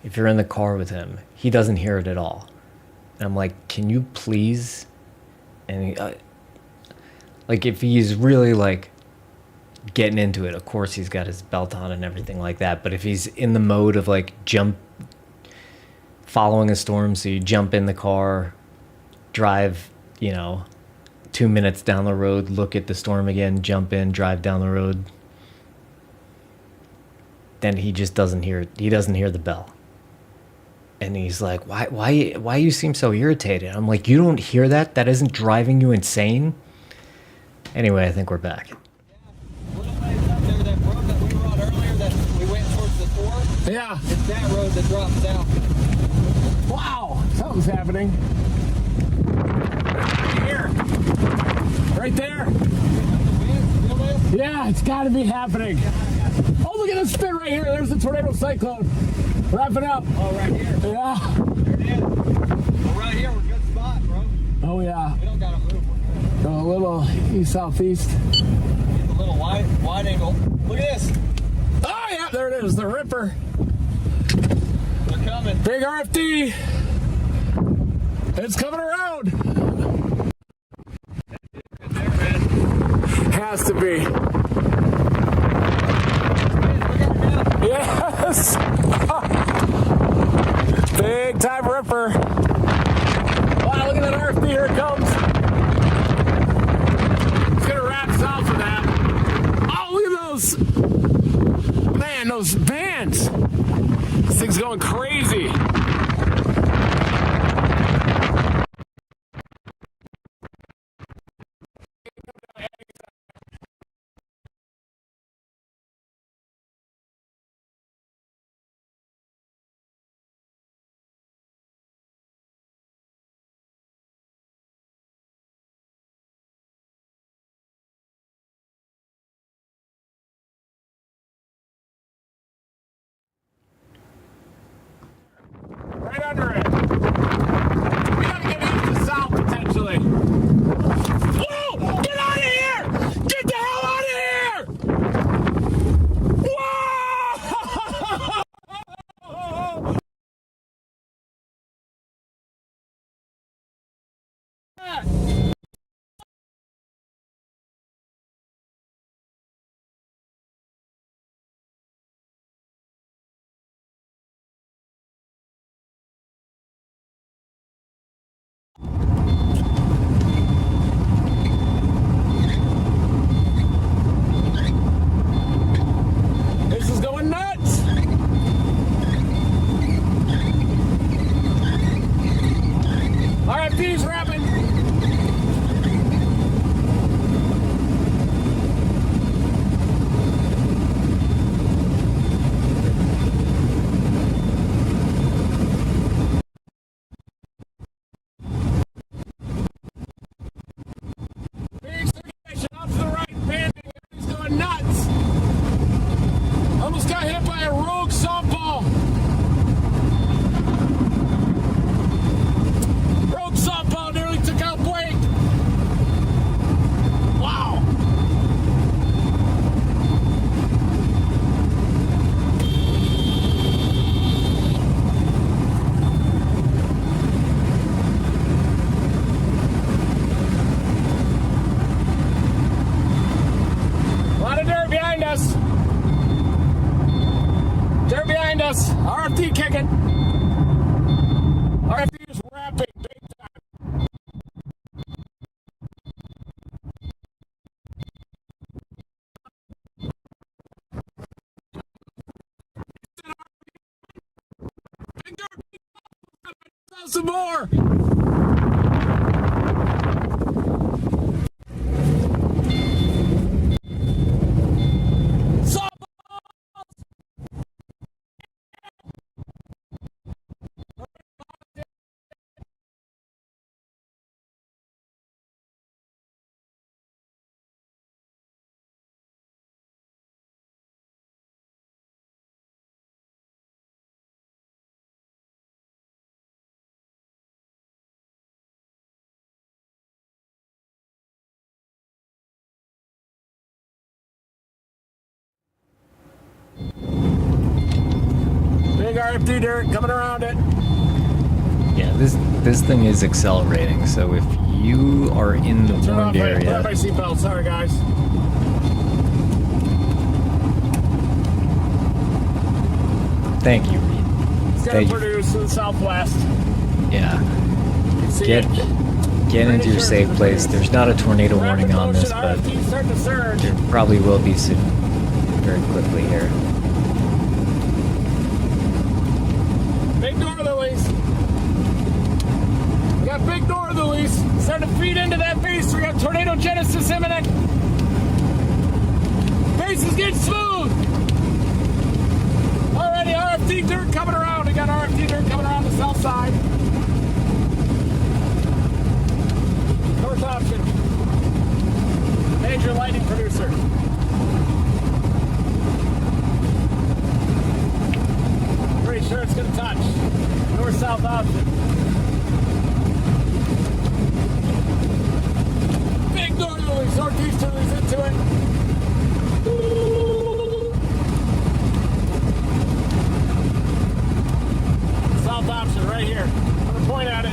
If you're in the car with him, he doesn't hear it at all. And I'm like, can you please? And he, like, if he's really like getting into it, of course he's got his belt on and everything like that. But if he's in the mode of like following a storm, so you jump in the car, drive you know, 2 minutes down the road, look at the storm again, jump in, drive down the road. Then he just doesn't hear the bell. And he's like, why you seem so irritated? I'm like, you don't hear that? That isn't driving you insane? Anyway, I think we're back. Little ways up there, that road that we were on earlier that we went towards the Fore. Yeah. It's that road that drops down. Wow, something's happening. Here. Right there. Yeah, it's got to be happening. Oh, look at this spin right here. There's the tornado cyclone. Wrapping up. Oh, right here. Yeah. There it is. Well, right here, we're good spot, bro. Oh, yeah. We don't gotta move. We're good. A little east-southeast. Get the little wide angle. Look at this. Oh, yeah, there it is. The Ripper. They're coming. Big RFD. It's coming around. Has to be. Yes. Big time Ripper. Wow, look at that RFD. Here it comes. It's going to wrap south of that. Oh, look at those. Man, those vans. This thing's going crazy. Right under it. We gotta get east to south potentially. Whoa! Get out of here! Get the hell out of here! Whoa! This is going nuts! RFD's wrapping. Big circulation off to the right, banding. Everything's going nuts. Almost got hit by a rogue softball. Rogue softball nearly took out Blake. Wow. A lot of dirt behind us. Dirt behind us. RFD kicking. RFD is wrapping big time. Big dirt. Some more. Big RFD dirt coming around it. Yeah, this thing is accelerating, so if you are in the Turn off warned my, put area, on my seatbelt. Sorry, guys. thank you, Reed. It's gonna Thank you. produce to the southwest. Yeah, You see get it. get into your safe place. There's not a tornado warning on this, but there probably will be soon, very quickly here. Big northerlies. We got big northerlies starting to feed into that base. We got tornado genesis imminent. Base is getting smooth. Already RFD dirt coming around. We got RFD dirt coming around the south side. North option. Major lightning producer. Pretty sure it's going to touch. North-south option. Big northerlies, northeasterlies into it. South option right here. I'm going to point at it.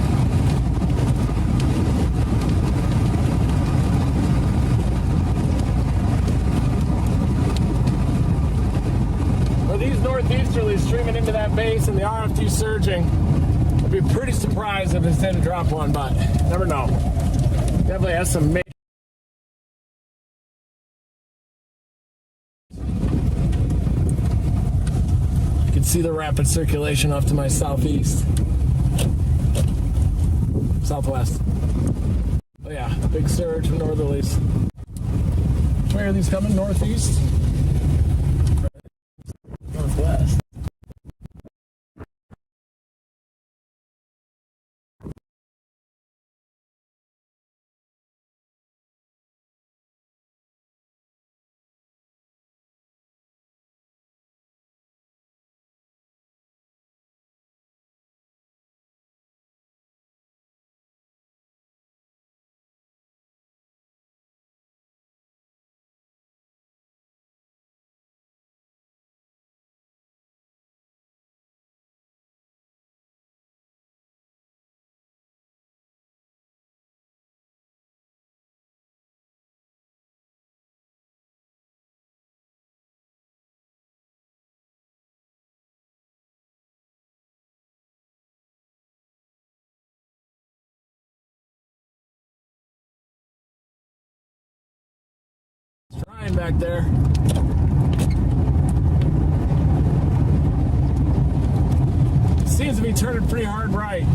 Well, these northeasterlies streaming into that base and the RF2 surging. I'd be pretty surprised if it didn't drop one, but never know. Definitely has some major. You can see the rapid circulation off to my southeast. Southwest. Oh yeah, big surge from northerlies. Where are these coming? Northeast? Northwest. Trying back there. Seems to be turning pretty hard right.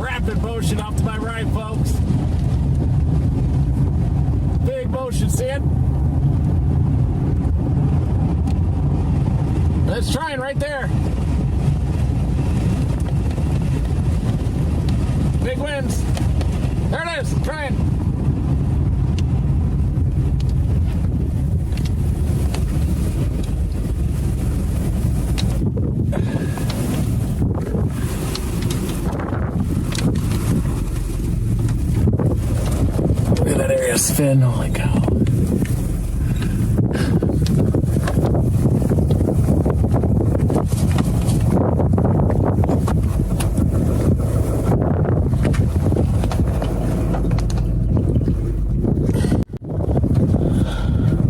Rapid motion off to my right, folks. Big motion, see it? It's trying right there. Big winds. There it is. Trying. Look at that area spin. Holy cow.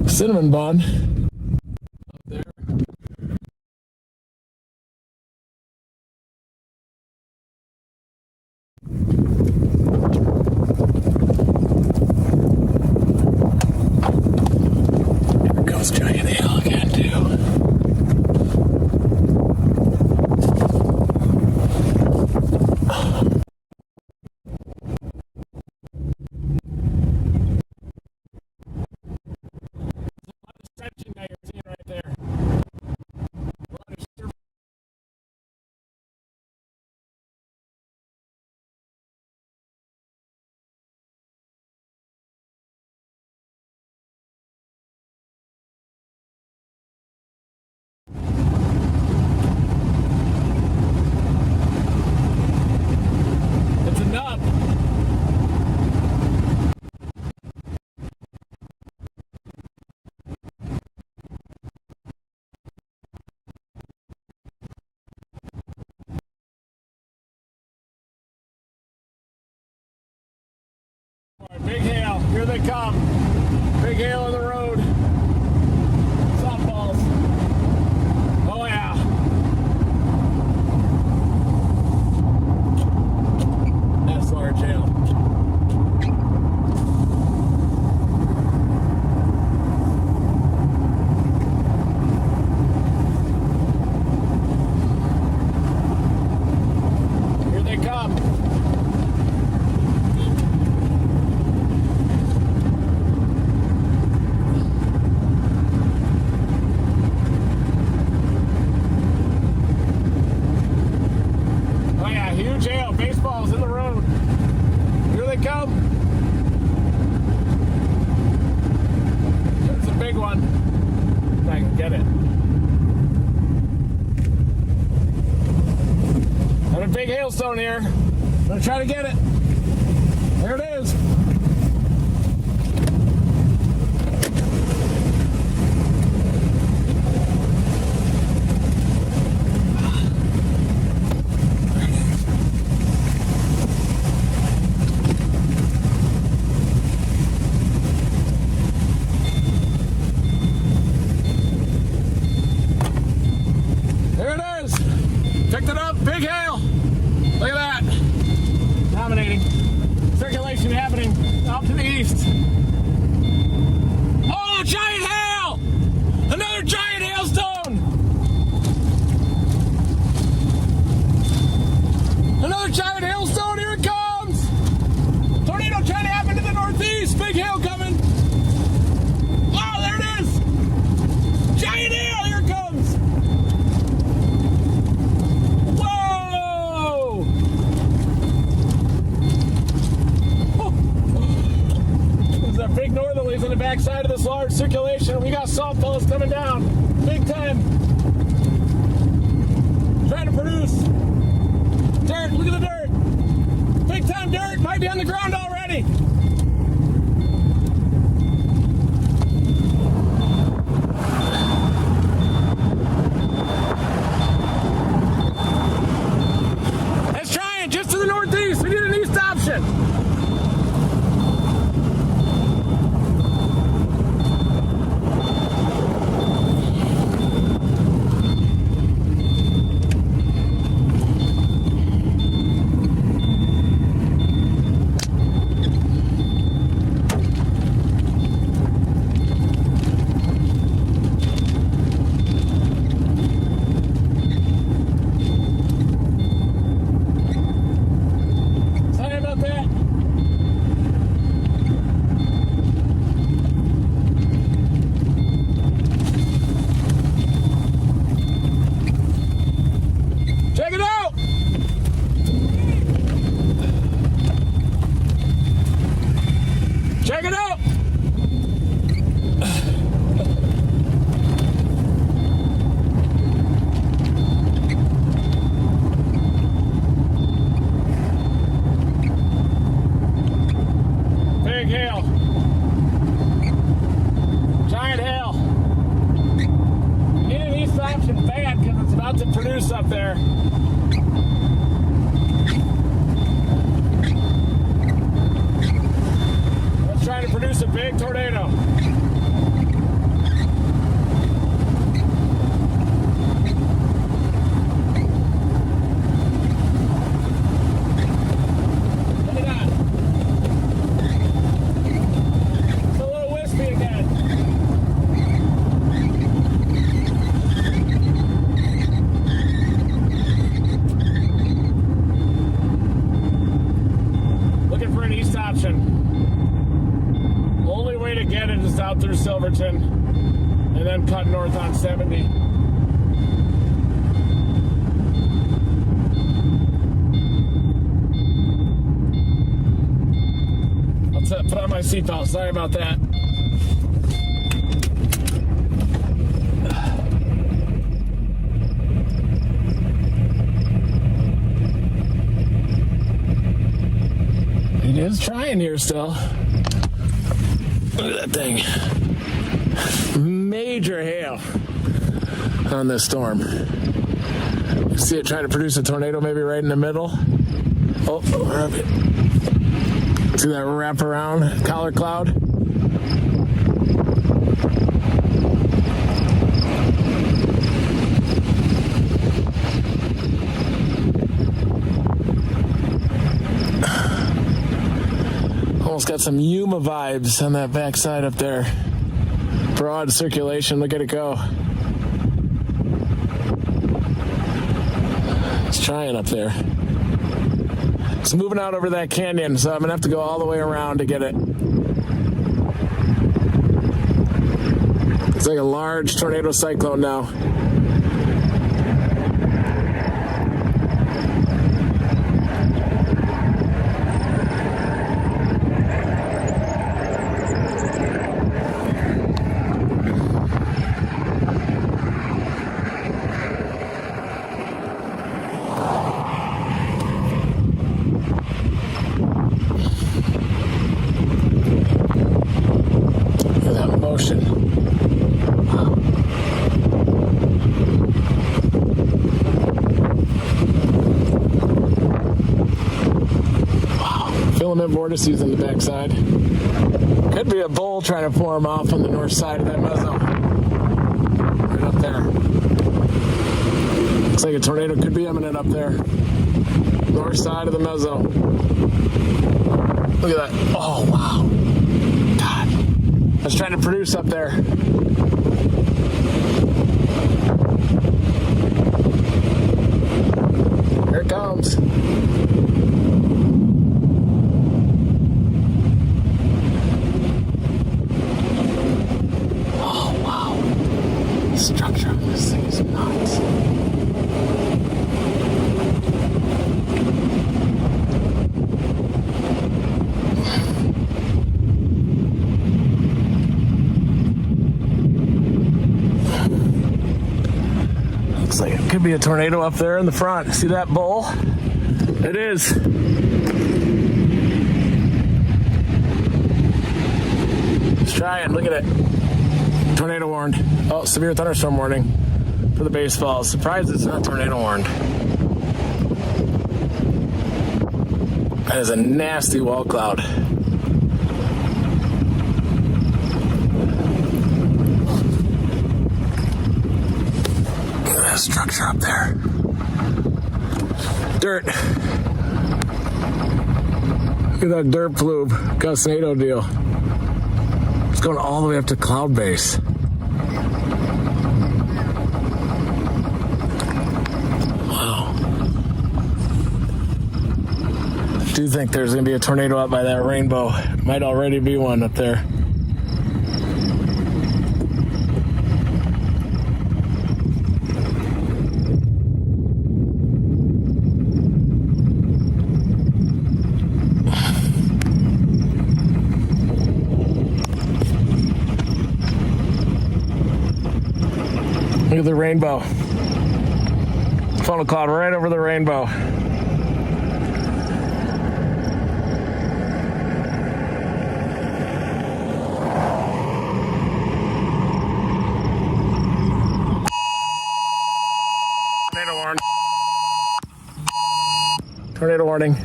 Cinnamon bun up there. Here goes giant hail again too. Now you're seeing right there. It's a nub. Big hail, here they come. Big hail on the road. Softballs. Oh yeah. get it. Got a big hailstone here. I'm gonna try to get it. There it is. There it is. Picked it up. Big hail. Look at that. Dominating. Circulation happening out to the east. Oh, giant hail! Another giant hailstone! Another giant hailstone, here it comes! Tornado trying to happen to the northeast! Big hail coming! Oh, there it is! Giant hail, here it comes! Whoa! There's a big northerlies on the backside of this large circulation. We got salt fellas coming down. Big time. Trying to produce dirt. Look at the dirt. Big time dirt. Might be on the ground already. Let's try it just to the northeast. We need an east option. Sorry about that. Check it out! Check it out! Big hail. Giant hail. Need an east option bad because it's about to produce up there. Let's try to produce a big tornado. Look at that. It's a little wispy again. Looking for an east option. Only way to get it is out through Silverton and then cut north on 70. I'll put on my seatbelt. Sorry about that. It is trying here still. Look at that thing. Major hail on this storm. You see it trying to produce a tornado maybe right in the middle. Oh, we're up here. See that wrap around collar cloud? Almost got some Yuma vibes on that backside up there. Broad circulation, look at it go. It's trying up there. It's moving out over that canyon, so I'm gonna have to go all the way around to get it. It's like a large tornado cyclone now. inclement vortices on the backside. Could be a bull trying to form off on the north side of that mezzo. Right up there. Looks like a tornado could be imminent up there. North side of the mezzo. Look at that. Oh, wow. God. I was trying to produce up there. Here it comes. Oh, wow. The structure of this thing is nuts. Looks like it could be a tornado up there in the front. See that bull? It is. Let's try it. Look at it. Tornado warned. Oh, severe thunderstorm warning for the base falls. Surprised it's not tornado warned. That is a nasty wall cloud. Look at that structure up there. Dirt. Look at that dirt plume. Gusnado deal. It's going all the way up to cloud base. Wow. I do think there's going to be a tornado up by that rainbow. Might already be one up there. Look at the rainbow. Funnel cloud right over the rainbow. Tornado warning. Tornado warning.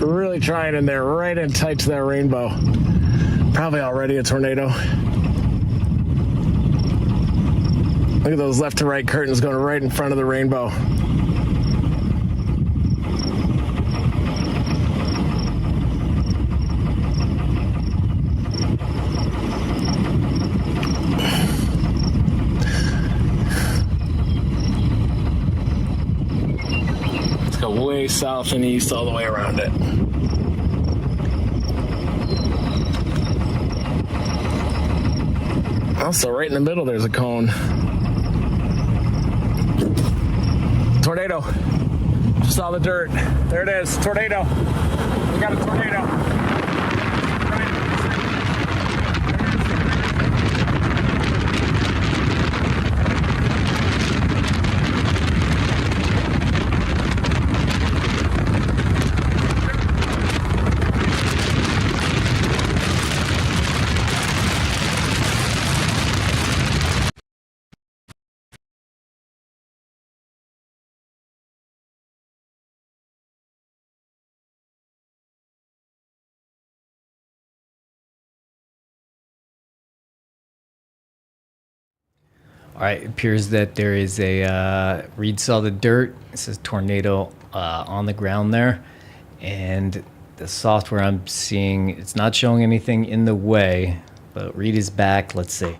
Really trying in there, right in tight to that rainbow. Probably already a tornado. Look at those left to right curtains going right in front of the rainbow. Let's go way south and east all the way around it. Also, right in the middle, there's a cone. Tornado. Just saw the dirt. There it is. Tornado. We got a tornado. All right, it appears that there is a, Reed saw the dirt. It says tornado on the ground there. And the software I'm seeing, it's not showing anything in the way, but Reed is back. Let's see.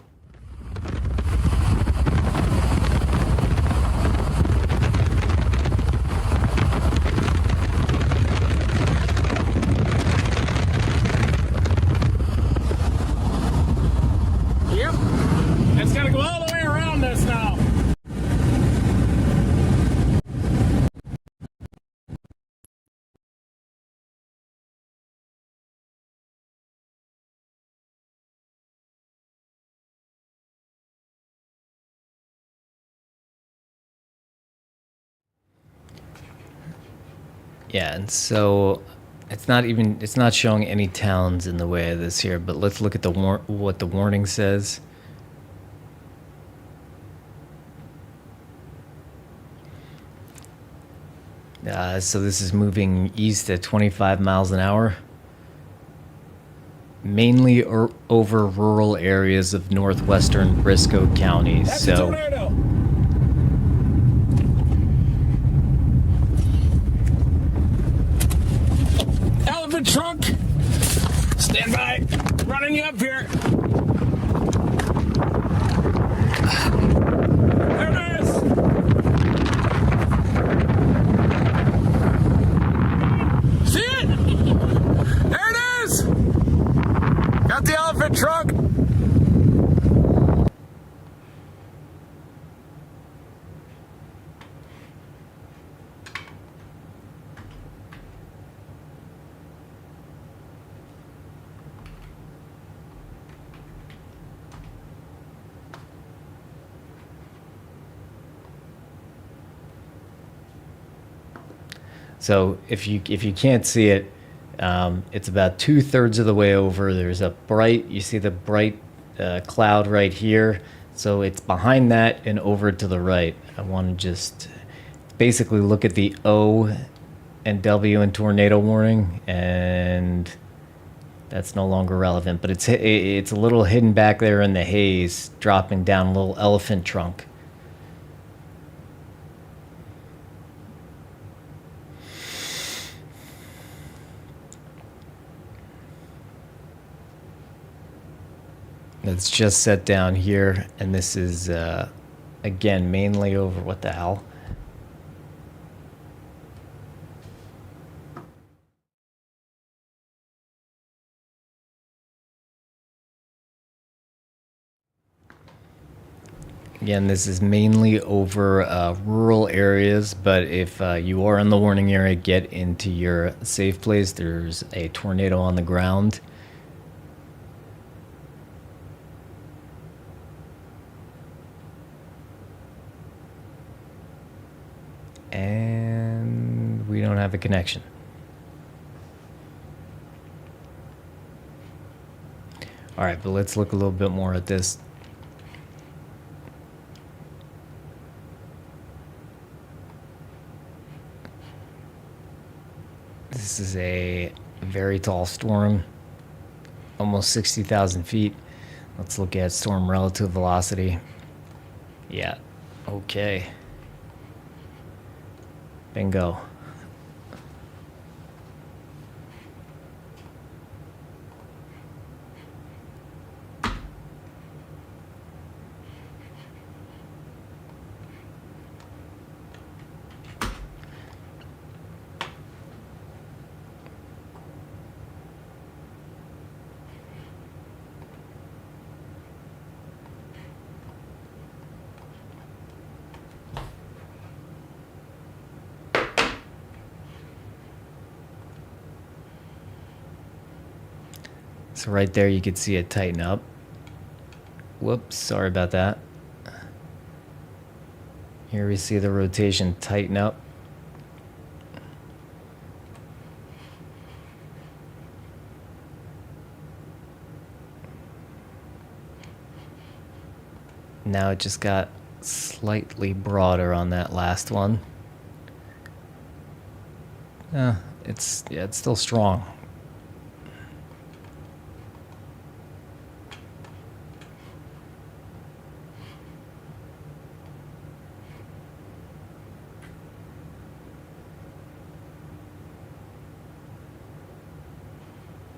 Yep. It's got to go all the way around this now. Yeah, and so it's not showing any towns in the way of this here, but let's look at what the warning says. So this is moving east at 25 miles an hour, mainly over rural areas of northwestern Briscoe County. That's a So tornado. Elephant trunk. Stand by. Running you up here. There it is. See it? There it is. Got the elephant trunk. So if you can't see it, it's about 2/3 of the way over. There's a bright, you see the bright cloud right here. So it's behind that and over to the right. I want to just basically look at the O and W in tornado warning, and that's no longer relevant. But it's a little hidden back there in the haze, dropping down a little elephant trunk. It's just set down here, and this is, again, mainly over, what the hell? Again, this is mainly over rural areas, but if you are in the warning area, get into your safe place. There's a tornado on the ground. And we don't have a connection. All right, but let's look a little bit more at this. This is a very tall storm, almost 60,000 feet. Let's look at storm relative velocity. Yeah, okay. Bingo. So right there you could see it tighten up. Whoops, sorry about that. Here we see the rotation tighten up. Now it just got slightly broader on that last one. It's still strong.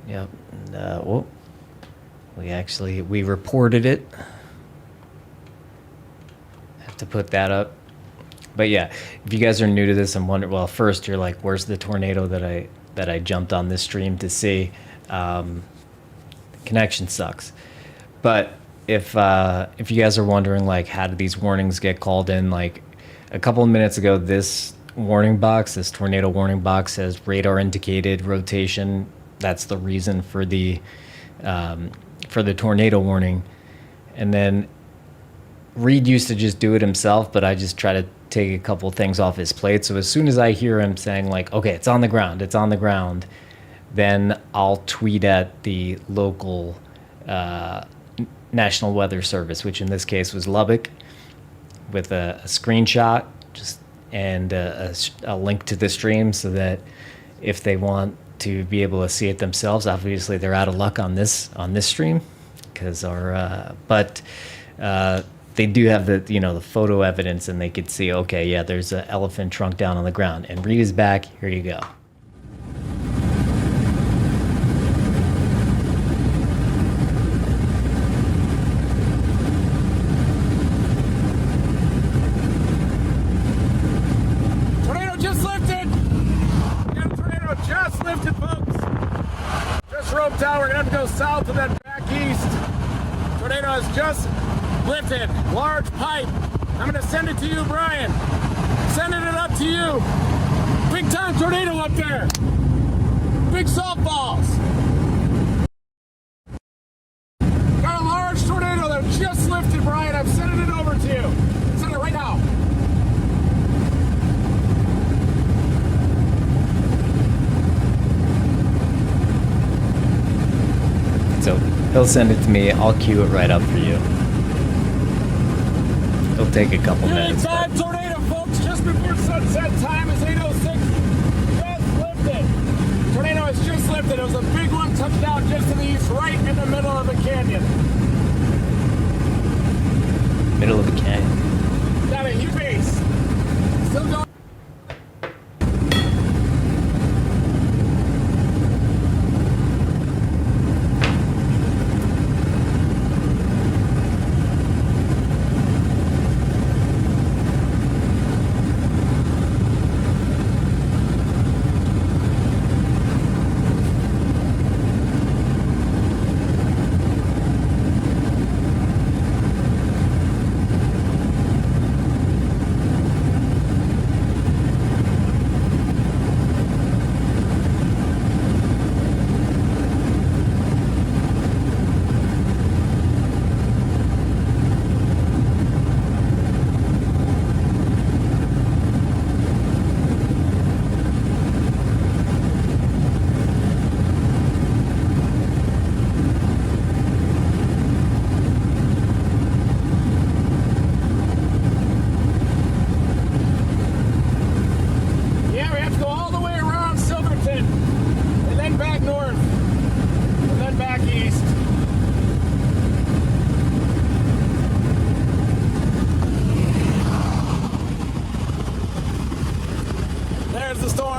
Yep. And, whoop. We reported it. Have to put that up. But yeah, if you guys are new to this and wonder, well, first you're like, where's the tornado that I jumped on this stream to see? Connection sucks. But if you guys are wondering, like, how did these warnings get called in? Like, a couple of minutes ago, this warning box, this tornado warning box, says radar indicated rotation. That's the reason for the tornado warning. And then Reed used to just do it himself, but I just try to take a couple things off his plate. So as soon as I hear him saying, like, okay, it's on the ground, then I'll tweet at the local National Weather Service, which in this case was Lubbock, with a screenshot, just and a link to the stream so that if they want to be able to see it themselves, obviously they're out of luck on this stream because they do have the photo evidence, and they could see, okay, yeah, there's an elephant trunk down on the ground, and Reed is back. Here you go. Tornado just lifted. We got a tornado just lifted, folks. Just roped out. We're gonna have to go south and then back east. Tornado has just lifted. Large pipe. I'm gonna send it to you, Brian. Sending it up to you. Big time tornado up there. Big softballs. Got a large tornado that just lifted, Brian. I'm sending it over to you. Send it right now. So he'll send it to me. I'll queue it right up for you. It'll take a couple minutes. Big time tornado, folks. Just before sunset time is 8:06. Just lifted. Tornado has just lifted. It was a big one, touched down just to the east, right in the middle of the canyon. Middle of the canyon. Got a U-base. Still going.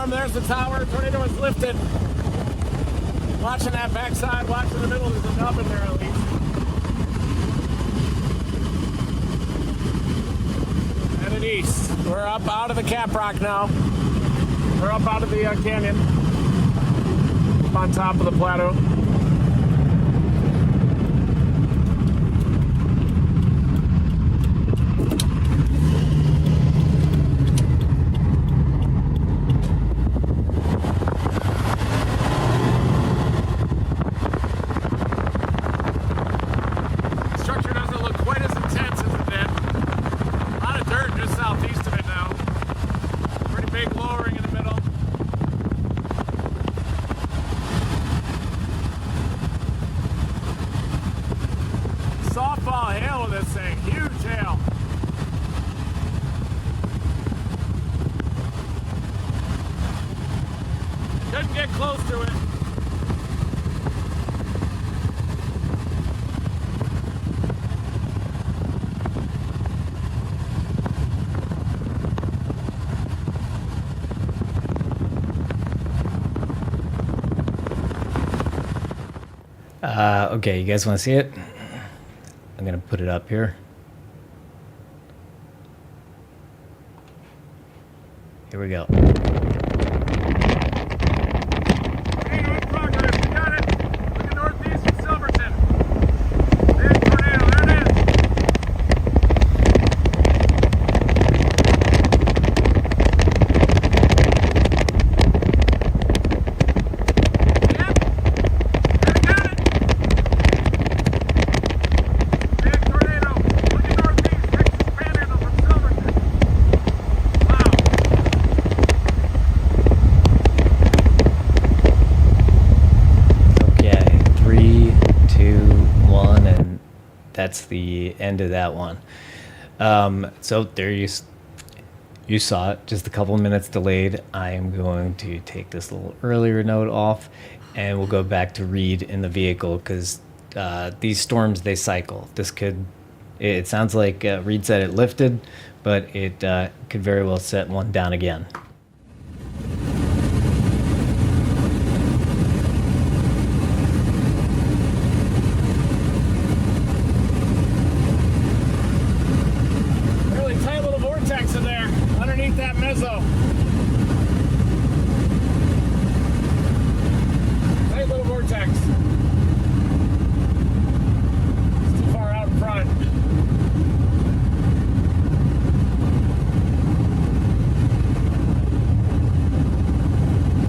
There's the tower. Tornado is lifted. Watching that backside, watching the middle. There's a nub in there at least. Headed east. We're up out of the Cap Rock now. We're up out of the canyon. Up on top of the plateau. Softball hail with this thing. Huge hail. Couldn't get close to it. Okay, you guys want to see it? I'm gonna put it up here. Here we go. Tornado in progress. We got it. Looking northeast of Silverton. Big tornado. There it is. Yep. I got it. Big tornado. Looking northeast. Texas Panhandle from Silverton. Wow. Okay, 3, 2, 1, and that's the end of that one. So there you. You saw it, just a couple of minutes delayed. I am going to take this little earlier note off, and we'll go back to Reed in the vehicle, because these storms, they cycle. This could, it sounds like Reed said it lifted, but it could very well set one down again. Really tight little vortex in there underneath that mezzo. Tight little vortex. It's too far out in front.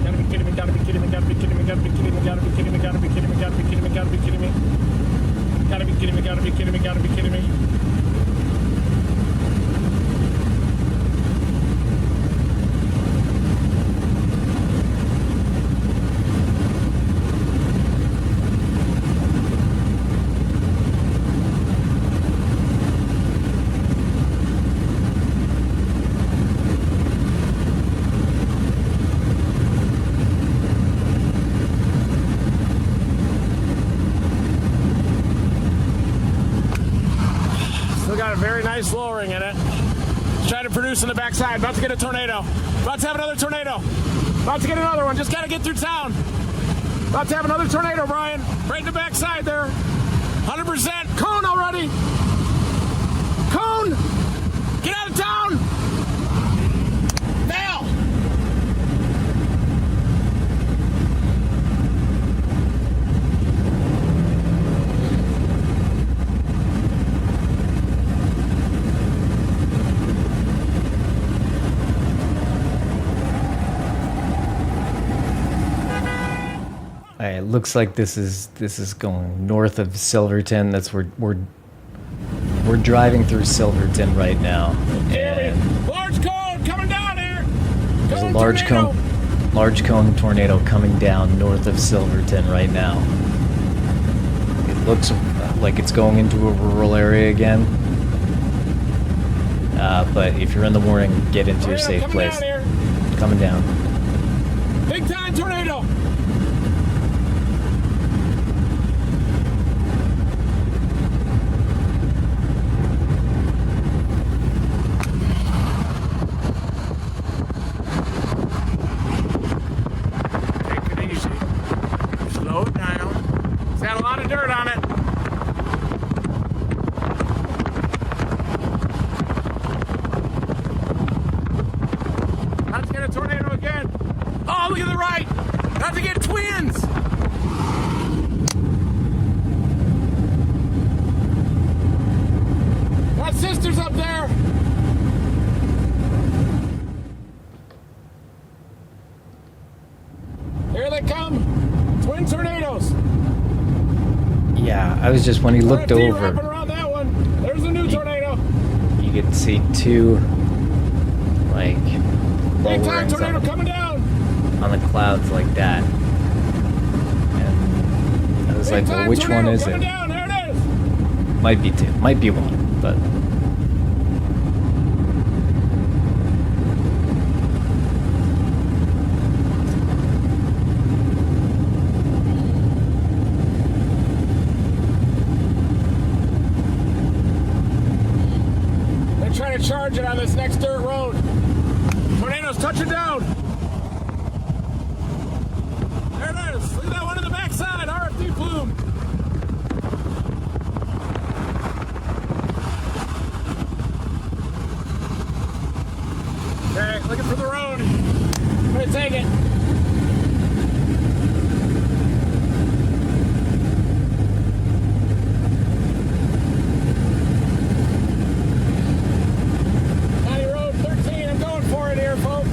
Gotta be kidding me, gotta be kidding me, gotta be kidding me, gotta be kidding me, gotta be kidding me, gotta be kidding me, gotta be kidding me, gotta be kidding me. Gotta be kidding me, gotta be kidding me, gotta be kidding me. Still got a very nice lowering in it. Trying to produce in the backside. About to get a tornado. About to have another tornado. About to get another one. Just gotta get through town. About to have another tornado, Brian. Right in the backside there. 100%. Cone already. Cone! Get out of town! Now! It looks like this is going north of Silverton. That's where we're driving through Silverton right now. And Large cone coming down here! there's a Cone large cone tornado coming down north of Silverton right now. It looks like it's going into a rural area again. But if you're in the morning, get into a safe place. Coming down. Big time tornado! Take it easy. Slow it down. It's got a lot of dirt on it. Let's get a tornado again. Oh, look at the right. About to get twins. Got sisters up there. Here they come. Twin tornadoes. Yeah, I was just, when he looked RFD over, wrapping around that one. There's a new tornado. you could see two, like, Big time lowerings tornado coming down. on the clouds like that. And I was Big like, well, time which one tornado is coming it? down. There it is. Might be two, might be one, but They're trying to charge it on this next dirt road. Tornado's touching down. There it is. Look at that one in the backside. RFD plume. Okay, looking for the road. I'm gonna take it. County Road 13. I'm going for it here, folks.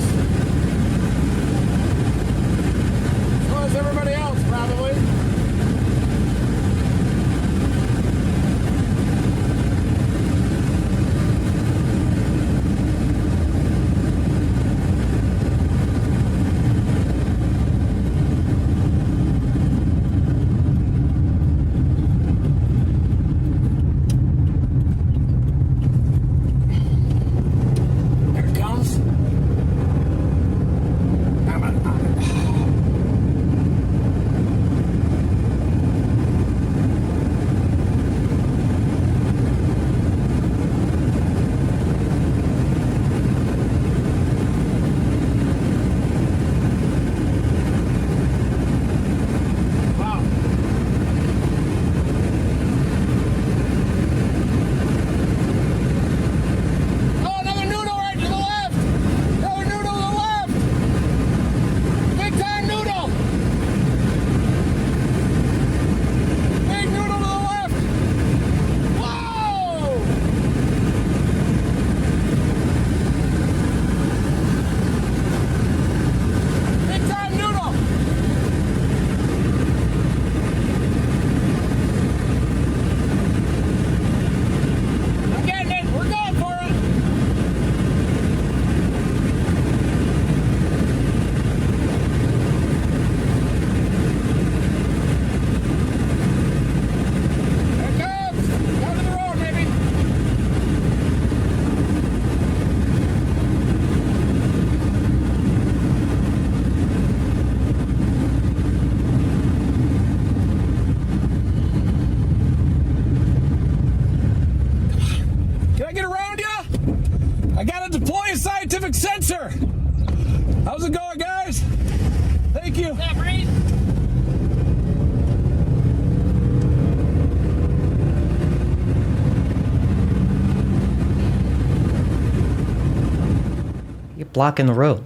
blocking the road.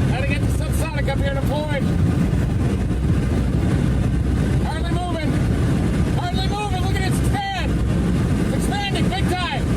Gotta get the subsonic up here deployed. Hardly moving. Hardly moving. Look at its expand. It's expanding big time.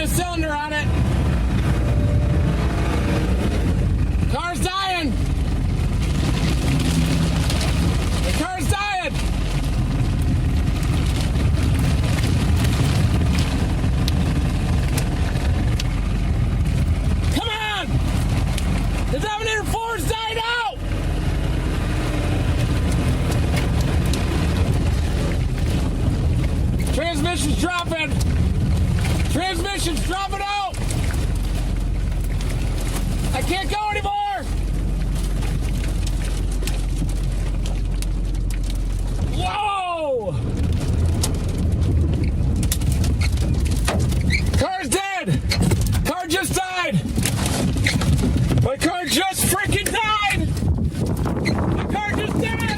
cylinder on it. Car's dying. The car's dying. Come on. The Dominator Fore's died out. Transmission's dropping. Transmission's dropping out. I can't go anymore. Whoa! Car's dead. Car just died. My car just freaking died. My car just died.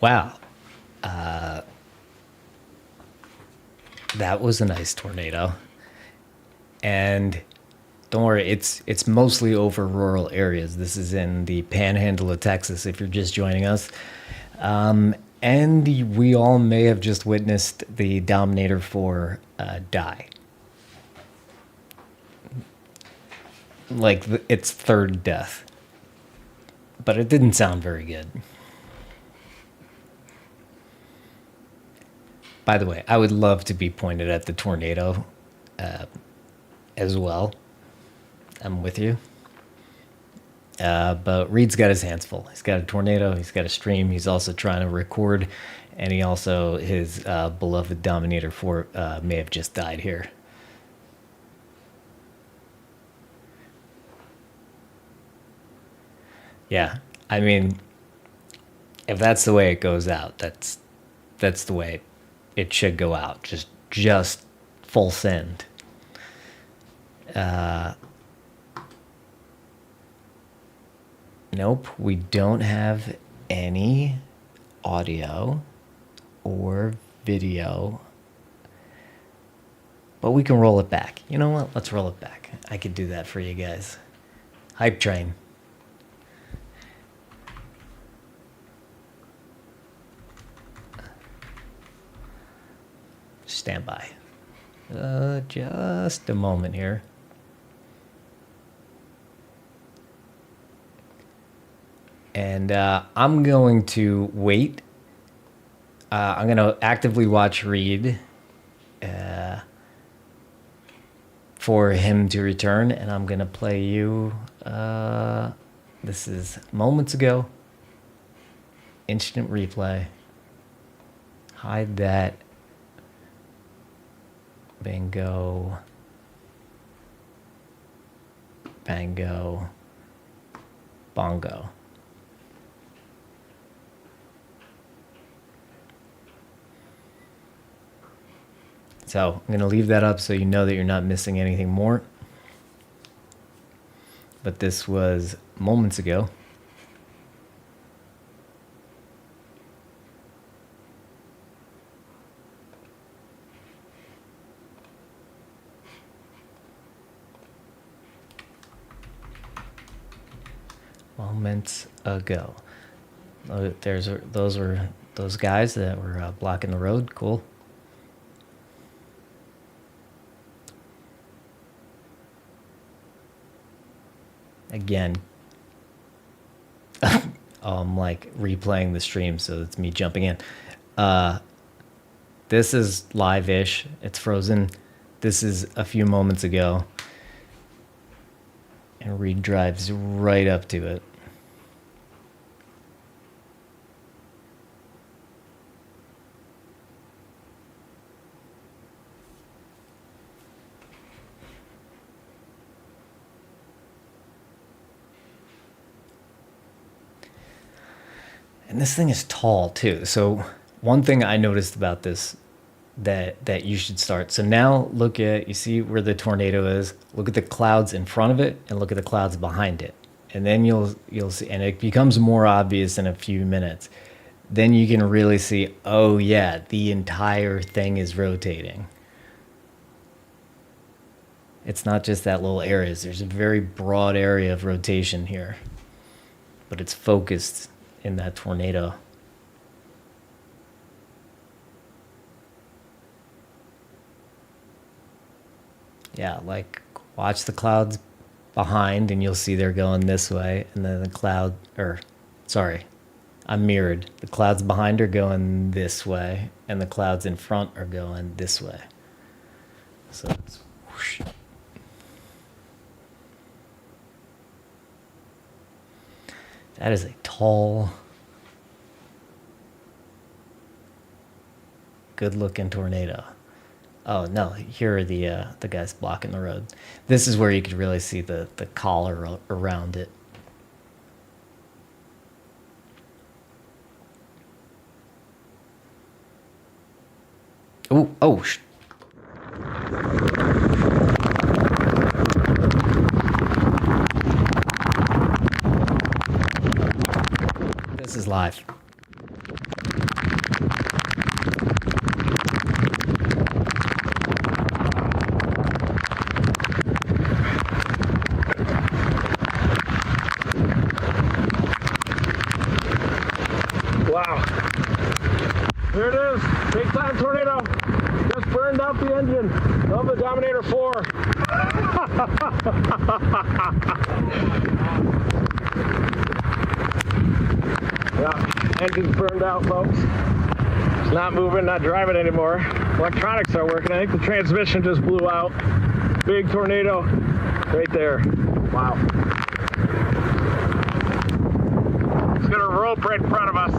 Wow. That was a nice tornado. And don't worry, it's mostly over rural areas. This is in the Panhandle of Texas, if you're just joining us. And we all may have just witnessed the Dominator Fore die. Like its third death. But it didn't sound very good. By the way, I would love to be pointed at the tornado as well. I'm with you. But Reed's got his hands full. He's got a tornado. He's got a stream. He's also trying to record. And he also, his beloved Dominator Fore may have just died here. Yeah, I mean, if that's the way it goes out, that's the way it should go out. Just full send. Nope, we don't have any audio or video, but we can roll it back. You know what? Let's roll it back. I could do that for you guys. Hype train. Stand by. Just a moment here. And I'm going to wait. I'm going to actively watch Reed for him to return, and I'm going to play you. This is moments ago. Instant replay. Hide that. Bingo. Bango. Bongo. So I'm going to leave that up so you know that you're not missing anything more. But this was moments ago. Moments ago. Those were those guys that were blocking the road. Cool. Again, I'm like replaying the stream, so it's me jumping in. This is live-ish. It's frozen. This is a few moments ago. And Reed drives right up to it. And this thing is tall too. So one thing I noticed about this that you should start. So now look at, you see where the tornado is. Look at the clouds in front of it and look at the clouds behind it. And then you'll see, and it becomes more obvious in a few minutes. Then you can really see, oh yeah, the entire thing is rotating. It's not just that little area. There's a very broad area of rotation here, but it's focused in that tornado. Yeah, like watch the clouds behind and you'll see they're going this way, and then the cloud, or sorry, I'm mirrored. The clouds behind are going this way and the clouds in front are going this way. So it's whoosh. That is a tall, good-looking tornado. Oh no! Here are the guys blocking the road. This is where you could really see the collar around it. Oh! This is live. time tornado just burned out the engine of the Dominator Fore. Yeah, engine's burned out, folks. It's not moving, not driving anymore. Electronics are working. I think the transmission just blew out. Big tornado right there. Wow. It's got a rope right in front of us.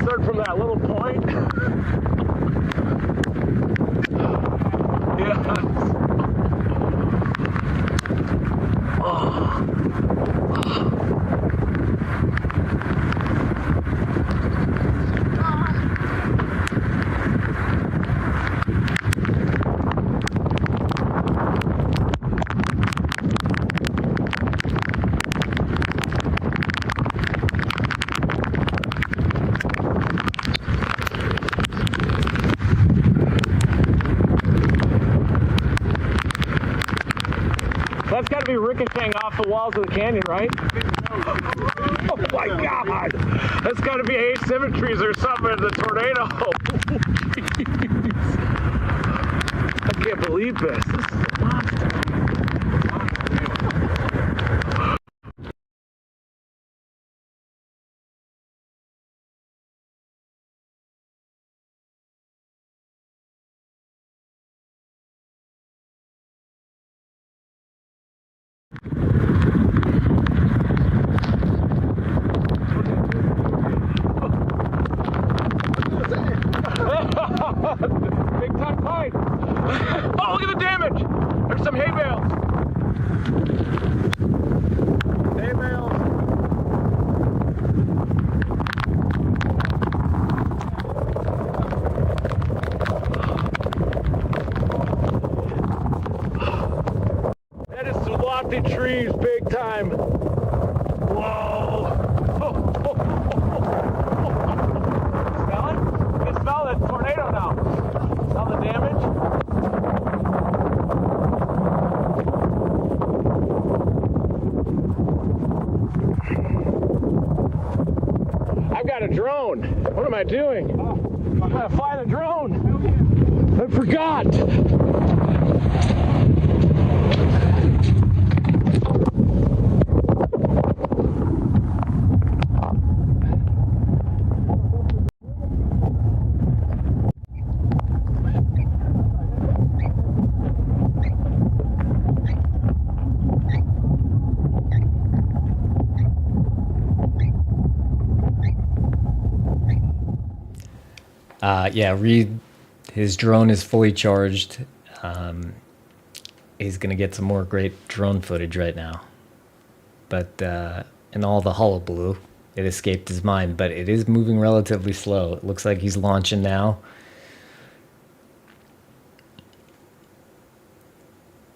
Start from that little point. Yes. That's got to be ricocheting off the walls of the canyon, right? Oh my God! That's got to be asymmetries or something in the tornado. I can't believe this. This is a monster. Big time pine. Oh, look at the damage. There's some hay bales. Hay bales. That is some lofty trees, big time. Whoa. Smell it? You can smell that tornado now. Smell the damage? I've got a drone. What am I doing? I'm gonna fly the drone. I forgot. Yeah, Reed, his drone is fully charged. He's going to get some more great drone footage right now. But in all the hullabaloo, it escaped his mind, but it is moving relatively slow. It looks like he's launching now.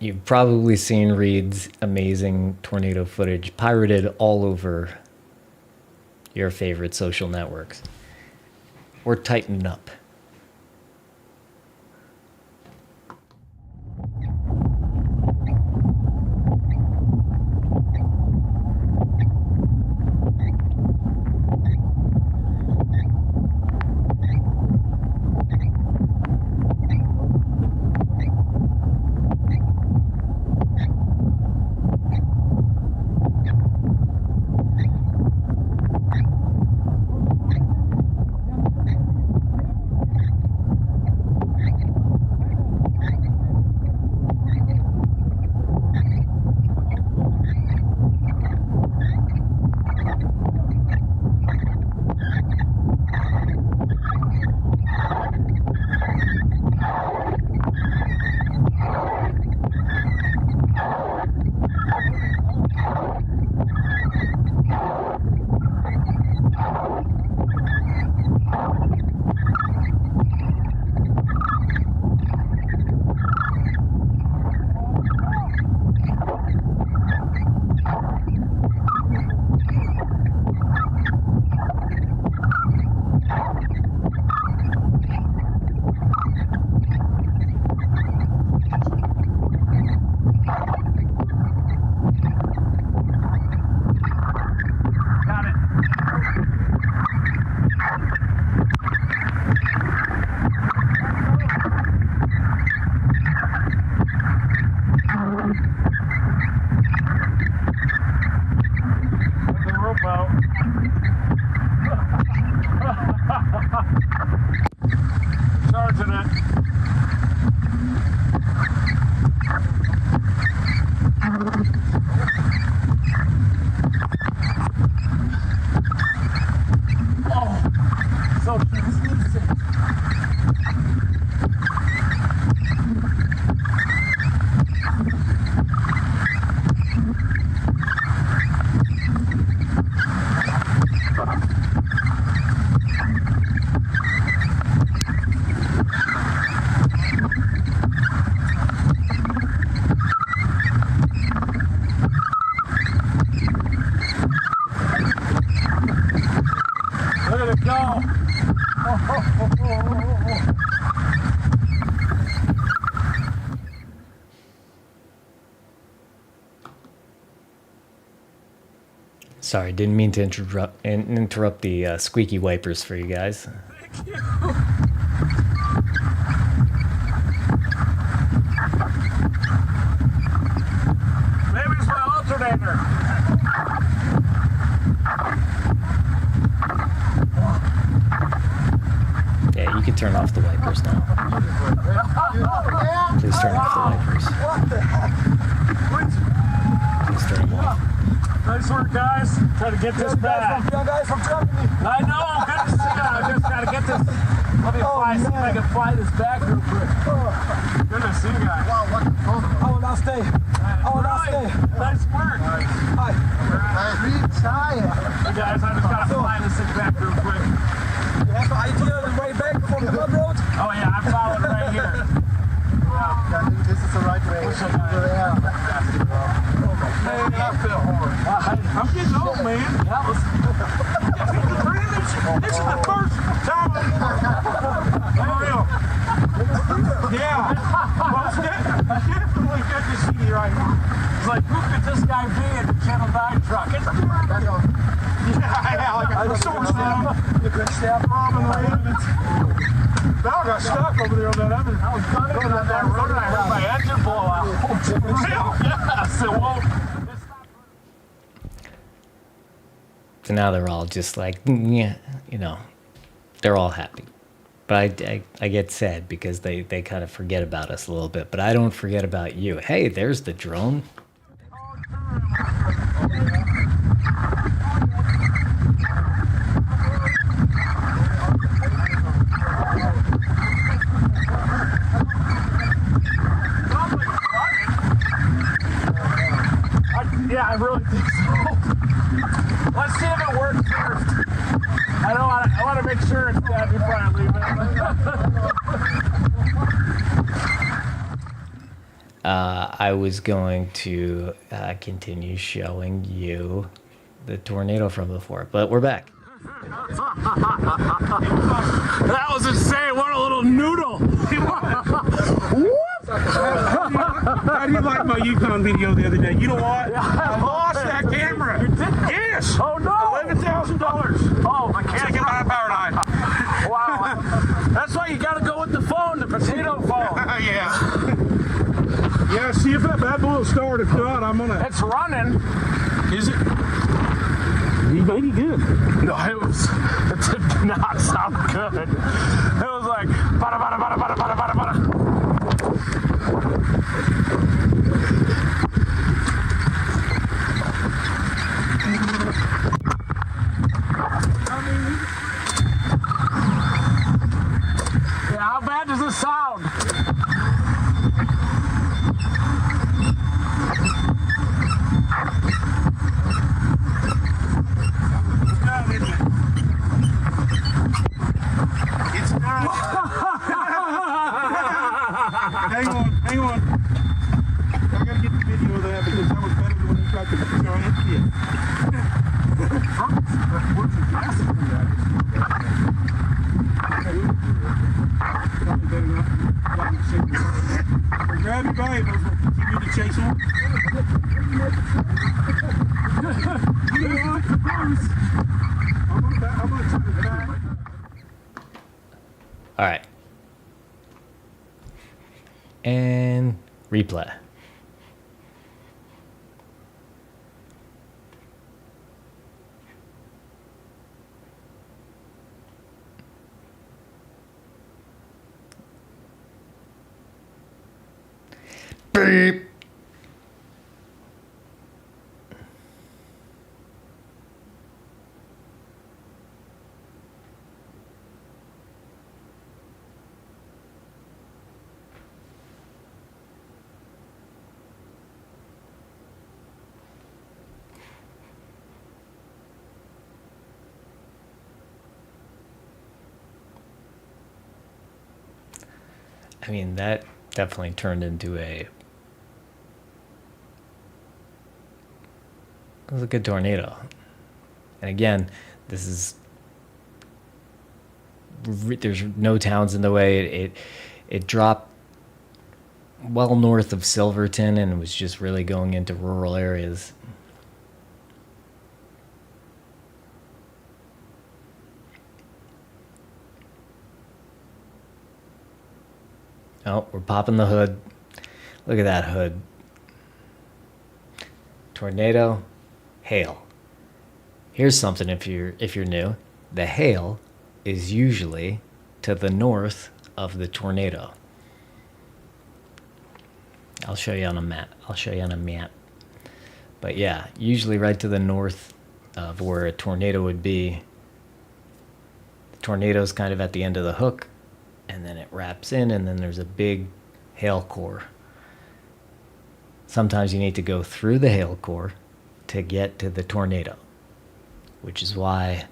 You've probably seen Reed's amazing tornado footage pirated all over your favorite social networks. Or tighten up. Sorry, didn't mean to interrupt the squeaky wipers for you guys. Maybe it's my alternator. Yeah, you can turn off the wipers now. Please turn off the wipers. Please turn them off. Nice work, guys. Try to get this back. Young guys from Germany. I know. Good to see you. I just got to get this. Let me fly. See if I can fly this back real quick. Good to see you guys. How will I stay? How will I stay? Nice work. Hi. Hey guys, I just got to fly this thing back real quick. You have an idea of the way back from the mud road? Oh yeah, I'm following right here. I think this is the right way. Hey, I feel horrible. I'm getting old, man. That was. This is the first time for real. Yeah. Well, it's definitely good to see you right now. It's like, who could this guy be in the Channel 9 truck? It's yeah, like a source now. You could step on the ravens. Now I got stuck over there on that other. I was going on that road and I heard my engine blow out. Real? Yeah. I said, well. So now they're all just like, yeah, you know, they're all happy. But I get sad because they kind of forget about us a little bit. But I don't forget about you. Hey, there's the drone. Yeah, I really think so. Let's see if it works first. I want to make sure it's dead before I leave it. I was going to continue showing you the tornado from before, but we're back. That was insane. What a little noodle. How do you like my Yukon video the other day? You know what? I lost that camera. You did? Yes. Oh no. $11,000. Oh, my camera. Taking my power line. Wow. That's why you got to go with the phone, the potato phone. Yeah. Yeah, see if that bad boy will start. If not, I'm gonna. It's running. Is it? You made it good. No, it did not sound good. It was like, bada, bada, bada, bada, bada, bada, bada. Yeah, how bad does this sound? It's not. Hang on. I gotta get the video of that because that was better than when you got the giant kid. Grab your Bibles, we'll continue to chase them. You know what? I'm gonna turn it back. All right. And replay. Beep. I mean, that definitely turned into it was a good tornado. And again, this is, there's no towns in the way. It dropped well north of Silverton and was just really going into rural areas. Oh, we're popping the hood. Look at that hood. Tornado, hail. Here's something if you're new. The hail is usually to the north of the tornado. I'll show you on a map. But yeah, usually right to the north of where a tornado would be. The tornado's kind of at the end of the hook, and then it wraps in, and then there's a big hail core. Sometimes you need to go through the hail core to get to the tornado, which is why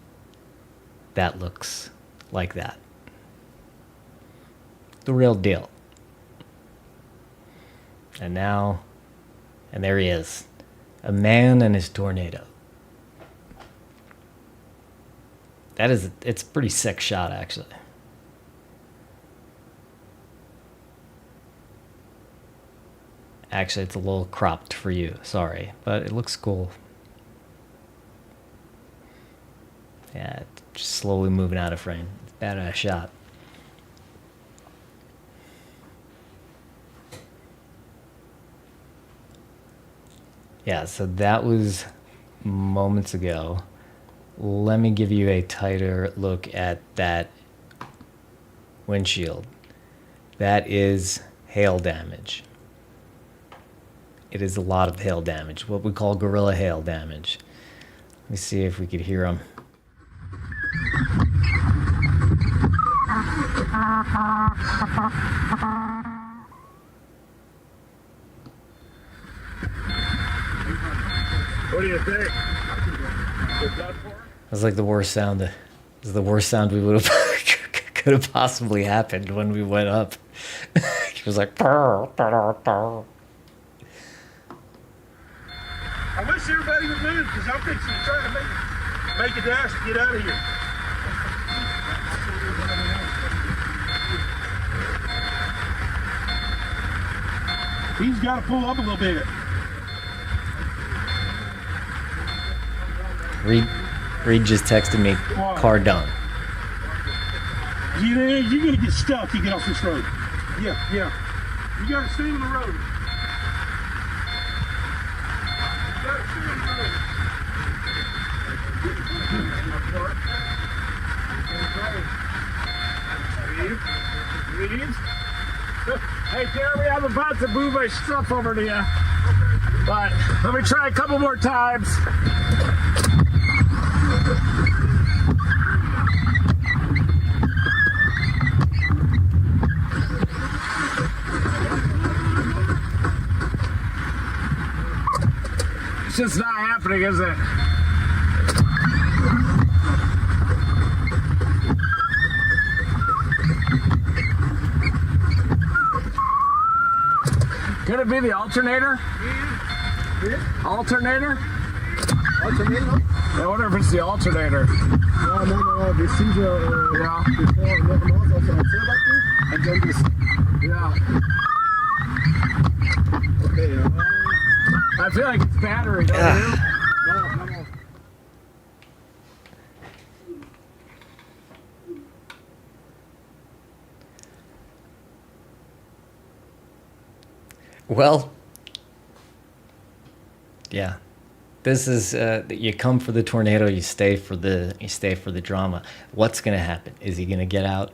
that looks like that. The real deal. And there he is. A man and his tornado. It's a pretty sick shot, actually. Actually, it's a little cropped for you, sorry, but it looks cool. Yeah, just slowly moving out of frame. Badass shot. Yeah, so that was moments ago. Let me give you a tighter look at that windshield. That is hail damage. It is a lot of hail damage, what we call gorilla hail damage. Let me see if we could hear them. What do you think? That's like the worst sound. This is the worst sound we would have could have possibly happened when we went up. It was like. I wish everybody would move because I'm fixing to try to make a dash to get out of here. He's got to pull up a little bit. Reed just texted me, car done. You're going to get stuck. You get off this road. Yeah. You got to stay on the road. Hey, Jeremy, I'm about to move my stuff over to you. But let me try a couple more times. It's just not happening, is it? Could it be the alternator? Alternator? Alternator? I wonder if it's the alternator. No. This seems Yeah. before 11 hours also a tailback, and then this. Yeah. Okay. I feel like it's battery, don't you? No. Well, yeah. This is you come for the tornado, you stay for the drama. What's going to happen? Is he going to get out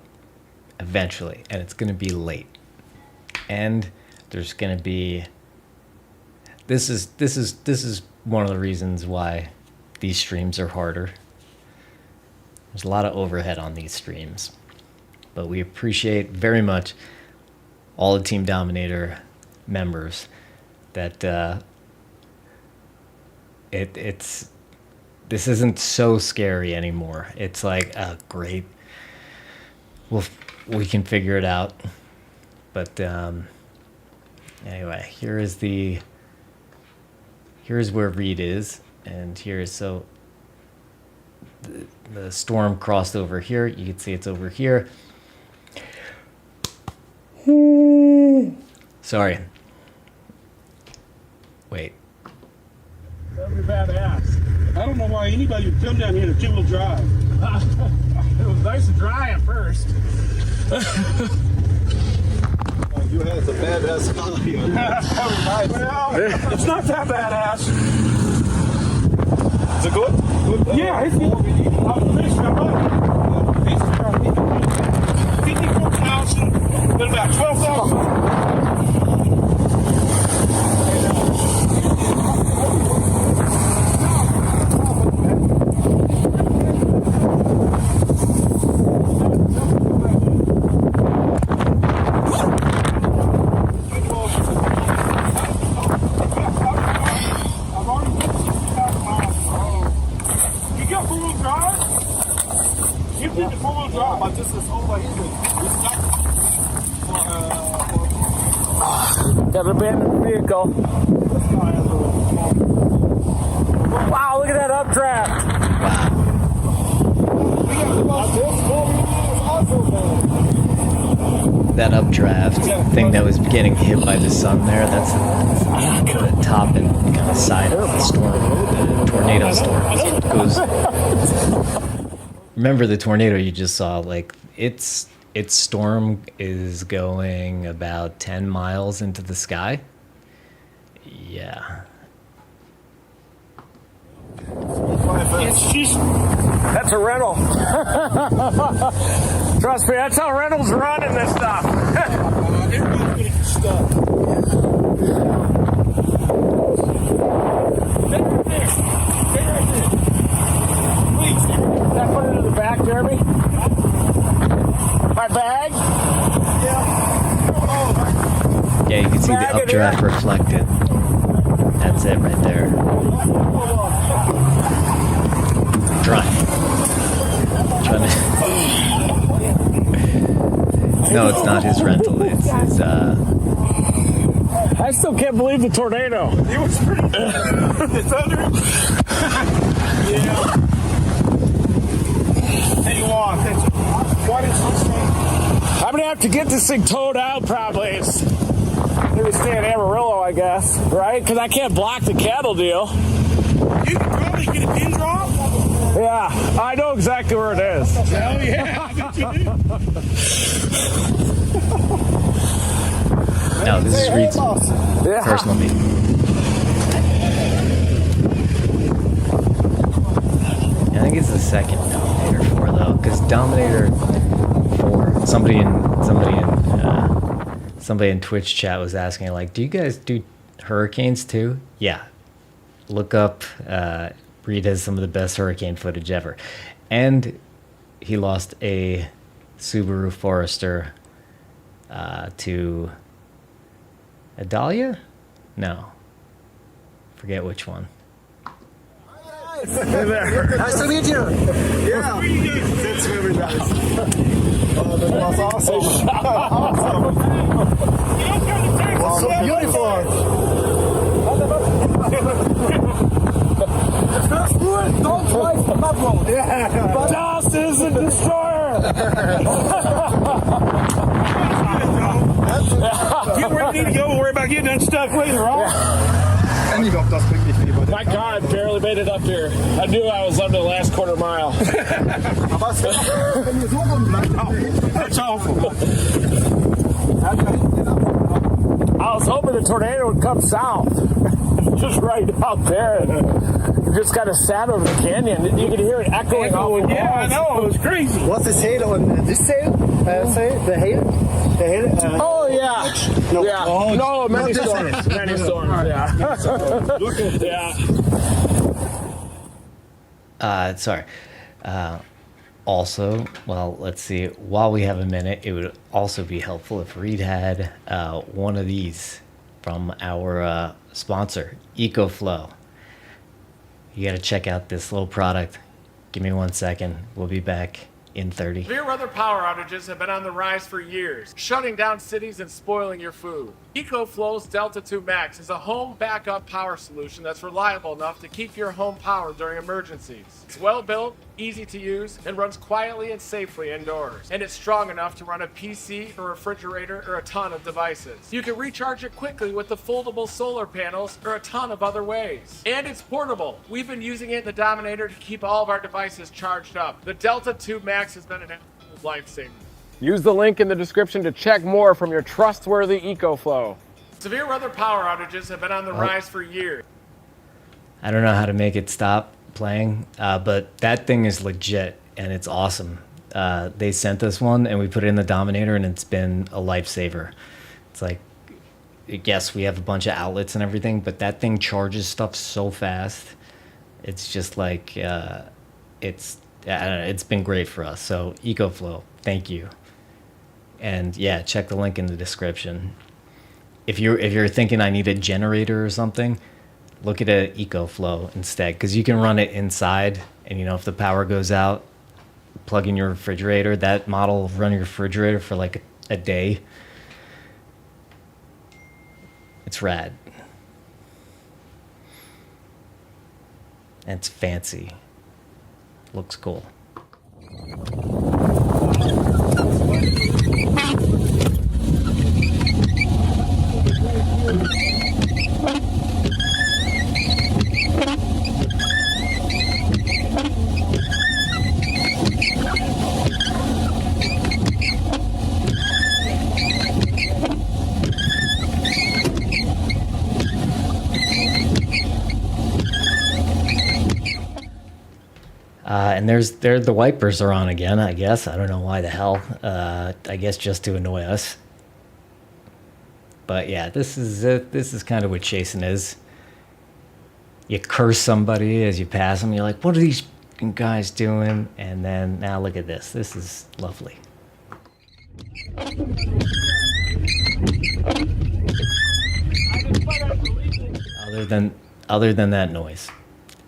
eventually? And it's going to be late. And there's going to be this is one of the reasons why these streams are harder. There's a lot of overhead on these streams. But we appreciate very much all the Team Dominator members that this isn't so scary anymore. It's like, great, we can figure it out. But anyway, here's where Reed is, and so the storm crossed over here. You can see it's over here. Sorry. Wait. That would be badass. I don't know why anybody would come down here to two-wheel drive. It was nice and dry at first. You had a badass car here. Well, it's not that badass. Is it good? Yeah, it's good. I'm finished my money. It's 54,000, but about 12,000. You got four-wheel drive? You did the four-wheel drive. But this is overheated. It's not Got an abandoned vehicle. Wow, look at that updraft. That updraft thing that was getting hit by the sun there, that's the top and kind of side of the storm, the tornado storm. It goes. Remember the tornado you just saw? Like its storm is going about 10 miles into the sky. Yeah. It's just, that's a rental. Trust me, that's how rentals run in this stuff. Everybody's getting stuck. Stay right there. Stay right there. Please. Can I put it in the back, Jeremy? My bag? Yeah. Yeah, you can see the updraft reflected. That's it right there. Trying to. No, it's not his rental. It's his. I still can't believe the tornado. It was pretty good. It's under. Yeah. Hey, you want? What is this thing? I'm gonna have to get this thing towed out probably. It's gonna stay in Amarillo, I guess, right? Because I can't block the cattle deal. You can probably get a pin drop. Yeah, I know exactly where it is. Hell yeah, I bet you do. No, this is Reed's personal meeting. I think it's the second Dominator Fore though, because Dominator Fore. Somebody in Twitch chat was asking like, "Do you guys do hurricanes too?" Yeah, look up. Reed has some of the best hurricane footage ever, and he lost a Subaru Forester to a Dahlia? No, forget which one. Nice to meet you. Yeah. That's very nice. Oh, that was awesome. Wow, so beautiful. Don't try to come up. Yeah. Das is a destroyer. Get where you need to go and worry about getting unstuck later on. And you got das bringt nicht viel. My car barely made it up here. I knew I was under the last quarter mile. That's awful. I was hoping the tornado would come south. Just right out there. It just kind of sat over the canyon. You could hear it echoing off the walls. Yeah, I know. It was crazy. What's this hail on this sail? The hail? The hail? Oh, yeah. No. Yeah. Oh, No, many not this storms. one. Many storms, yeah. Yeah. Sorry. Also, well, let's see. While we have a minute, it would also be helpful if Reed had one of these from our sponsor, EcoFlow. You got to check out this little product. Give me 1 second. We'll be back in 30. Severe weather power outages have been on the rise for years, shutting down cities and spoiling your food. EcoFlow's Delta 2 Max is a home backup power solution that's reliable enough to keep your home powered during emergencies. It's well built, easy to use, and runs quietly and safely indoors. And it's strong enough to run a PC, a refrigerator, or a ton of devices. You can recharge it quickly with the foldable solar panels or a ton of other ways. And it's portable. We've been using it in the Dominator to keep all of our devices charged up. The Delta 2 Max has been an absolute lifesaver. Use the link in the description to check more from your trustworthy EcoFlow. Severe weather power outages have been on the rise for years. I don't know how to make it stop playing, but that thing is legit and it's awesome. They sent us one and we put it in the Dominator and it's been a lifesaver. It's like, yes, we have a bunch of outlets and everything, but that thing charges stuff so fast. It's just like, it's been great for us. So EcoFlow, thank you. And yeah, check the link in the description. If you're thinking I need a generator or something, look at an EcoFlow instead, because you can run it inside, and you know, if the power goes out, plug in your refrigerator. That model will run your refrigerator for like a day. It's rad. And it's fancy. Looks cool. And the wipers are on again, I guess. I don't know why the hell. I guess just to annoy us. But yeah, this is kind of what chasing is. You curse somebody as you pass them. You're like, what are these guys doing? And then now look at this. This is lovely. Other than that noise,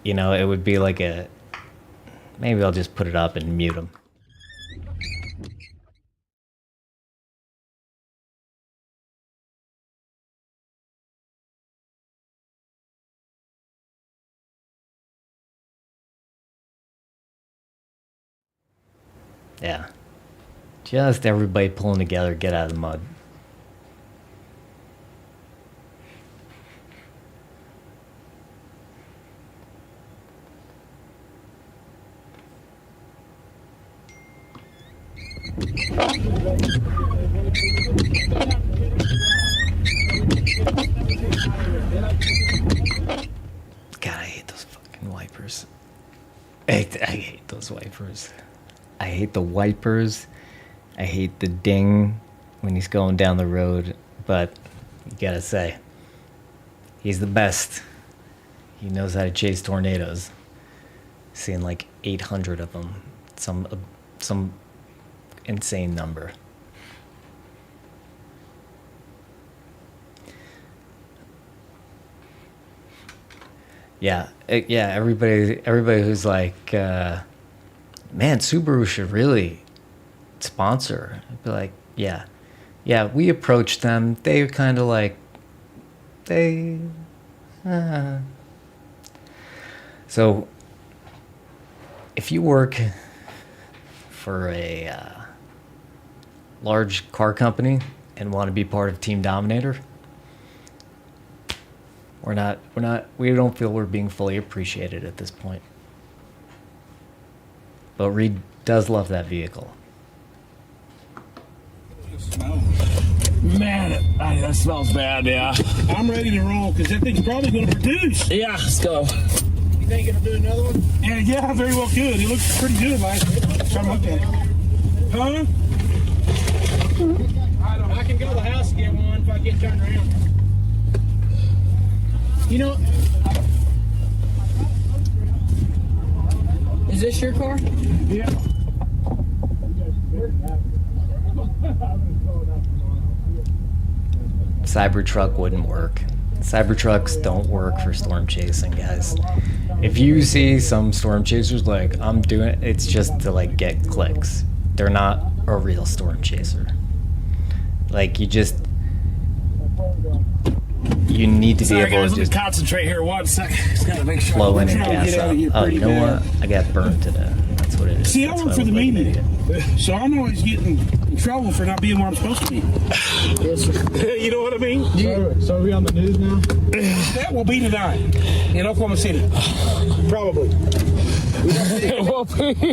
you know, it would be like a. Maybe I'll just put it up and mute them. Yeah. Just everybody pulling together, get out of the mud. God, I hate those fucking wipers. I hate those wipers. I hate the wipers. I hate the ding when he's going down the road. But you gotta say, he's the best. He knows how to chase tornadoes. Seeing like 800 of them. Some insane number. Yeah, everybody who's like, man, Subaru should really sponsor. I'd be like, yeah, we approached them. They kind of like, So, if you work for a large car company and want to be part of Team Dominator, we don't feel we're being fully appreciated at this point. But Reed does love that vehicle. Man, that smells bad, yeah. I'm ready to roll because that thing's probably going to produce. Yeah, let's go. You think it'll do another one? Yeah, very well could. It looks pretty good, man. Try to look at it. Huh? I can go to the house and get one if I get turned around. You know, is this your car? Yeah. Cybertruck wouldn't work. Cybertrucks don't work for storm chasing, guys. If you see some storm chasers like, I'm doing it, it's just to like get clicks. They're not a real storm chaser. Like, you need to be able to just concentrate here 1 second. Just gotta make sure flow in and gas up. Oh, you know what? I got burned today. That's what it is. See, I work for the media, so I'm always getting in trouble for not being where I'm supposed to be. Yes, sir. You know what I mean? So are we on the news now? That will be tonight in Oklahoma City. Probably.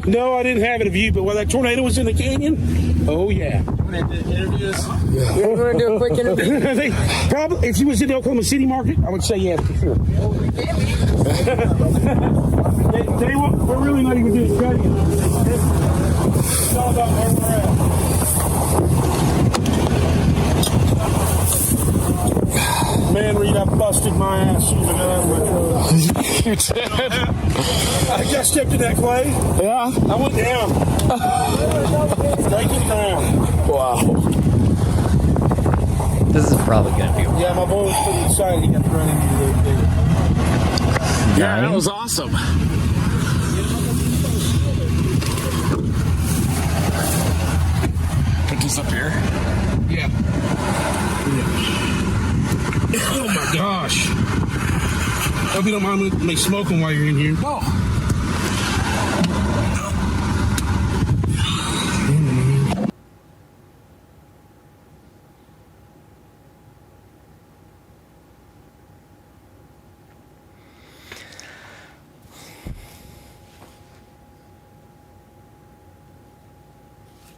No, I didn't have it of you, but while that tornado was in the canyon, oh yeah. We're going to do a quick interview. I think probably if she was in the Oklahoma City market, I would say yes for sure. Tell you what, we're really not even doing good. It's all about where we're at. Man, Reed, I busted my ass using that out of my truck. You did? I got stepped in that clay. Yeah? I went down. Take it down. Wow. This is probably gonna be Yeah, my boy was pretty excited. He got to run into the big. Yeah, that was awesome. Put this up here. Yeah. Oh my gosh. Hope you don't mind me smoking while you're in here. No.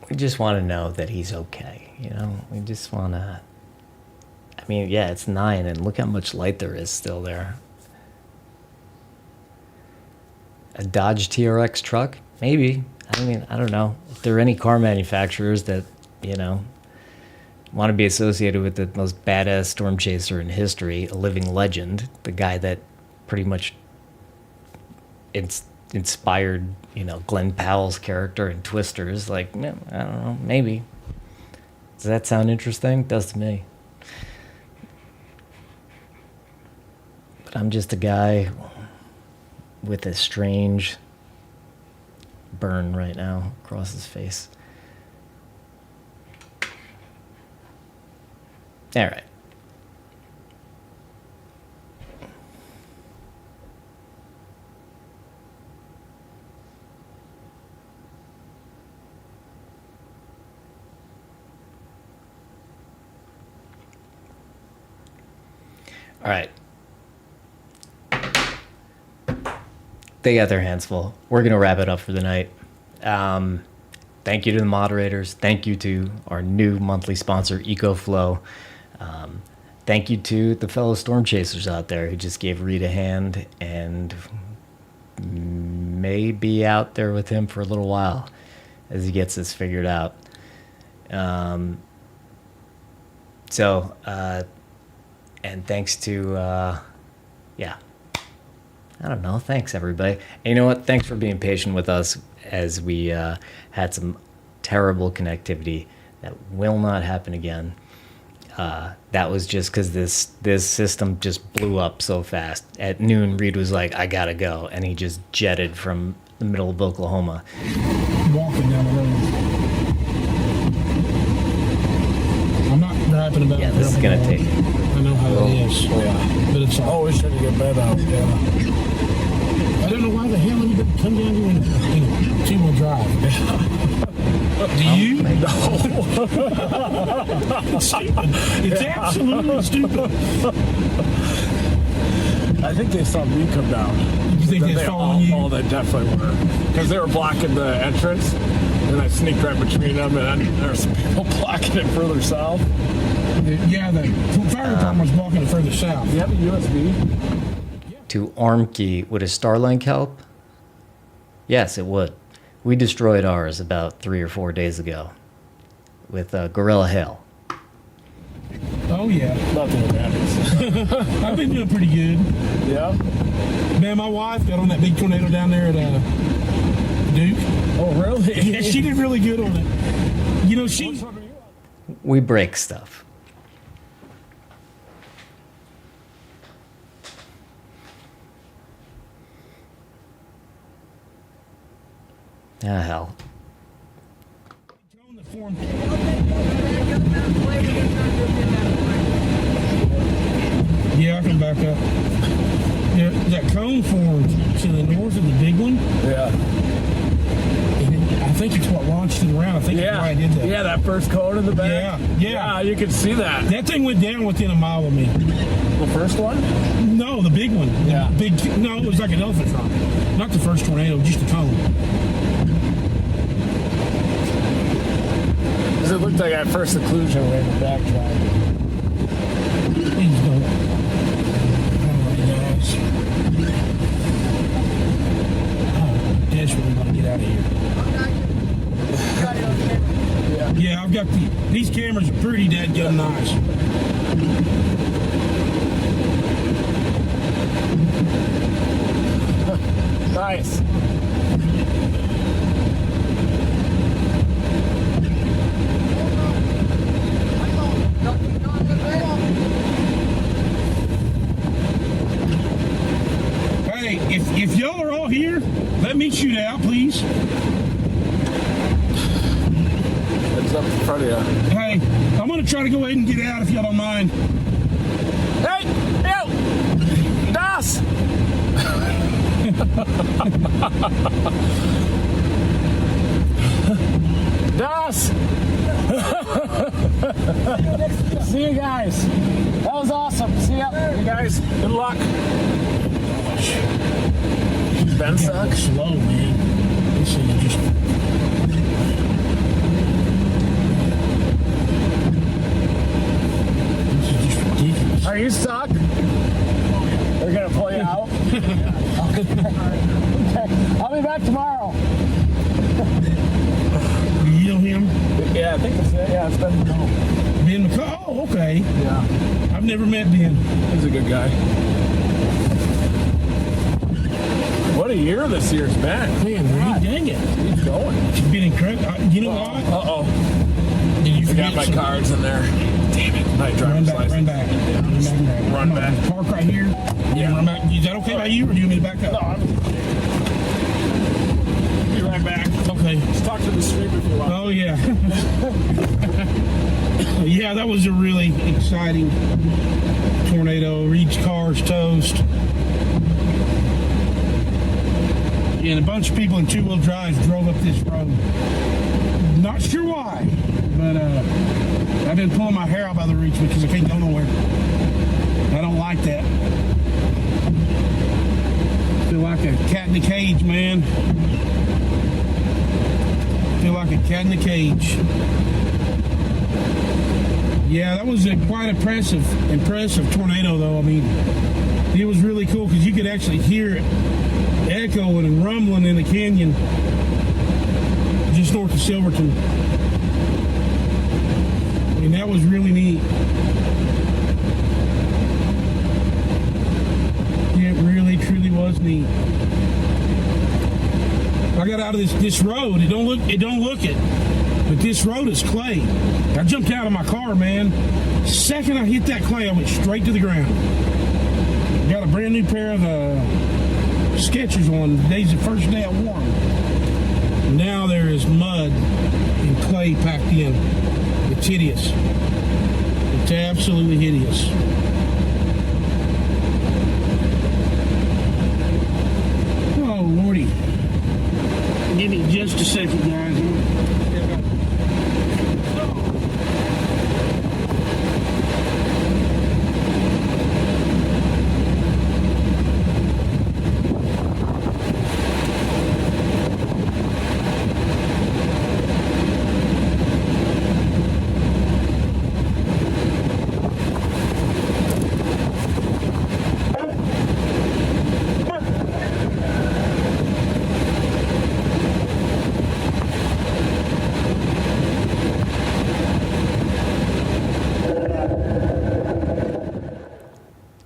We just want to know that he's okay, you know? We just want to... I mean, yeah, it's 9, and look how much light there is still there. A Dodge TRX truck? Maybe. I mean, I don't know. If there are any car manufacturers that, you know, want to be associated with the most badass storm chaser in history, a living legend, the guy that pretty much inspired, you know, Glenn Powell's character in Twisters, like, no, I don't know, maybe. Does that sound interesting? It does to me. But I'm just a guy with a strange burn right now across his face. All right. All right. They got their hands full. We're going to wrap it up for the night. Thank you to the moderators. Thank you to our new monthly sponsor, EcoFlow. Thank you to the fellow storm chasers out there who just gave Reed a hand and may be out there with him for a little while as he gets this figured out. And thanks to, yeah, I don't know. Thanks, everybody. And you know what? Thanks for being patient with us as we had some terrible connectivity that will not happen again. That was just because this system just blew up so fast. At noon, Reed was like, I gotta go. And he just jetted from the middle of Oklahoma. Walking down the road. I'm not rapping about Yeah, this is going to take... I know how it is. Yeah. But it's always trying to get better out. Yeah. I don't know why the hell anybody come down here in two-wheel drive. Do you? No. It's stupid. It's absolutely stupid. I think they saw me come down. You think they saw you? Oh, they definitely were. Because they were blocking the entrance, and I sneaked right between them, and there were some people blocking it further south. Yeah, the fire department was blocking it further south. You have a USB? To Armkey, would a Starlink help? Yes, it would. We destroyed ours about 3 or 4 days ago with Gorilla Hail. Oh, yeah. Nothing matters. I've been doing pretty good. Yeah? Man, my wife got on that big tornado down there at Duke. Oh, really? Yeah, she did really good on it. You know, she... We break stuff. Ah, hell. Yeah, I can back up. Yeah, that cone formed to the north of the big one. Yeah. And I think think it's what launched it around. I think that's why I did that. Yeah, that first cone in the back. Yeah. You can see that. That thing went down within a mile of me. The first one? No, the big one. Yeah. No, it was like an elephant trunk. Not the first tornado, just a cone. Because it looked like at first occlusion way in the back drive. Please don't. Alright, guys. Oh, desperately want to get out of here. Yeah, I've got these cameras are pretty dadgum nice. Nice. Hey, if y'all are all here, let me shoot out, please. It's up in front of you. Hey, I'm gonna try to go ahead and get out if y'all don't mind. Hey! Yo! Das! Das! See you guys. That was awesome. See ya. You guys. Good luck. Ben sucks. Slow, man. This thing just. This is just ridiculous. Are you stuck? We're gonna pull you out. Okay. I'll be back tomorrow. You know him? Yeah, I think that's it. Yeah, it's Ben. Ben McCall? Oh, okay. Yeah, I've never met Ben. he's a good guy. What a year this year's been. Man, Reed, dang it. He's going. It's been incredible. You know what? Uh-oh. Did you I forget got my something? cards in there. Damn it. My Run driver's back, license. run back. Run back. Park right here. Yeah. Run back. Is that okay by you, or do you want me to back up? No, I'm be right back. Okay. Let's talk to the street if you want. Oh, yeah. Yeah, that was a really exciting tornado. Reed's car's toast. And a bunch of people in two-wheel drives drove up this road. Not sure why, but I've been pulling my hair out by the roots because I can't go nowhere. I don't like that. Feel like a cat in a cage, man. Feel like a cat in a cage. Yeah, that was a quite impressive tornado, though. I mean, it was really cool because you could actually hear it echoing and rumbling in the canyon just north of Silverton. And that was really neat. It really, truly was neat. I got out of this road. It don't look it, but this road is clay. I jumped out of my car, man. Second I hit that clay, I went straight to the ground. Got a brand new pair of Skechers on. Today's the first day I wore them. Now there is mud and clay packed in. It's hideous. It's absolutely hideous. Oh, Lordy. Give me just a second, guys.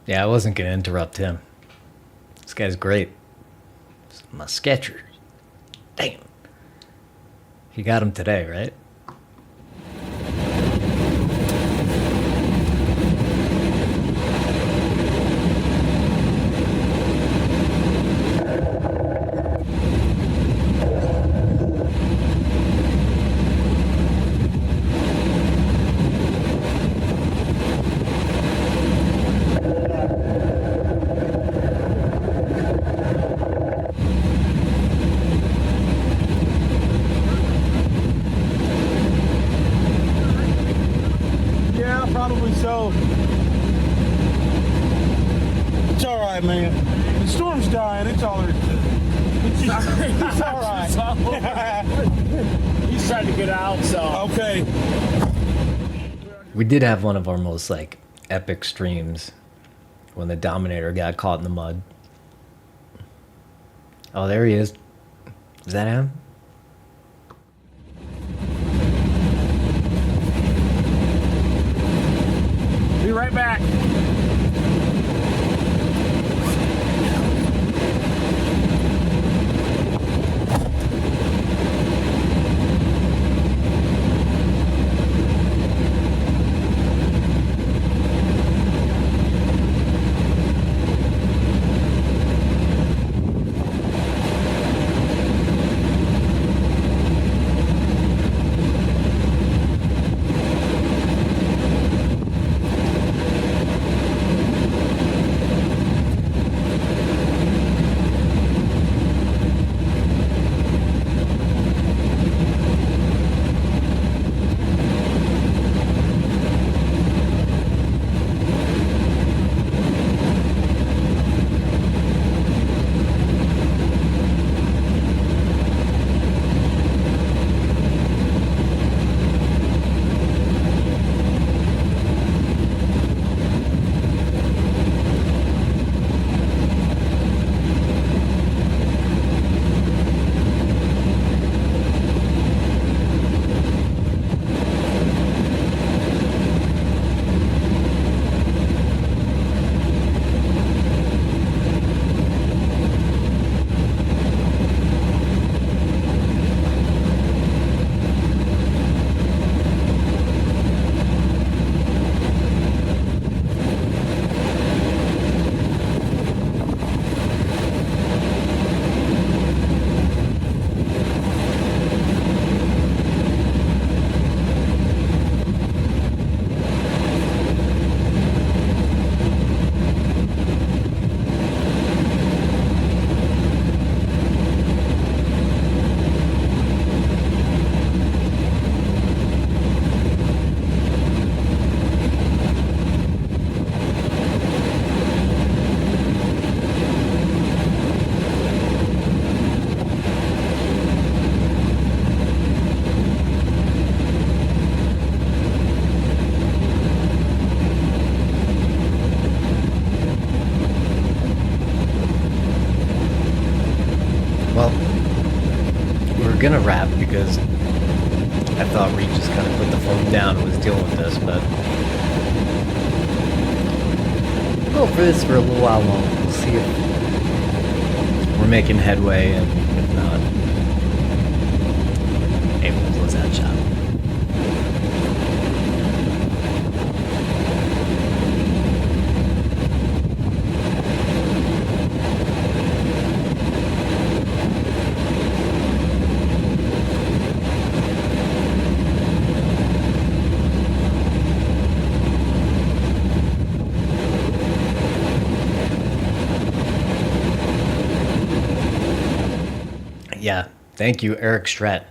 Yeah, I wasn't going to interrupt him. This guy's great. My Skechers. Damn. You got him today, right? He's all right. He's trying to get out, so. Okay. We did have one of our most like epic streams when the Dominator got caught in the mud. Oh, there he is. Is that him? Be right back. Well, we're gonna wrap because I thought Reed just kind of put the phone down and was dealing with this, but we'll go for this for a little while longer. We'll see if we're making headway, and if not, maybe we'll close that shop. Yeah, thank you, Eric Strat.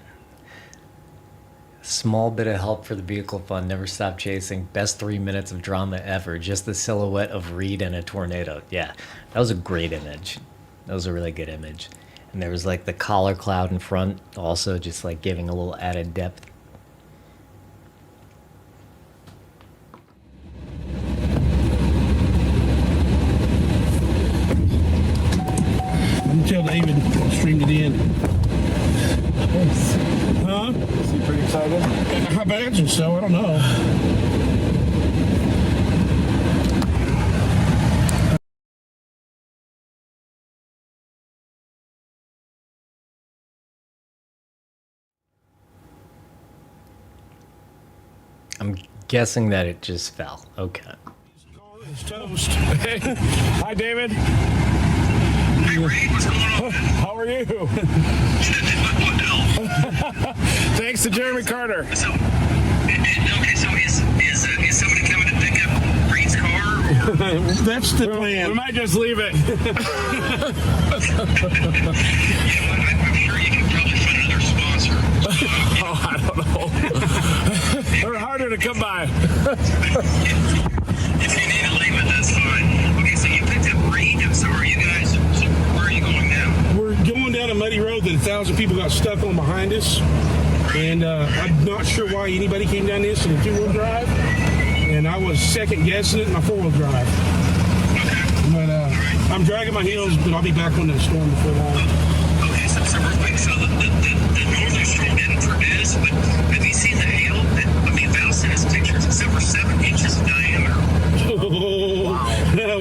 Small bit of help for the vehicle fund. Never stop chasing. Best 3 minutes of drama ever. Just the silhouette of Reed and a tornado. Yeah, that was a great image. That was a really good image. And there was like the collar cloud in front, also just like giving a little added depth. Tell David streamed it in. Huh? Is he pretty excited? I imagine so. I don't know. I'm guessing that it just fell. Okay. It's toast. Hi, David. Hey, Reed, what's going on? How are you? Thanks to Jeremy Carter. So, okay, so is somebody coming to pick up Reed's car? Or? That's the We plan. might just leave it. I'm sure you can probably find another sponsor. Oh, I don't know. They're harder to come by. If you need to leave it, that's fine. Okay, so you picked up Reed. So are you guys? So where are you going now? We're going down to but 1,000 people got stuck on behind us. And I'm not sure why anybody came down this in a 2-wheel drive. And I was second guessing it in my 4-wheel drive. But I'm dragging my heels, but I'll be back on the storm before long. Okay, so real quick. So the northern storm didn't produce, but have you seen the hail? I mean, Val sent us pictures. It's over 7 inches in diameter.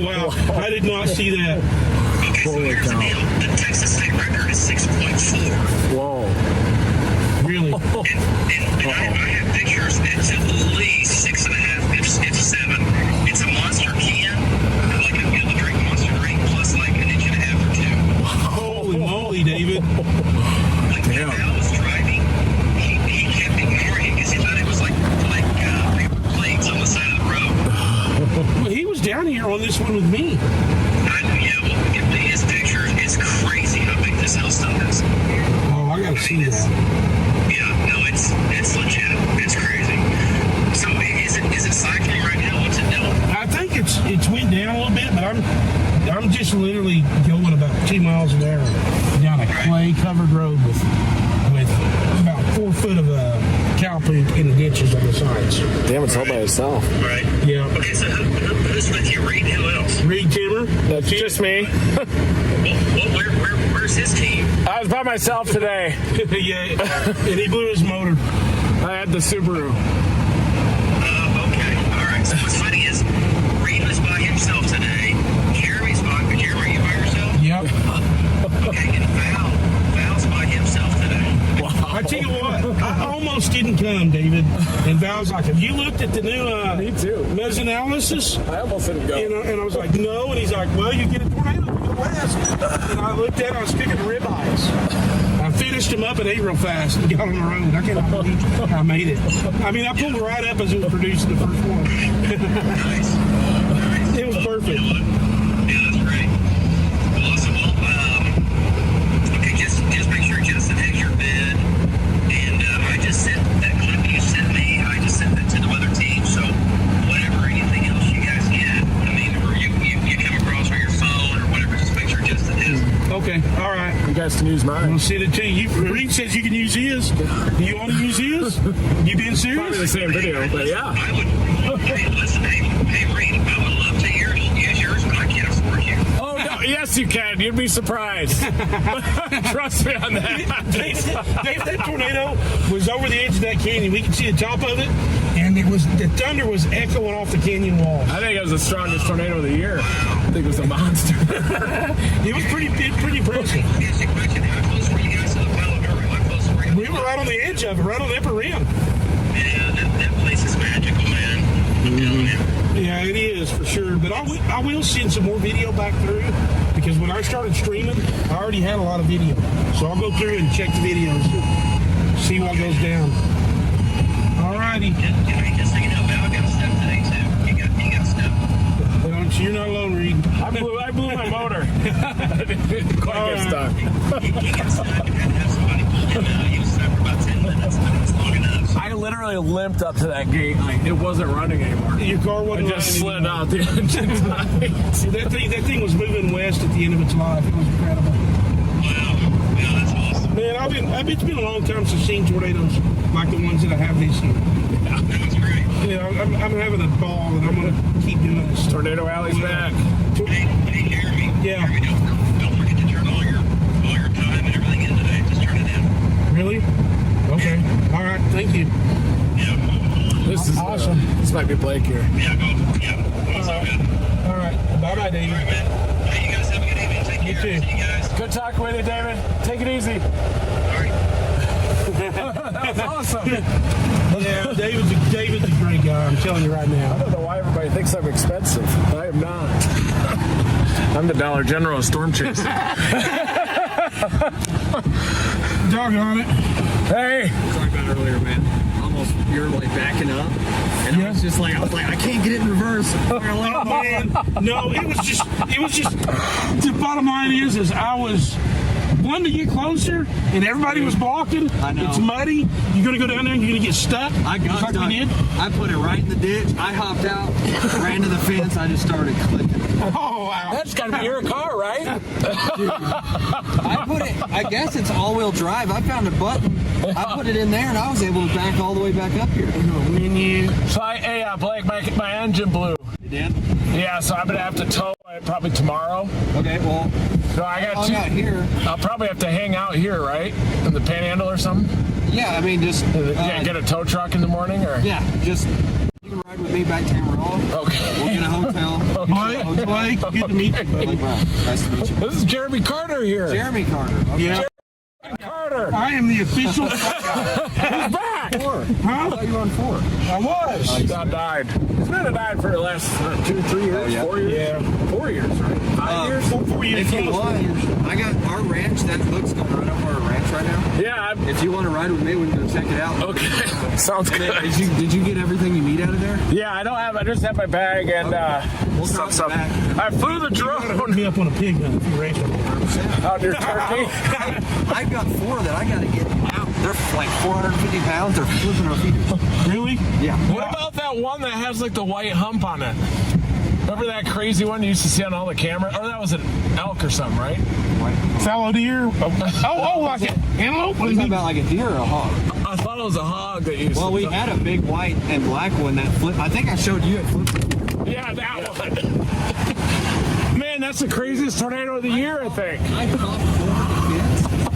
Wow. I did not see that. Okay, so here's the deal. The Texas state record is 6.4. Whoa. Really? And I have pictures. It's at least 6.5, if 7. It's a monster can, like a drink monster drink, plus like an inch and a half or 2. Holy moly, David. Like when Al was driving, he kept ignoring it because he thought it was like paper plates on the side of the road. Well, he was down here on this one with me. His picture is crazy how big this hailstone is. Oh, I gotta see that. Yeah, no, it's legit. It's crazy. So is it cycling right now? What's it doing? I think it's went down a little bit, but I'm just literally going about 2 miles an hour down a clay-covered road with about 4 foot of cow poop in the ditches on the sides. Damn, it's all by itself. Right. Yeah. Okay, so who's with you? Reed? Who else? Reed Timmer. That's just me. Where's his team? I was by myself today. Yeah, and he blew his motor. I had the Subaru. Okay. All right. So what's funny is Reed was by himself today. Jeremy's by. Jeremy, are you by yourself? Yep. Okay, and Val's by himself today. I tell you what, I almost didn't come, David. And Val's like, have you looked at the new Me too. mezanalysis? I almost didn't go. And I was like, no. And he's like, well, you get a tornado to the west. And I looked at it, I was picking ribeyes. I finished him up and ate real fast and got on the road. I cannot believe I made it. I mean, I pulled right up as it was producing the first one. Nice. It was perfect. Yeah, that's great. Well, awesome. Well, okay, just make sure Justin has your bid. And I just sent that clip you sent me. I just sent that to the weather team. So whatever, anything else you guys get, I mean, or you come across on your phone or whatever, just make sure Justin is. Okay, all right. You guys can use I'm mine. going to send it to you. Reed says you can use his. Do you want to use his? You being Probably the serious? same video, but yeah. I would. Hey, listen, hey, Reed, I would love to use yours, but I can't afford you. Oh, no, yes, you can. You'd be surprised. Trust me on that. Dave, that tornado was over the edge of that canyon. We could see the top of it, and the thunder was echoing off the canyon wall. I think it was the strongest tornado of the year. I think it was a monster. It was pretty impressive. Let me ask you a question. How close were you guys to the Palo Verde? How close were you? We were right on the edge of it, right on the upper rim. Yeah, that place is magical, man. I'm telling you. Yeah, it is for sure. But I will send some more video back through because when I started streaming, I already had a lot of video. So I'll go through and check the videos, see what goes down. All righty. Just so you know, Val got stuff today too. He got stuff. Well, you're not alone, Reed. I blew my motor. I didn't quite get stuck. He got stuck and had to have somebody pull him out. He was stuck for about 10 minutes, but it was long enough. So I literally limped up to that gate. Like, it wasn't running anymore. Your car I wasn't just running slid anymore. out the engine light. See, that thing was moving west at the end of its life. It was incredible. wow. Yeah, that's awesome. Man, it's been a long time since I've seen tornadoes like the ones that I have this year. That was great. Yeah, I'm having a ball, and I'm going to keep doing this. Tornado Alley's back. Hey, Jeremy. Yeah. Jeremy, don't forget to turn all your time and everything in today. Just turn it in. Really? Okay. All right. Thank you. Yeah. This is Awesome. This might be Blake here. Yeah, go. Yeah. That's all good. All right. Bye-bye, David. All right, man. Hey, you guys have a good evening. Take You care. too. See you guys. Good talking with you, David. Take it easy. All right. That's awesome. Yeah, David's a great guy. I'm telling you right I now. don't know why everybody thinks I'm expensive. I am not. I'm the Dollar General of storm chasing. Doggone it. Hey. Talked about earlier, man. Almost you're like backing up, and I was like, I can't get it in reverse. Oh, man. No, it was just. The bottom line is I was wanting to get closer, and everybody was blocking. I know. It's muddy. You're gonna go down there and you're gonna get stuck. I got like stuck. we did. I put it right in the ditch. I hopped out, ran to the fence. I just started clicking. Oh, wow. That's got to be your car, right? I put it, I guess it's all-wheel drive. I found a button. I put it in there, and I was able to back all the way back up here. So Blake, my engine blew. You did? Yeah, so I'm gonna have to tow it probably tomorrow. Okay, well, So I got hung out here. I'll probably have to hang out here, right, in the Panhandle or something. Yeah, I mean, just Get a tow truck in the morning, or yeah, just you can ride with me back to Amarillo. Okay. We'll get a hotel. Blake, good to meet you, buddy. Blake Brown, nice to meet you. This is Jeremy Carter here. Jeremy Carter. Okay. Yeah. Carter. I am the official. He's back. Four. I Huh? thought you were on four. I was. Scott died. He's been died for the last 2, 3 years, yeah. 4 years. Yeah. 4 years, right? 5 years. 4 years. If you want, I got our ranch. That hook's going right over our ranch right now. Yeah. If you want to ride with me, we can go check it out. Okay. Sounds And good. then, did you get everything you need out of there? Yeah, I just have my bag and We'll drop the bag. I flew the Put drone me up on a pig hunt if you race them. out near Turkey. I've got 4 that I got to get out. They're like 450 pounds. They're flipping our feet. Really? Yeah. What about that one that has like the white hump on it? Remember that crazy one you used to see on all the cameras? Or that was an elk or something, right? Fallow deer? Oh, like an antelope? What do You you talking mean? about like a deer or a hog? I thought it was a hog that used Well, to. we had a big white and black one that flipped. I think I showed you it flipped. Yeah, that one. Man, that's the craziest tornado of the year, I think. I popped over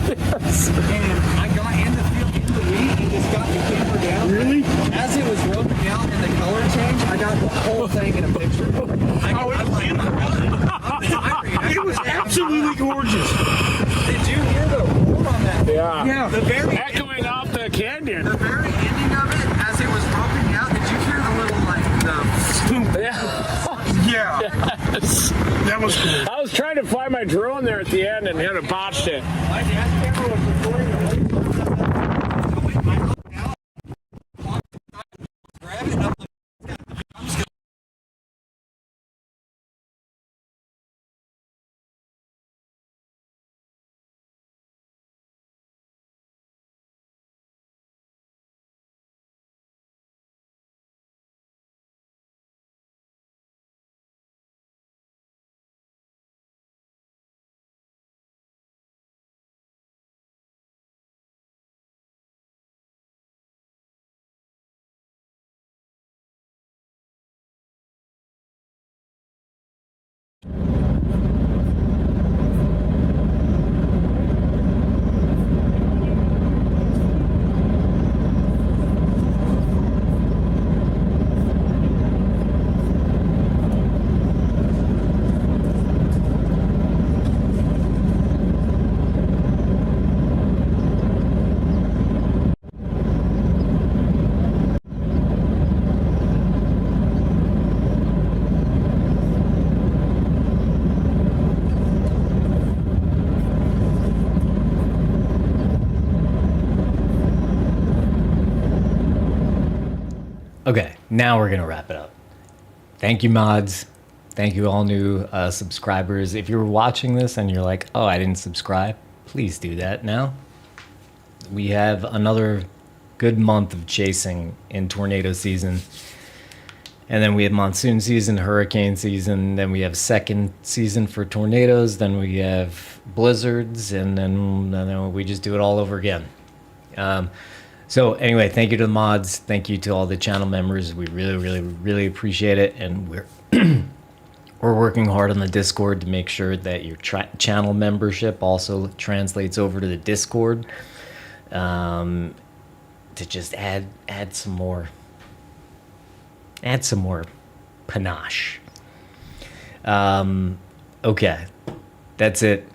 the fence and I got in the field in the weed and just got the camera down. Really? As it was rolling out and the color changed, I got the whole thing in a picture. It was absolutely gorgeous. Did you hear the roar on that? Yeah. Yeah. The very Echoing off the canyon. the very ending of it, as it was roping out, did you hear the little like the? Yeah. Yes. That was cool. I was trying to fly my drone there at the end and kind of botched it. My dad's camera was recording the whole time. I looked out, grab it, and I'm like, I'm just gonna. Okay, now we're gonna wrap it up. Thank you, mods. Thank you, all new subscribers. If you're watching this and you're like, "Oh, I didn't subscribe," please do that now. We have another good month of chasing in tornado season, and then we have monsoon season, hurricane season. Then we have second season for tornadoes. Then we have blizzards, and then we just do it all over again. So anyway, thank you to the mods. Thank you to all the channel members. We really, really, really appreciate it. And we're we're working hard on the Discord to make sure that your channel membership also translates over to the Discord, to just add some more panache. Okay, that's it.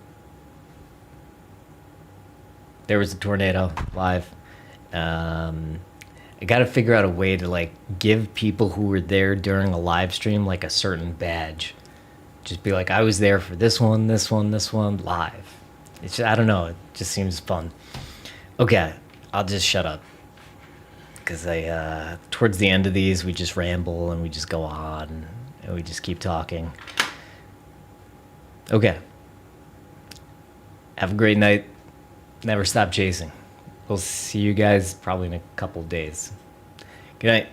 There was a tornado live. I got to figure out a way to like give people who were there during a live stream like a certain badge. Just be like, I was there for this one live. It's just, I don't know. It just seems fun. Okay, I'll just shut up because towards the end of these we just ramble and we just go on and we just keep talking. Okay. Have a great night. Never stop chasing. We'll see you guys probably in a couple days. Good night.